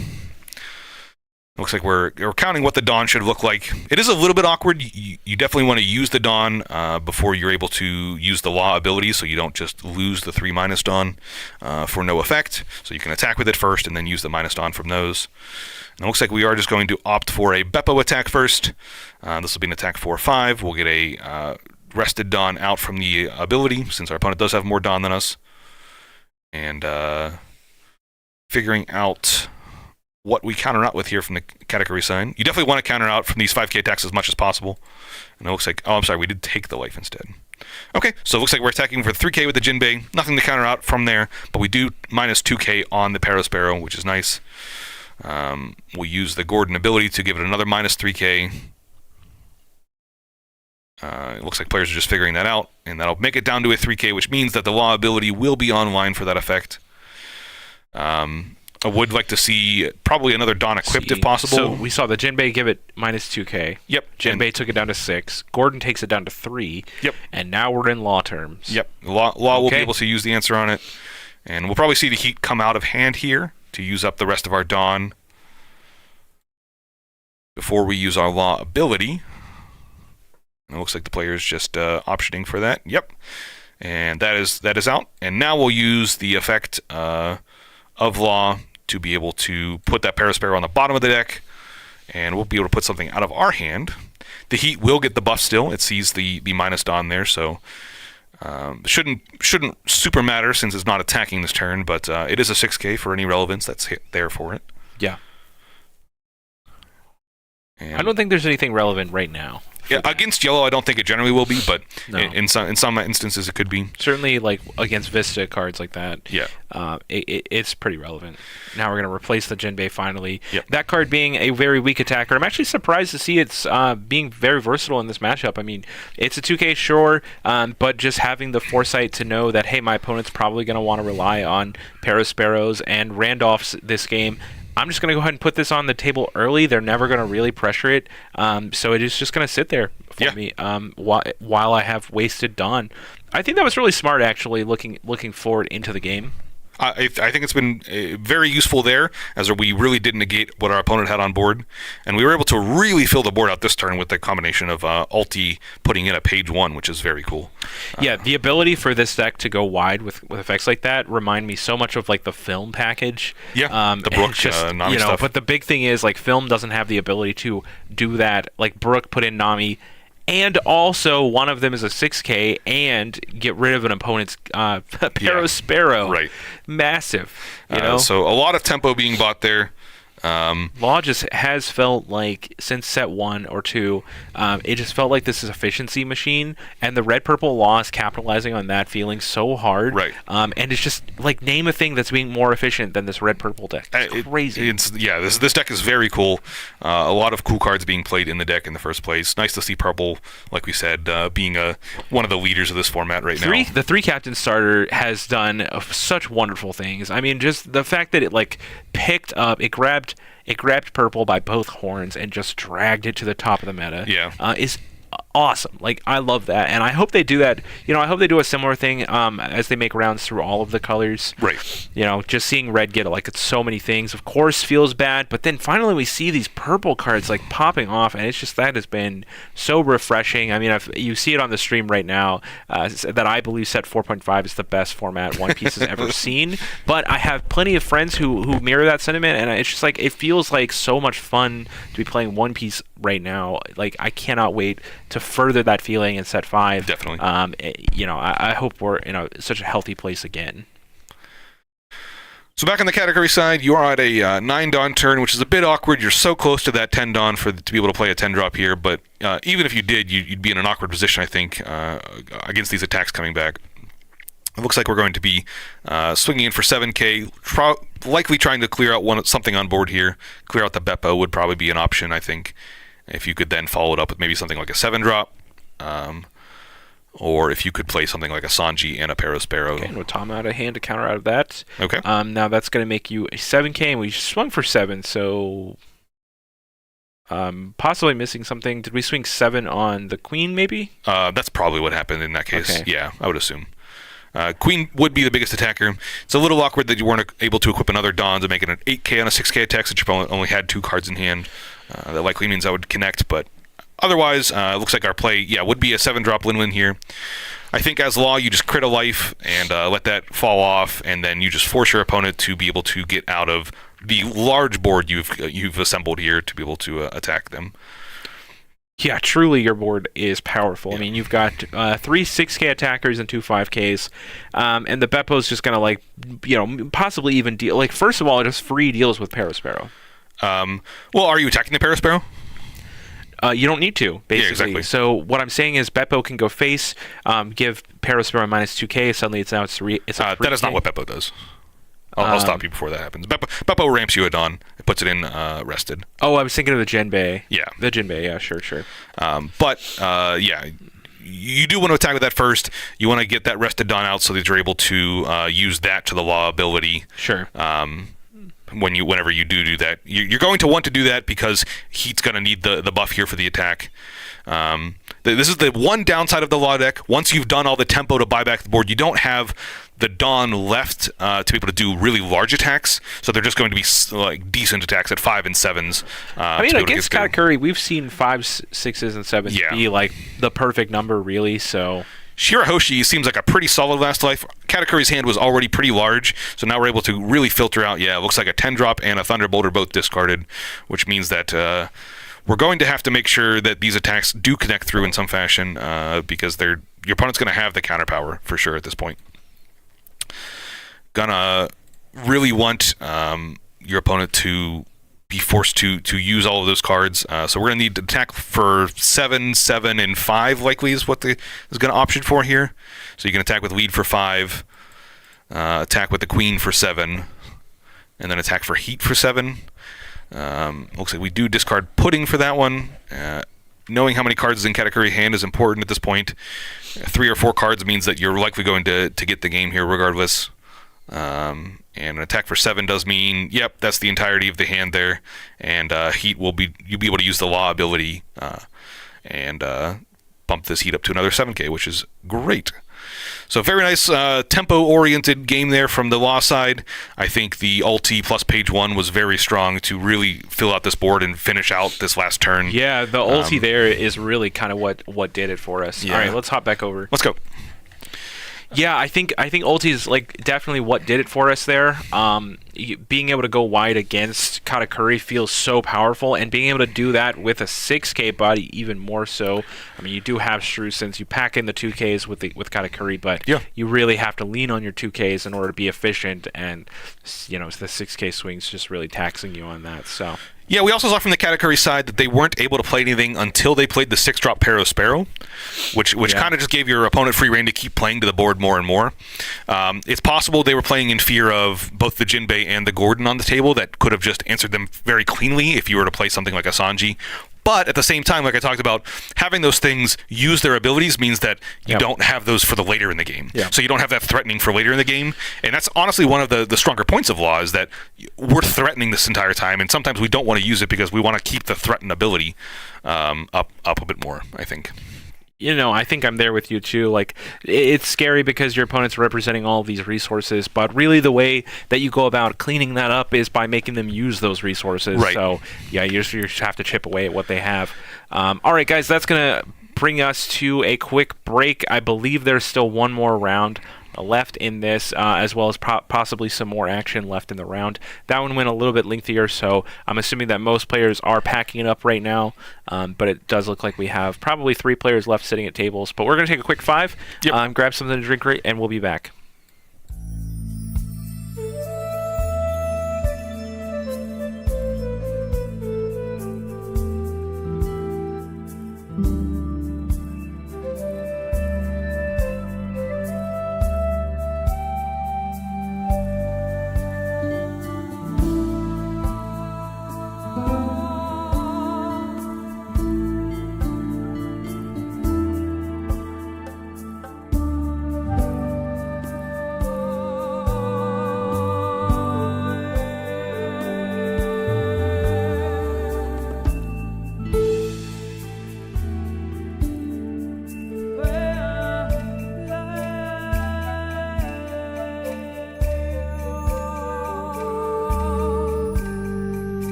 Looks like we're counting what the Dawn should look like. It is a little bit awkward. You definitely want to use the Dawn before you're able to use the Law ability, so you don't just lose the 3- Dawn for no effect. So you can attack with it first and then use the -Dawn from those. And it looks like we are just going to opt for a Beppo attack first. This will be an attack 4/5. We'll get a rested Dawn out from the ability, since our opponent does have more Dawn than us. And figuring out what we counter out with here from the category sign. You definitely want to counter out from these 5k attacks as much as possible. And it looks like, oh, I'm sorry, we did take the life instead. Okay, so it looks like we're attacking for 3k with the Jinbei. Nothing to counter out from there, but we do -2k on the Sparrow, which is nice. We'll use the Gordon ability to give it another -3k. It looks like players are just figuring that out, and that'll make it down to a 3k, which means that the Law ability will be online for that effect. I would like to see probably another Dawn equipped if possible. So we saw the Jinbei give it -2k. Yep. Jinbei took it down to 6. Gordon takes it down to 3. Yep. And now we're in Law terms. Yep. Law will be able to use the answer on it. And we'll probably see the Heat come out of hand here to use up the rest of our Dawn before we use our Law ability. And it looks like the player is just optioning for that. Yep. And that is out. And now we'll use the effect of Law to be able to put that Sparrow on the bottom of the deck, and we'll be able to put something out of our hand. The Heat will get the buff still. It sees the -Dawn there, so shouldn't super matter since it's not attacking this turn, but it is a 6k for any relevance that's there for it. Yeah. And I don't think there's anything relevant right now. Yeah, against yellow, I don't think it generally will be, but no. in some instances it could be. Certainly, like against Vista cards like that. Yeah, it's pretty relevant. Now we're going to replace the Jinbei finally. Yep. That card being a very weak attacker, I'm actually surprised to see it's being very versatile in this matchup. I mean, it's a 2k sure, but just having the foresight to know that hey, my opponent's probably going to want to rely on Sparrows and Randolphs this game. I'm just going to go ahead and put this on the table early. They're never going to really pressure it, so it is just going to sit there for me while I have wasted Dawn. I think that was really smart, actually, looking forward into the game. I think it's been very useful there, as we really did negate what our opponent had on board, and we were able to really fill the board out this turn with the combination of Ulti putting in at page 1, which is very cool. Yeah, the ability for this deck to go wide with effects like that remind me so much of like the Film package. Yeah, the Brook Nami stuff. But the big thing is like Film doesn't have the ability to do that. Like Brook put in Nami. And also, one of them is a 6k and get rid of an opponent's Sparrow. Right. Massive. You know? So a lot of tempo being bought there. Law just has felt like, since set 1 or 2, it just felt like this is efficiency machine, and the red-purple Law is capitalizing on that feeling so hard. Right. And it's just, like, name a thing that's being more efficient than this red-purple deck. It's crazy. This deck is very cool. A lot of cool cards being played in the deck in the first place. Nice to see purple, like we said, being one of the leaders of this format right now. The 3-captain starter has done such wonderful things. I mean, just the fact that it, like, picked up, it grabbed purple by both horns and just dragged it to the top of the meta. Yeah. Is awesome. Like, I love that, and I hope they do that. I hope they do a similar thing as they make rounds through all of the colors. Right. Just seeing red get like it's so many things, of course, feels bad, but then finally we see these purple cards like popping off, and it's just that has been so refreshing. I mean, you see it on the stream right now that I believe set 4.5 is the best format One Piece has ever seen, but I have plenty of friends who mirror that sentiment, and it's just like it feels like so much fun to be playing One Piece right now. Like, I cannot wait to further that feeling in set 5. Definitely. I hope we're in such a healthy place again. So back on the category side, you are at a 9 Dawn turn, which is a bit awkward. You're so close to that 10 Dawn to be able to play a 10 drop here, but even if you did, you'd be in an awkward position, I think, against these attacks coming back. It looks like we're going to be swinging in for 7k, likely trying to clear out something on board here. Clear out the Beppo would probably be an option, I think, if you could then follow it up with maybe something like a 7 drop. Or if you could play something like a Sanji and a Perospero. Okay, and with Tom out of hand to counter out of that. Okay. Now that's going to make you a 7k, and we swung for 7, so possibly missing something. Did we swing 7 on the Queen, maybe? That's probably what happened in that case. Okay. Yeah, I would assume. Queen would be the biggest attacker. It's a little awkward that you weren't able to equip another Dawn to make it an 8k on a 6k attack, since you only had 2 cards in hand. That likely means I would connect, but otherwise, it looks like our play, would be a 7-drop win-win here. I think as Law, you just crit a life and let that fall off, and then you just force your opponent to be able to get out of the large board you've assembled here to be able to attack them. Yeah, truly your board is powerful. Yeah. I mean, you've got 3 6k attackers and 2 5ks, and the Beppo's just going to, possibly even deal, first of all, just free deals with Perospero. Well, are you attacking the Perospero? You don't need to, basically. Yeah, exactly. So what I'm saying is Beppo can go face, give Perospero minus 2k, suddenly it's a 3k. That is not what Beppo does. I'll stop you before that happens. Beppo ramps you a Dawn. It puts it in rested. Oh, I was thinking of the Jinbei. Yeah. The Jinbei, yeah, sure. You do want to attack with that first. You want to get that rested Dawn out so that you're able to use that to the Law ability. Sure. Whenever you do that, you're going to want to do that because Heat's going to need the buff here for the attack. This is the one downside of the Law deck. Once you've done all the tempo to buy back the board, you don't have the Dawn left to be able to do really large attacks. So they're just going to be decent attacks at 5 and 7s. I mean, against Katakuri, we've seen 5s, 6s, and 7s be the perfect number, really. So. Shirahoshi seems like a pretty solid last life. Katakuri's hand was already pretty large, so now we're able to really filter out. Yeah, it looks like a 10-drop and a Thunderbolt are both discarded, which means that we're going to have to make sure that these attacks do connect through in some fashion because your opponent's going to have the counter power for sure at this point. Gonna really want your opponent to be forced to use all of those cards. So we're going to need to attack for 7, 7, and 5 likely is what is going to option for here. So you can attack with lead for 5, attack with the Queen for 7, and then attack for Heat for 7. Looks like we do discard Pudding for that one. Knowing how many cards is in Katakuri hand is important at this point. 3 or 4 cards means that you're likely going to get the game here regardless. And an attack for 7 does mean, yep, that's the entirety of the hand there. And Heat you'll be able to use the Law ability and bump this Heat up to another 7k, which is great. So very nice tempo-oriented game there from the Law side. I think the ulti plus page 1 was very strong to really fill out this board and finish out this last turn. Yeah, the ulti there is really kind of what did it for us. Yeah. All right, let's hop back over. Let's go. Yeah, I think ulti is definitely what did it for us there. Being able to go wide against Katakuri feels so powerful, and being able to do that with a 6k body even more so. I mean, you do have Shrew since you pack in the 2ks with Katakuri, but you really have to lean on your 2ks in order to be efficient, and the 6k swings just really taxing you on that. So. Yeah, we also saw from the Katakuri side that they weren't able to play anything until they played the 6-drop Perospero, which kind of just gave your opponent free reign to keep playing to the board more and more. It's possible they were playing in fear of both the Jinbei and the Gordon on the table that could have just answered them very cleanly if you were to play something like a Sanji. But at the same time, like I talked about, having those things use their abilities means that you don't have those for the later in the game. Yeah. So you don't have that threatening for later in the game. And that's honestly one of the stronger points of Law is that we're threatening this entire time, and sometimes we don't want to use it because we want to keep the threaten ability up a bit more, I think. I think I'm there with you too. Like, it's scary because your opponent's representing all of these resources, but really the way that you go about cleaning that up is by making them use those resources. Right. So, yeah, you just have to chip away at what they have. All right, guys, that's going to bring us to a quick break. I believe there's still one more round left in this, as well as possibly some more action left in the round. That one went a little bit lengthier, so I'm assuming that most players are packing it up right now, but it does look like we have probably 3 players left sitting at tables. But we're going to take a quick 5, grab something to drink, and we'll be back.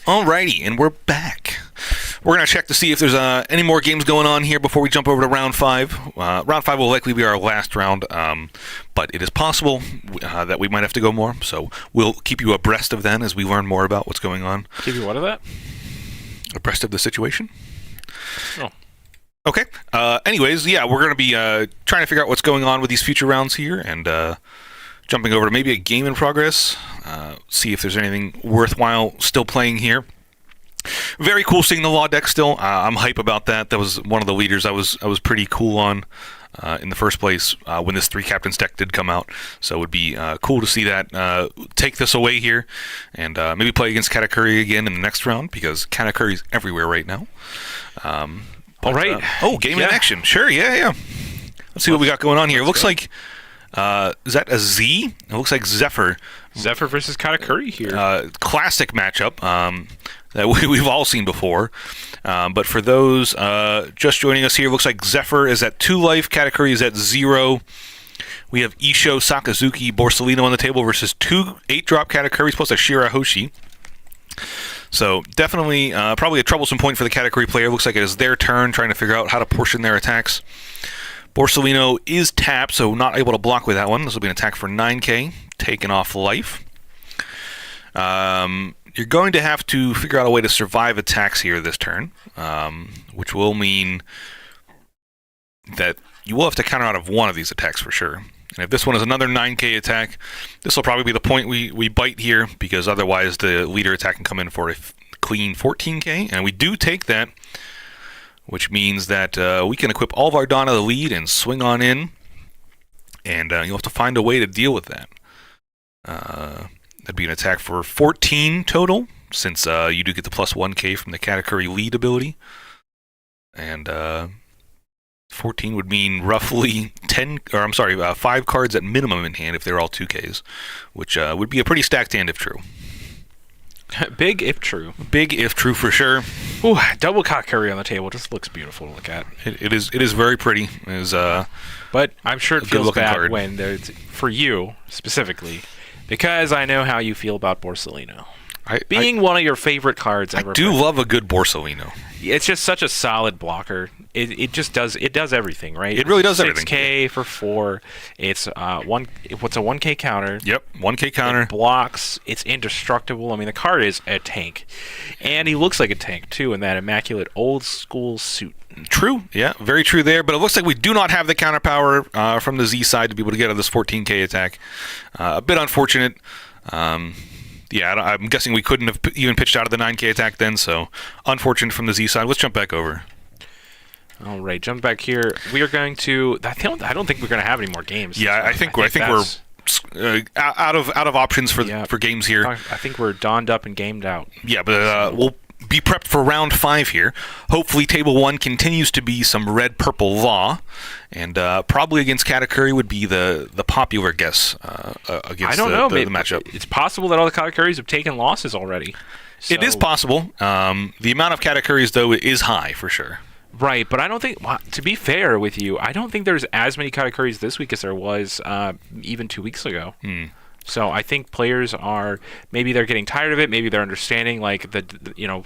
Alrighty, and we're back. We're going to check to see if there's any more games going on here before we jump over to round 5. Round 5 will likely be our last round, but it is possible that we might have to go more, so we'll keep you abreast of that as we learn more about what's going on. Keep you what of that? Abreast of the situation? Oh. Okay. Anyways, yeah, we're going to be trying to figure out what's going on with these future rounds here, and jumping over to maybe a game in progress, see if there's anything worthwhile still playing here. Very cool seeing the Law deck still. I'm hype about that. That was one of the leaders I was pretty cool on in the first place when this 3 captains deck did come out. So it would be cool to see that take this away here and maybe play against Katakuri again in the next round because Katakuri's everywhere right now. All right. Game in action. Sure, yeah. Let's see what we got going on here. It looks like is that a Z? It looks like Zephyr. Zephyr versus Katakuri here. Classic matchup that we've all seen before. But for those just joining us here, it looks like Zephyr is at 2 life, Katakuri is at 0. We have Isho, Sakazuki, Borsalino on the table versus 2 8-drop Katakuris plus a Shirahoshi. So definitely probably a troublesome point for the Katakuri player. Looks like it is their turn, trying to figure out how to portion their attacks. Borsalino is tapped, so not able to block with that one. This will be an attack for 9k, taken off life. You're going to have to figure out a way to survive attacks here this turn, which will mean that you will have to counter out of one of these attacks for sure. And if this one is another 9k attack, this will probably be the point we bite here, because otherwise the leader attack can come in for a clean 14k, and we do take that, which means that we can equip all of our Dawn to the lead and swing on in, and you'll have to find a way to deal with that. That'd be an attack for 14 total, since you do get the plus 1k from the Katakuri lead ability. And 14 would mean roughly 5 cards at minimum in hand if they're all 2ks, which would be a pretty stacked hand if true. Big if true. Big if true for sure. Ooh, double Katakuri on the table just looks beautiful to look at. It is very pretty. It is, but I'm sure it feels bad card. when there's, for you specifically, because I know how you feel about Borsalino. Being one of your favorite cards ever. I do love a good Borsalino. It's just such a solid blocker. It just does everything, right? It really does everything. 6k for 4. It's what's a 1k counter? Yep, 1k counter. It blocks. It's indestructible. I mean, the card is a tank, and he looks like a tank too in that immaculate old school suit. True, yeah, very true there. But it looks like we do not have the counter power from the Z side to be able to get out of this 14k attack. A bit unfortunate. Yeah, I'm guessing we couldn't have even pitched out of the 9k attack then, so unfortunate from the Z side. Let's jump back over. All right, jump back here. We are going to. I don't think we're going to have any more games. Yeah, I think we're out of options for games here. I think we're donned up and gamed out. Yeah, but we'll be prepped for round 5 here. Hopefully, table 1 continues to be some red-purple Law, and probably against Katakuri would be the popular guess against the matchup. It's possible that all the Katakuris have taken losses already. So. It is possible. The amount of Katakuris, though, is high for sure. Right, but I don't think, to be fair with you, I don't think there's as many Katakuris this week as there was even 2 weeks ago. So I think players maybe they're getting tired of it. Maybe they're understanding like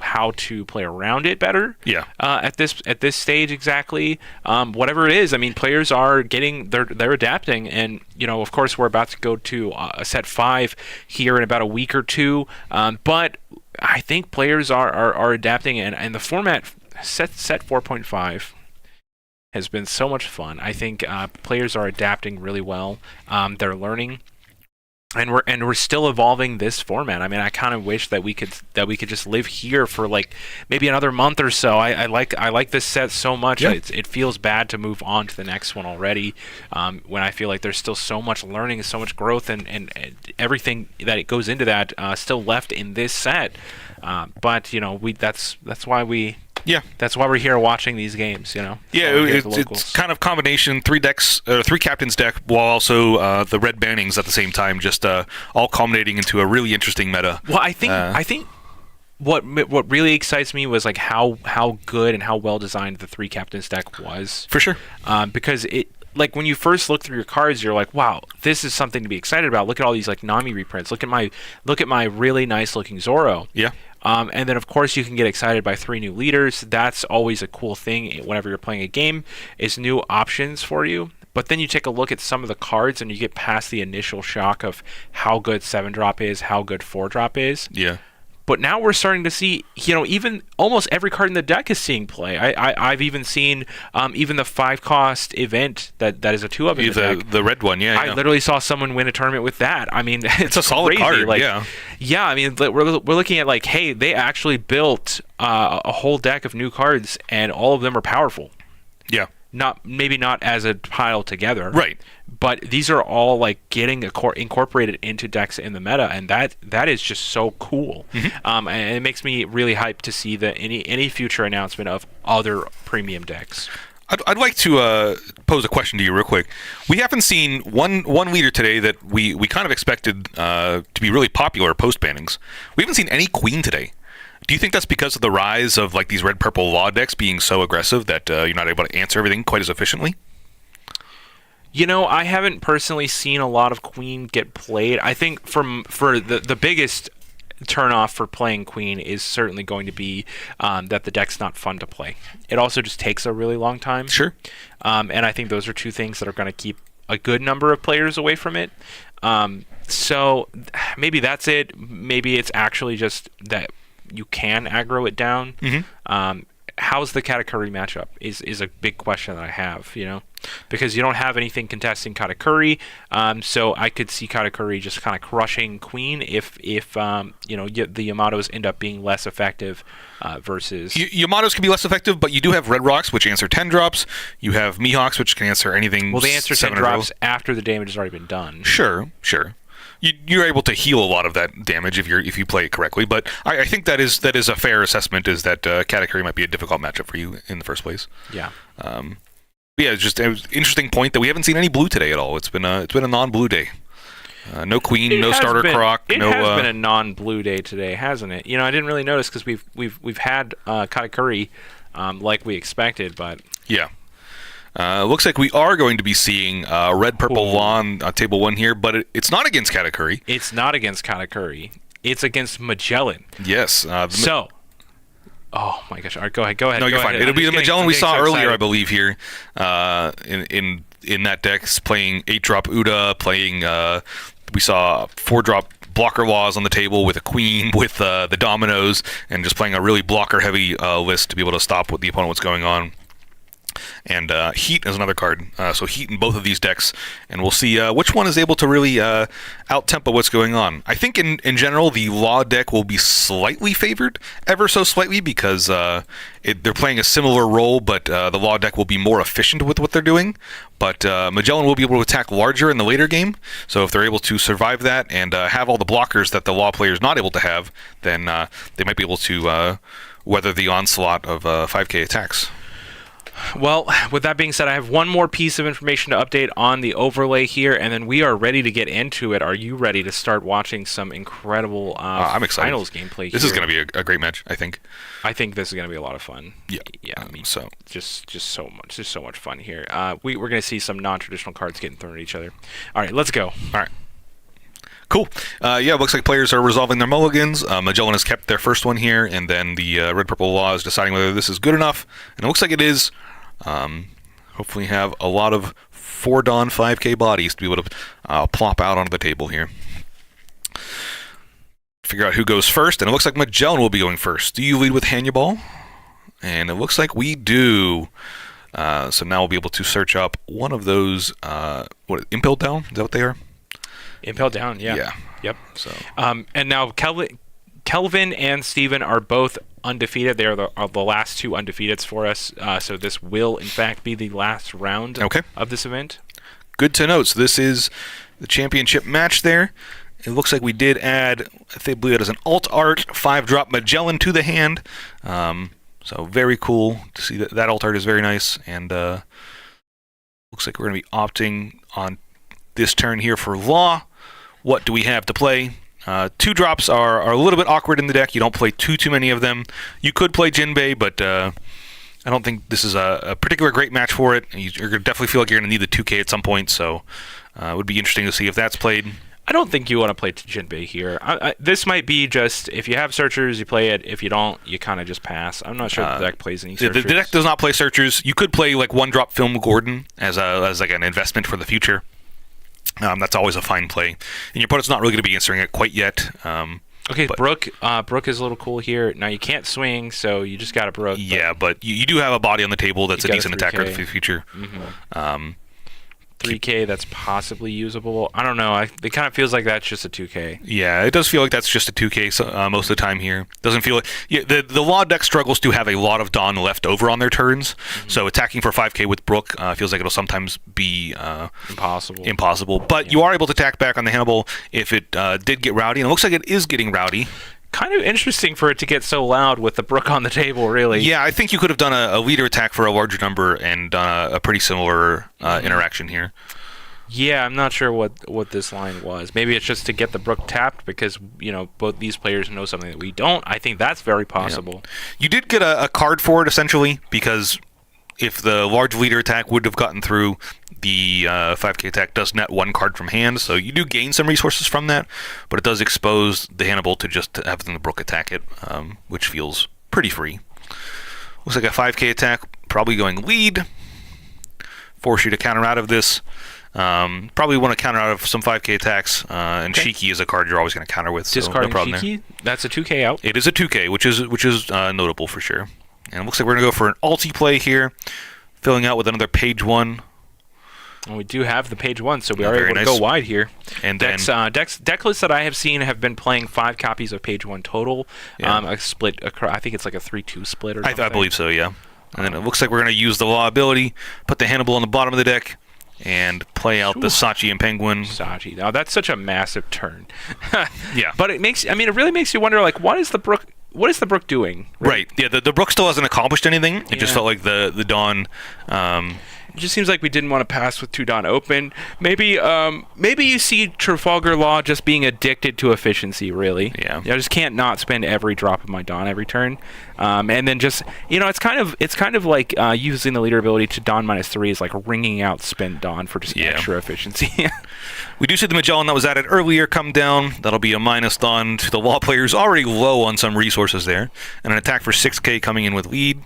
how to play around it better. Yeah. At this stage exactly. Whatever it is, I mean, players are they're adapting, and of course we're about to go to a set 5 here in about a week or two. But I think players are adapting, and the format set 4.5 has been so much fun. I think players are adapting really well. They're learning. And we're still evolving this format. I mean, I kind of wish that we could just live here for like maybe another month or so. I like this set so much. Yeah. It feels bad to move on to the next one already. When I feel like there's still so much learning, so much growth, and everything that it goes into that still left in this set. But that's why we. Yeah, that's why we're here watching these games. Yeah, it's kind of combination 3 captains deck, while also the red bannings at the same time, just all culminating into a really interesting meta. Well, I think what really excites me was like how good and how well designed the 3 captains deck was. For sure. Because like when you first look through your cards, you're like, wow, this is something to be excited about. Look at all these like Nami reprints. Look at my really nice looking Zoro. Yeah. And then of course you can get excited by 3 new leaders. That's always a cool thing whenever you're playing a game, is new options for you. But then you take a look at some of the cards and you get past the initial shock of how good 7-drop is, how good 4-drop is. Yeah. But now we're starting to see, even almost every card in the deck is seeing play. I've even seen even the 5-cost event that is a 2-of in the deck. The red one, yeah. I literally saw someone win a tournament with that. I mean, it's a solid crazy. card, like, yeah. Yeah, I mean, we're looking at like, hey, they actually built a whole deck of new cards, and all of them are powerful. Yeah. Maybe not as a pile together, right? But these are all like getting incorporated into decks in the meta, and that is just so cool. And it makes me really hyped to see any future announcement of other premium decks. I'd like to pose a question to you real quick. We haven't seen one leader today that we kind of expected to be really popular post bannings. We haven't seen any Queen today. Do you think that's because of the rise of like these red-purple law decks being so aggressive that you're not able to answer everything quite as efficiently? I haven't personally seen a lot of Queen get played. I think for the biggest turnoff for playing Queen is certainly going to be that the deck's not fun to play. It also just takes a really long time. Sure. And I think those are 2 things that are going to keep a good number of players away from it. So maybe that's it. Maybe it's actually just that you can aggro it down. How's the Katakuri matchup is a big question that I have, because you don't have anything contesting Katakuri. So I could see Katakuri just kind of crushing Queen if the Yamatos end up being less effective versus... Yamatos can be less effective, but you do have Red Rocks, which answer 10 drops. You have Mihawks, which can answer anything. Well, they answer 10 drops after the damage has already been done. Sure. You're able to heal a lot of that damage if you play it correctly, but I think that is a fair assessment, is that Katakuri might be a difficult matchup for you in the first place. Yeah. It's just an interesting point that we haven't seen any blue today at all. It's been a non-blue day. No Queen, no starter Croc. It has been a non-blue day today, hasn't it? I didn't really notice because we've had Katakuri like we expected, but yeah. Looks like we are going to be seeing red-purple law on table 1 here, but it's not against Katakuri. It's not against Katakuri. It's against Magellan. Yes. Oh my gosh! All right, go ahead. No, you're fine. It'll be the Magellan we saw earlier, I believe, here in that deck, playing 8-drop Uda, playing. We saw 4-drop blocker laws on the table with a Queen, with the dominoes, and just playing a really blocker-heavy list to be able to stop what the opponent was going on. And Heat is another card. So Heat in both of these decks, and we'll see which one is able to really out-tempo what's going on. I think in general, the Law deck will be slightly favored, ever so slightly, because they're playing a similar role, but the Law deck will be more efficient with what they're doing. But Magellan will be able to attack larger in the later game, so if they're able to survive that and have all the blockers that the Law player is not able to have, then they might be able to weather the onslaught of 5k attacks. Well, with that being said, I have one more piece of information to update on the overlay here, and then we are ready to get into it. Are you ready to start watching some incredible I'm excited. finals gameplay? This is going to be a great match, I think. I think this is going to be a lot of fun. Yeah. I mean, just so much fun here. We're going to see some non-traditional cards getting thrown at each other. All right, let's go. All right. Cool. It looks like players are resolving their mulligans. Magellan has kept their first one here, and then the red-purple law is deciding whether this is good enough, and it looks like it is. Hopefully have a lot of 4-Dawn 5k bodies to be able to plop out onto the table here. Figure out who goes first, and it looks like Magellan will be going first. Do you lead with Hannibal? And it looks like we do. So now we'll be able to search up one of those, Impel Down? Is that what they are? Impel Down, yeah. Yeah. Yep. So. And now Kelvin and Steven are both undefeated. They are the last 2 undefeateds for us. So this will, in fact, be the last round of this event. Good to know. So this is the championship match there. It looks like we did add, I believe it is an alt art 5-drop Magellan to the hand. So very cool to see that alt art is very nice. And looks like we're going to be opting on this turn here for Law. What do we have to play? 2 drops are a little bit awkward in the deck. You don't play too many of them. You could play Jinbei, but I don't think this is a particular great match for it. You're going to definitely feel like you're going to need the 2K at some point, so it would be interesting to see if that's played. I don't think you want to play Jinbei here. This might be just, if you have searchers, you play it. If you don't, you kind of just pass. I'm not sure the deck plays any searchers. The deck does not play searchers. You could play like one-drop Film Gordon as like an investment for the future. That's always a fine play. And your opponent's not really going to be answering it quite yet. Okay, Brook is a little cool here. Now, you can't swing, so you just got to Brook. Yeah, but you do have a body on the table that's a decent attacker for the future. 3K that's possibly usable. I don't know. It kind of feels like that's just a 2K. Yeah, it does feel like that's just a 2K most of the time here. Doesn't feel like the law deck struggles to have a lot of Dawn left over on their turns. So attacking for 5K with Brook feels like it'll sometimes be impossible. But you are able to attack back on the Hannibal if it did get rowdy, and it looks like it is getting rowdy. Kind of interesting for it to get so loud with the Brook on the table, really. Yeah, I think you could have done a leader attack for a larger number and done a pretty similar interaction here. Yeah, I'm not sure what this line was. Maybe it's just to get the Brook tapped because, both these players know something that we don't. I think that's very possible. Yeah. You did get a card for it, essentially, because if the large leader attack would have gotten through, the 5K attack does net one card from hand, so you do gain some resources from that, but it does expose the Hannibal to just having the Brook attack it, which feels pretty free. Looks like a 5K attack, probably going lead. Force you to counter out of this. Probably want to counter out of some 5K attacks, and Shiki is a card you're always going to counter with. Discarding so no problem Shiki? There. That's a 2K out? It is a 2K, which is notable for sure. And it looks like we're going to go for an ulti play here, filling out with another page 1. Well, we do have the page 1, so we are able to go wide here. And deck lists that I have seen have been playing 5 copies of page 1 total. Yeah. A split, I think it's like a 3-2 split or something. I believe so, yeah. And then it looks like we're going to use the law ability, put the Hannibal on the bottom of the deck, and play out the Sachi and Penguin. Sachi. Now, that's such a massive turn. Yeah. But it really makes you wonder, like, what is the Brook doing? Right. Yeah, the Brook still hasn't accomplished anything. It just felt like the Dawn... it just seems like we didn't want to pass with 2 Dawn open. Maybe you see Trafalgar Law just being addicted to efficiency, really. Yeah. I just can't not spend every drop of my Dawn every turn. And then just, it's kind of like using the leader ability to Dawn -3 is like wringing out spent Dawn for just extra efficiency. We do see the Magellan that was added earlier come down. That'll be a minus Dawn to the Law players, already low on some resources there. And an attack for 6K coming in with lead.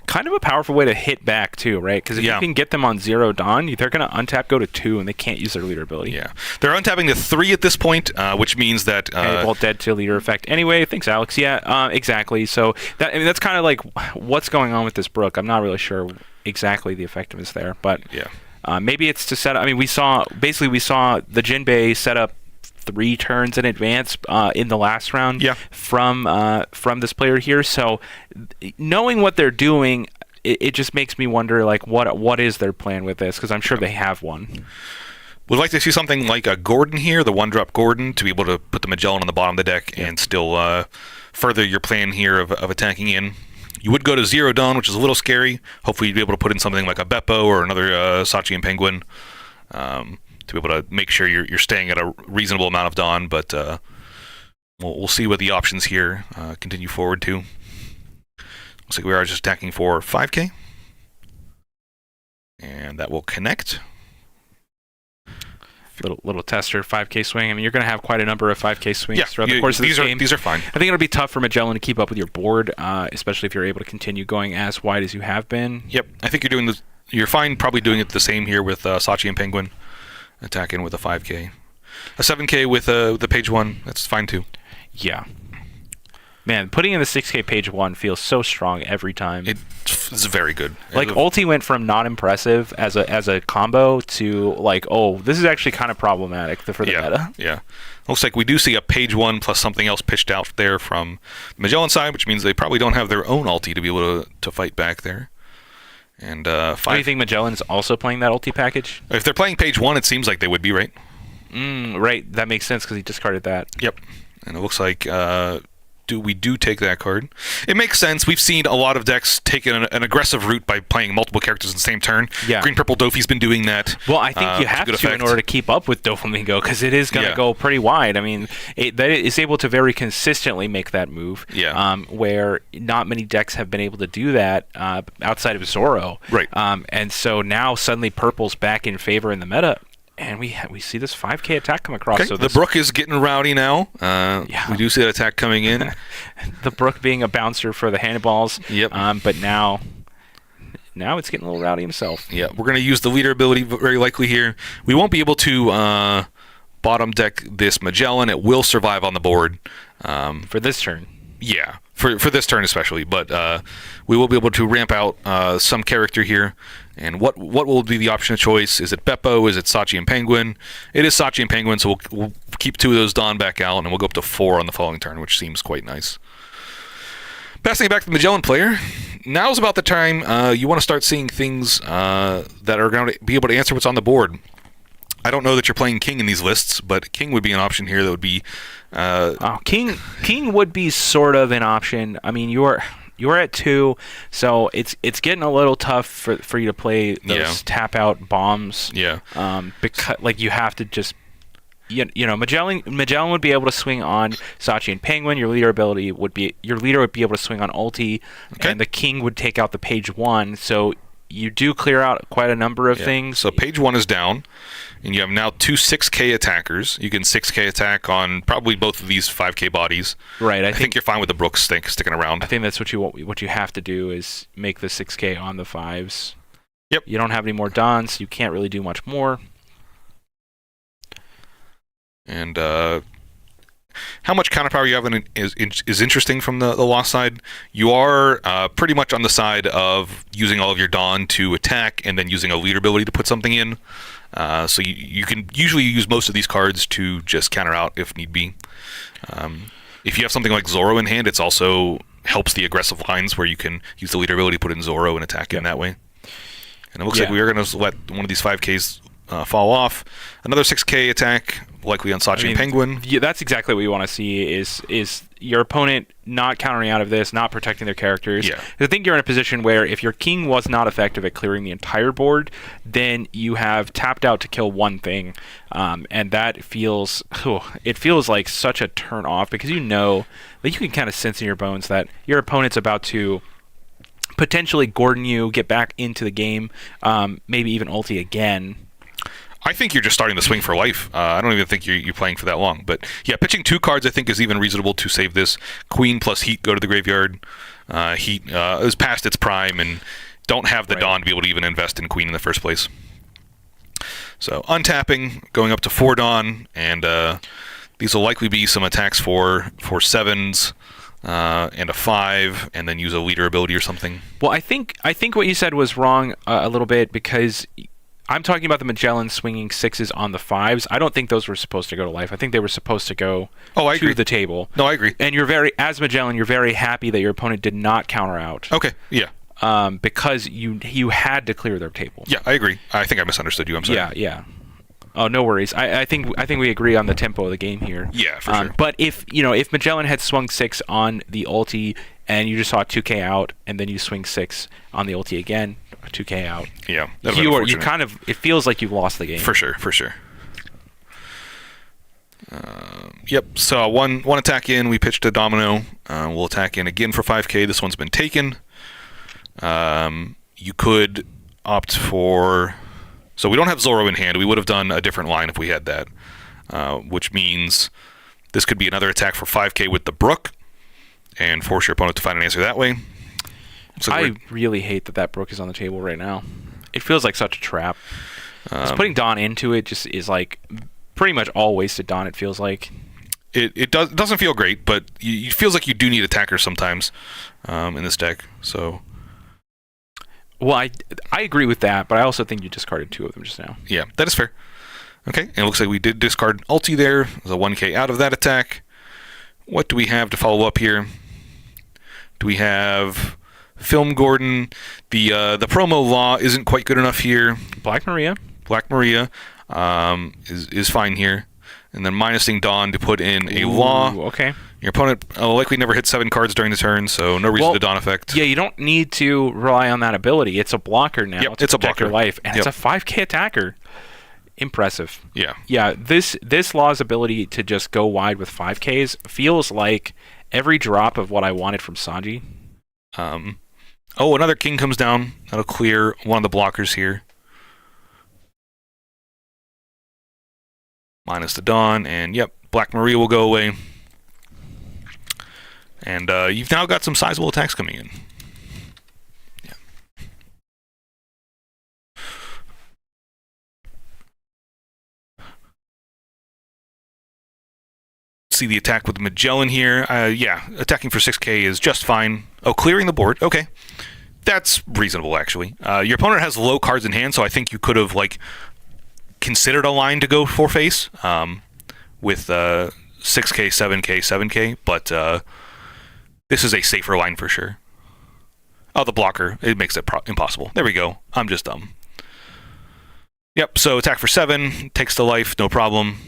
Kind of a powerful way to hit back, too, right? Because if you can get them on 0 Dawn, they're going to untap, go to 2, and they can't use their leader ability. Yeah. They're untapping to 3 at this point, which means that... well, dead to leader effect. Anyway, thanks, Alex. Yeah, exactly. So that's kind of like what's going on with this Brook. I'm not really sure exactly the effectiveness there, but maybe it's to set up... I mean, we saw the Jinbei set up 3 turns in advance in the last round from this player here. So knowing what they're doing, it just makes me wonder, like, what is their plan with this? Because I'm sure they have one. Would like to see something like a Gordon here, the 1-drop Gordon, to be able to put the Magellan on the bottom of the deck and still further your plan here of attacking in. You would go to 0 Dawn, which is a little scary. Hopefully you'd be able to put in something like a Beppo or another Sachi and Penguin. To be able to make sure you're staying at a reasonable amount of Dawn, but we'll see what the options here continue forward to. Looks like we are just attacking for 5K. And that will connect. Little tester, 5K swing. I mean, you're going to have quite a number of 5K swings throughout the course of this game. These are fine. I think it'll be tough for Magellan to keep up with your board, especially if you're able to continue going as wide as you have been. Yep, I think you're fine probably doing it the same here with Sachi and Penguin. Attack in with a 5K. A 7K with the page 1, that's fine too. Yeah. Man, putting in the 6K page 1 feels so strong every time. It's very good. Like, ulti went from not impressive as a combo to, like, oh, this is actually kind of problematic for the meta. Yeah. Looks like we do see a page 1 plus something else pitched out there from the Magellan side, which means they probably don't have their own ulti to be able to fight back there. And do you think Magellan's also playing that ulti package? If they're playing page 1, it seems like they would be, right? Right. That makes sense because he discarded that. Yep. And it looks like we do take that card. It makes sense. We've seen a lot of decks take an aggressive route by playing multiple characters in the same turn. Yeah. Green Purple Dofi's been doing that. Well, I think you have to in order to keep up with Doflamingo, because it is going to go pretty wide. I mean, that is able to very consistently make that move. Yeah. Where not many decks have been able to do that outside of Zoro. Right. And so now suddenly Purple's back in favor in the meta. And we see this 5k attack come across. Okay. So the Brook is getting rowdy now. Yeah. We do see that attack coming in. The Brook being a bouncer for the handballs. Yep. But now it's getting a little rowdy himself. Yeah, we're going to use the leader ability very likely here. We won't be able to bottom deck this Magellan. It will survive on the board. For this turn. Yeah, for this turn especially. But we will be able to ramp out some character here. And what will be the option of choice? Is it Beppo? Is it Sachi and Penguin? It is Sachi and Penguin, so we'll keep 2 of those Dawn back out, and we'll go up to 4 on the following turn, which seems quite nice. Passing it back to the Magellan player, now's about the time you want to start seeing things that are going to be able to answer what's on the board. I don't know that you're playing King in these lists, but King would be an option here that would be... King would be sort of an option. I mean, you're at 2, so it's getting a little tough for you to play those tap out bombs. Yeah. Because you have to just Magellan would be able to swing on Sachi and Penguin. Your leader would be able to swing on ulti, and the King would take out the page 1. So you do clear out quite a number of things. So page 1 is down, and you have now 2 6k attackers. You can 6k attack on probably both of these 5k bodies. Right. I think you're fine with the Brooks sticking around. I think that's what you have to do is make the 6k on the 5s. Yep. You don't have any more Dons. You can't really do much more. And how much counterpower you have is interesting from the Lost side. You are pretty much on the side of using all of your Dawn to attack and then using a leader ability to put something in. So you can usually use most of these cards to just counter out if need be. If you have something like Zoro in hand, it's also helps the aggressive lines where you can use the leader ability to put in Zoro and attack in that way. And it looks like we are going to let one of these 5Ks fall off. Another 6K attack, likely on Sachi and Penguin. Yeah, that's exactly what you want to see is your opponent not countering out of this, not protecting their characters. Yeah. I think you're in a position where if your King was not effective at clearing the entire board, then you have tapped out to kill one thing. And that feels like such a turn off, because you can kind of sense in your bones that your opponent's about to potentially Gordon you, get back into the game, maybe even ulti again. I think you're just starting to swing for life. I don't even think you're playing for that long. But yeah, pitching 2 cards I think is even reasonable to save this. Queen plus Heat go to the graveyard. Heat is past its prime and don't have the Dawn to be able to even invest in Queen in the first place. So untapping, going up to 4 Dawn, and these will likely be some attacks for 7s. And a 5, and then use a leader ability or something. Well, I think what you said was wrong a little bit, because I'm talking about the Magellan swinging 6s on the 5s. I don't think those were supposed to go to life. I think they were supposed to go to the table. No, I agree. And as Magellan, you're very happy that your opponent did not counter out. Okay, yeah. Because you had to clear their table. Yeah, I agree. I think I misunderstood you. I'm sorry. Yeah. Oh, no worries. I think we agree on the tempo of the game here. Yeah, for sure. But if Magellan had swung 6 on the ulti and you just saw 2k out, and then you swing 6 on the ulti again, 2k out. Yeah, it feels like you've lost the game. For sure. Yep. So one attack in, we pitched a Domino. We'll attack in again for 5k. This one's been taken. You could opt for. So we don't have Zoro in hand. We would have done a different line if we had that, which means this could be another attack for 5k with the Brook and force your opponent to find an answer that way. So I really hate that Brook is on the table right now. It feels like such a trap. Just putting Dawn into it just is like pretty much all wasted Dawn, it feels like. It doesn't feel great, but it feels like you do need attackers sometimes in this deck. So... Well, I agree with that, but I also think you discarded 2 of them just now. Yeah, that is fair. Okay, and it looks like we did discard ulti there. There's a 1k out of that attack. What do we have to follow up here? Do we have Film Gordon? The promo law isn't quite good enough here. Black Maria is fine here. And then minusing Dawn to put in a law. Okay. Your opponent likely never hit 7 cards during the turn, so no reason to Dawn Effect. Yeah, you don't need to rely on that ability. It's a blocker now. Yep, it's a blocker. Your life, and it's a 5k attacker. Impressive. Yeah. Yeah, this law's ability to just go wide with 5Ks feels like every drop of what I wanted from Sanji. Another king comes down. That'll clear one of the blockers here. Minus the Dawn, and yep, Black Maria will go away. And you've now got some sizable attacks coming in. Yeah. See the attack with Magellan here. Yeah, attacking for 6k is just fine. Oh, clearing the board. Okay. That's reasonable, actually. Your opponent has low cards in hand, so I think you could have, like, considered a line to go for face with 6k, 7k, 7k, but this is a safer line for sure. Oh, the blocker. It makes it impossible. There we go. I'm just dumb. Yep, so attack for 7, takes the life, no problem.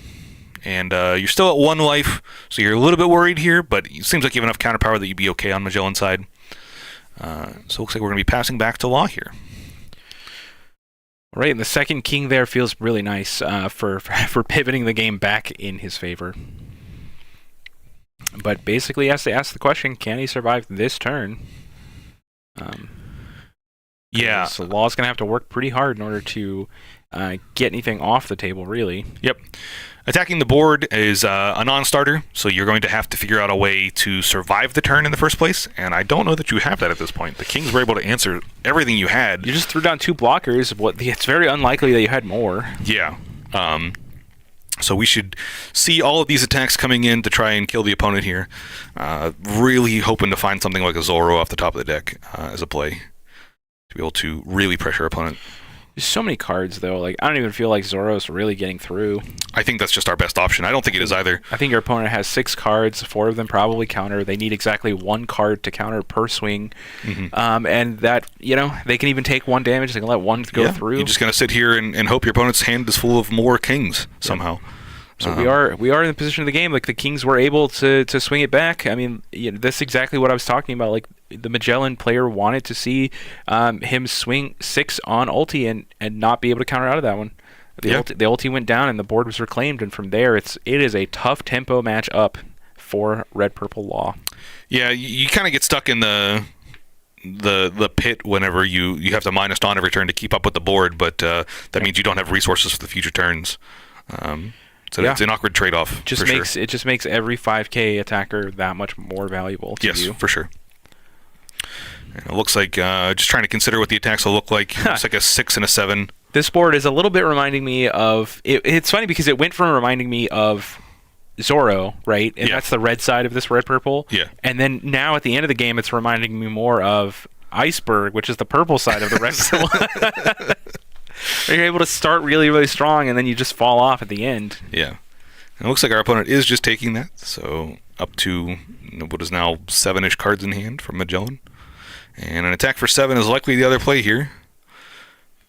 And you're still at 1 life, so you're a little bit worried here, but it seems like you have enough counter power that you'd be okay on Magellan's side. So it looks like we're going to be passing back to Law here. Right, and the second king there feels really nice for pivoting the game back in his favor. But basically, he has to ask the question, can he survive this turn? Yeah. So Law's going to have to work pretty hard in order to get anything off the table, really. Yep. Attacking the board is a non-starter, so you're going to have to figure out a way to survive the turn in the first place, and I don't know that you have that at this point. The Kings were able to answer everything you had. You just threw down 2 blockers. It's very unlikely that you had more. Yeah. So we should see all of these attacks coming in to try and kill the opponent here. Really hoping to find something like a Zoro off the top of the deck as a play to be able to really pressure opponent. There's so many cards, though. Like, I don't even feel like Zoro's really getting through. I think that's just our best option. I don't think it is either. I think your opponent has 6 cards. 4 of them probably counter. They need exactly 1 card to counter per swing. Mm-hmm. And that, they can even take 1 damage. They can let 1 go through. You're just going to sit here and hope your opponent's hand is full of more kings somehow. So we are in the position of the game. Like, the Kings were able to swing it back. I mean, that's exactly what I was talking about. Like, the Magellan player wanted to see him swing 6 on ulti and not be able to counter out of that one. The ulti went down and the board was reclaimed, and from there it is a tough tempo match up for Red Purple Law. Yeah, you kind of get stuck in the pit whenever you have to minus Dawn every turn to keep up with the board, but that means you don't have resources for the future turns. So it's an awkward trade-off. It just makes every 5k attacker that much more valuable to you. Yes, for sure. And it looks like, just trying to consider what the attacks will look like. It's like a 6 and a 7. This board is a little bit reminding me of... It's funny because it went from reminding me of Zoro, right? And that's the red side of this red-purple. Yeah. And then now at the end of the game, it's reminding me more of Iceberg, which is the purple side of the red-purple. You're able to start really, really strong, and then you just fall off at the end. Yeah. And it looks like our opponent is just taking that, so up to what is now 7-ish cards in hand from Magellan. And an attack for 7 is likely the other play here.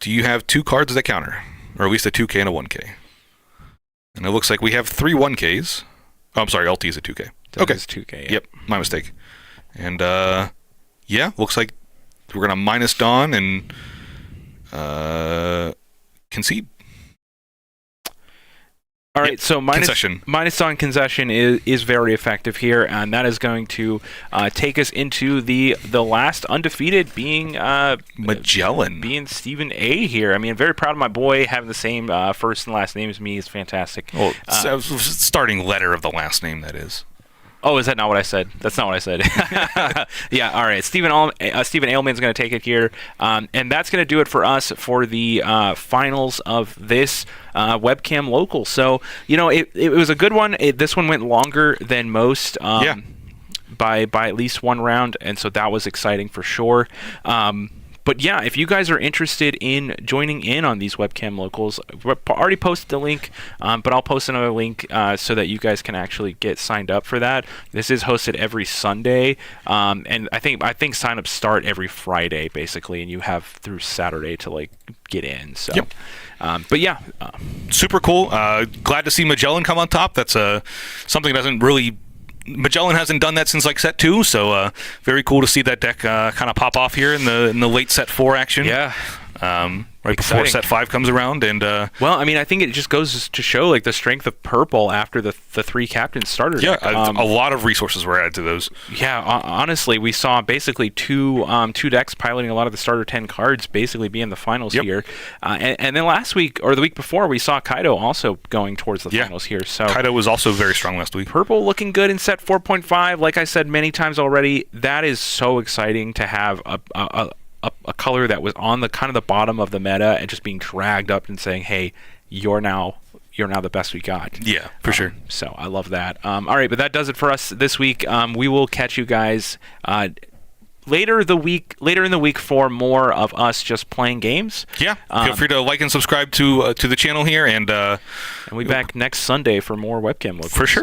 Do you have 2 cards that counter? Or at least a 2k and a 1k? And it looks like we have 3 1ks. Oh, I'm sorry, LT is a 2k. Okay. It's 2k, yeah. Yep, my mistake. And, looks like we're going to minus Dawn and... concede. All right, so minus Dawn concession is very effective here, and that is going to take us into the last undefeated being Magellan, being Stephen A. here. I mean, I'm very proud of my boy having the same first and last name as me. Is fantastic. Well, starting letter of the last name, that is. Oh, is that not what I said? That's not what I said. Yeah, all right. Stephen Ailman's going to take it here. And that's going to do it for us for the finals of this webcam local. So, it was a good one. This one went longer than most by at least 1 round. And so that was exciting for sure. But yeah, if you guys are interested in joining in on these webcam locals, we already posted the link, but I'll post another link so that you guys can actually get signed up for that. This is hosted every Sunday, and I think signups start every Friday basically, and you have through Saturday to get in. So. Yep. But yeah, super cool. Glad to see Magellan come on top. That's something that doesn't really Magellan hasn't done that since like set 2, so very cool to see that deck kind of pop off here in the late set 4 action. Yeah. Right before set 5 comes around, and well, I mean, I think it just goes to show like the strength of purple after the 3 captain starter. Yeah, deck. a lot of resources were added to those. Yeah, honestly, we saw basically two decks piloting a lot of the starter 10 cards basically be in the finals here, and then last week or the week before we saw Kaido also going towards the finals here. So Kaido was also very strong last week. Purple looking good in set 4.5. Like I said many times already, that is so exciting to have a color that was on the kind of the bottom of the meta and just being dragged up and saying, hey, you're now the best we got. Yeah, for sure. So I love that. All right, but that does it for us this week. We will catch you guys later in the week for more of us just playing games. Yeah, feel free to like and subscribe to the channel here, and we'll be back next Sunday for more webcam locals. For sure.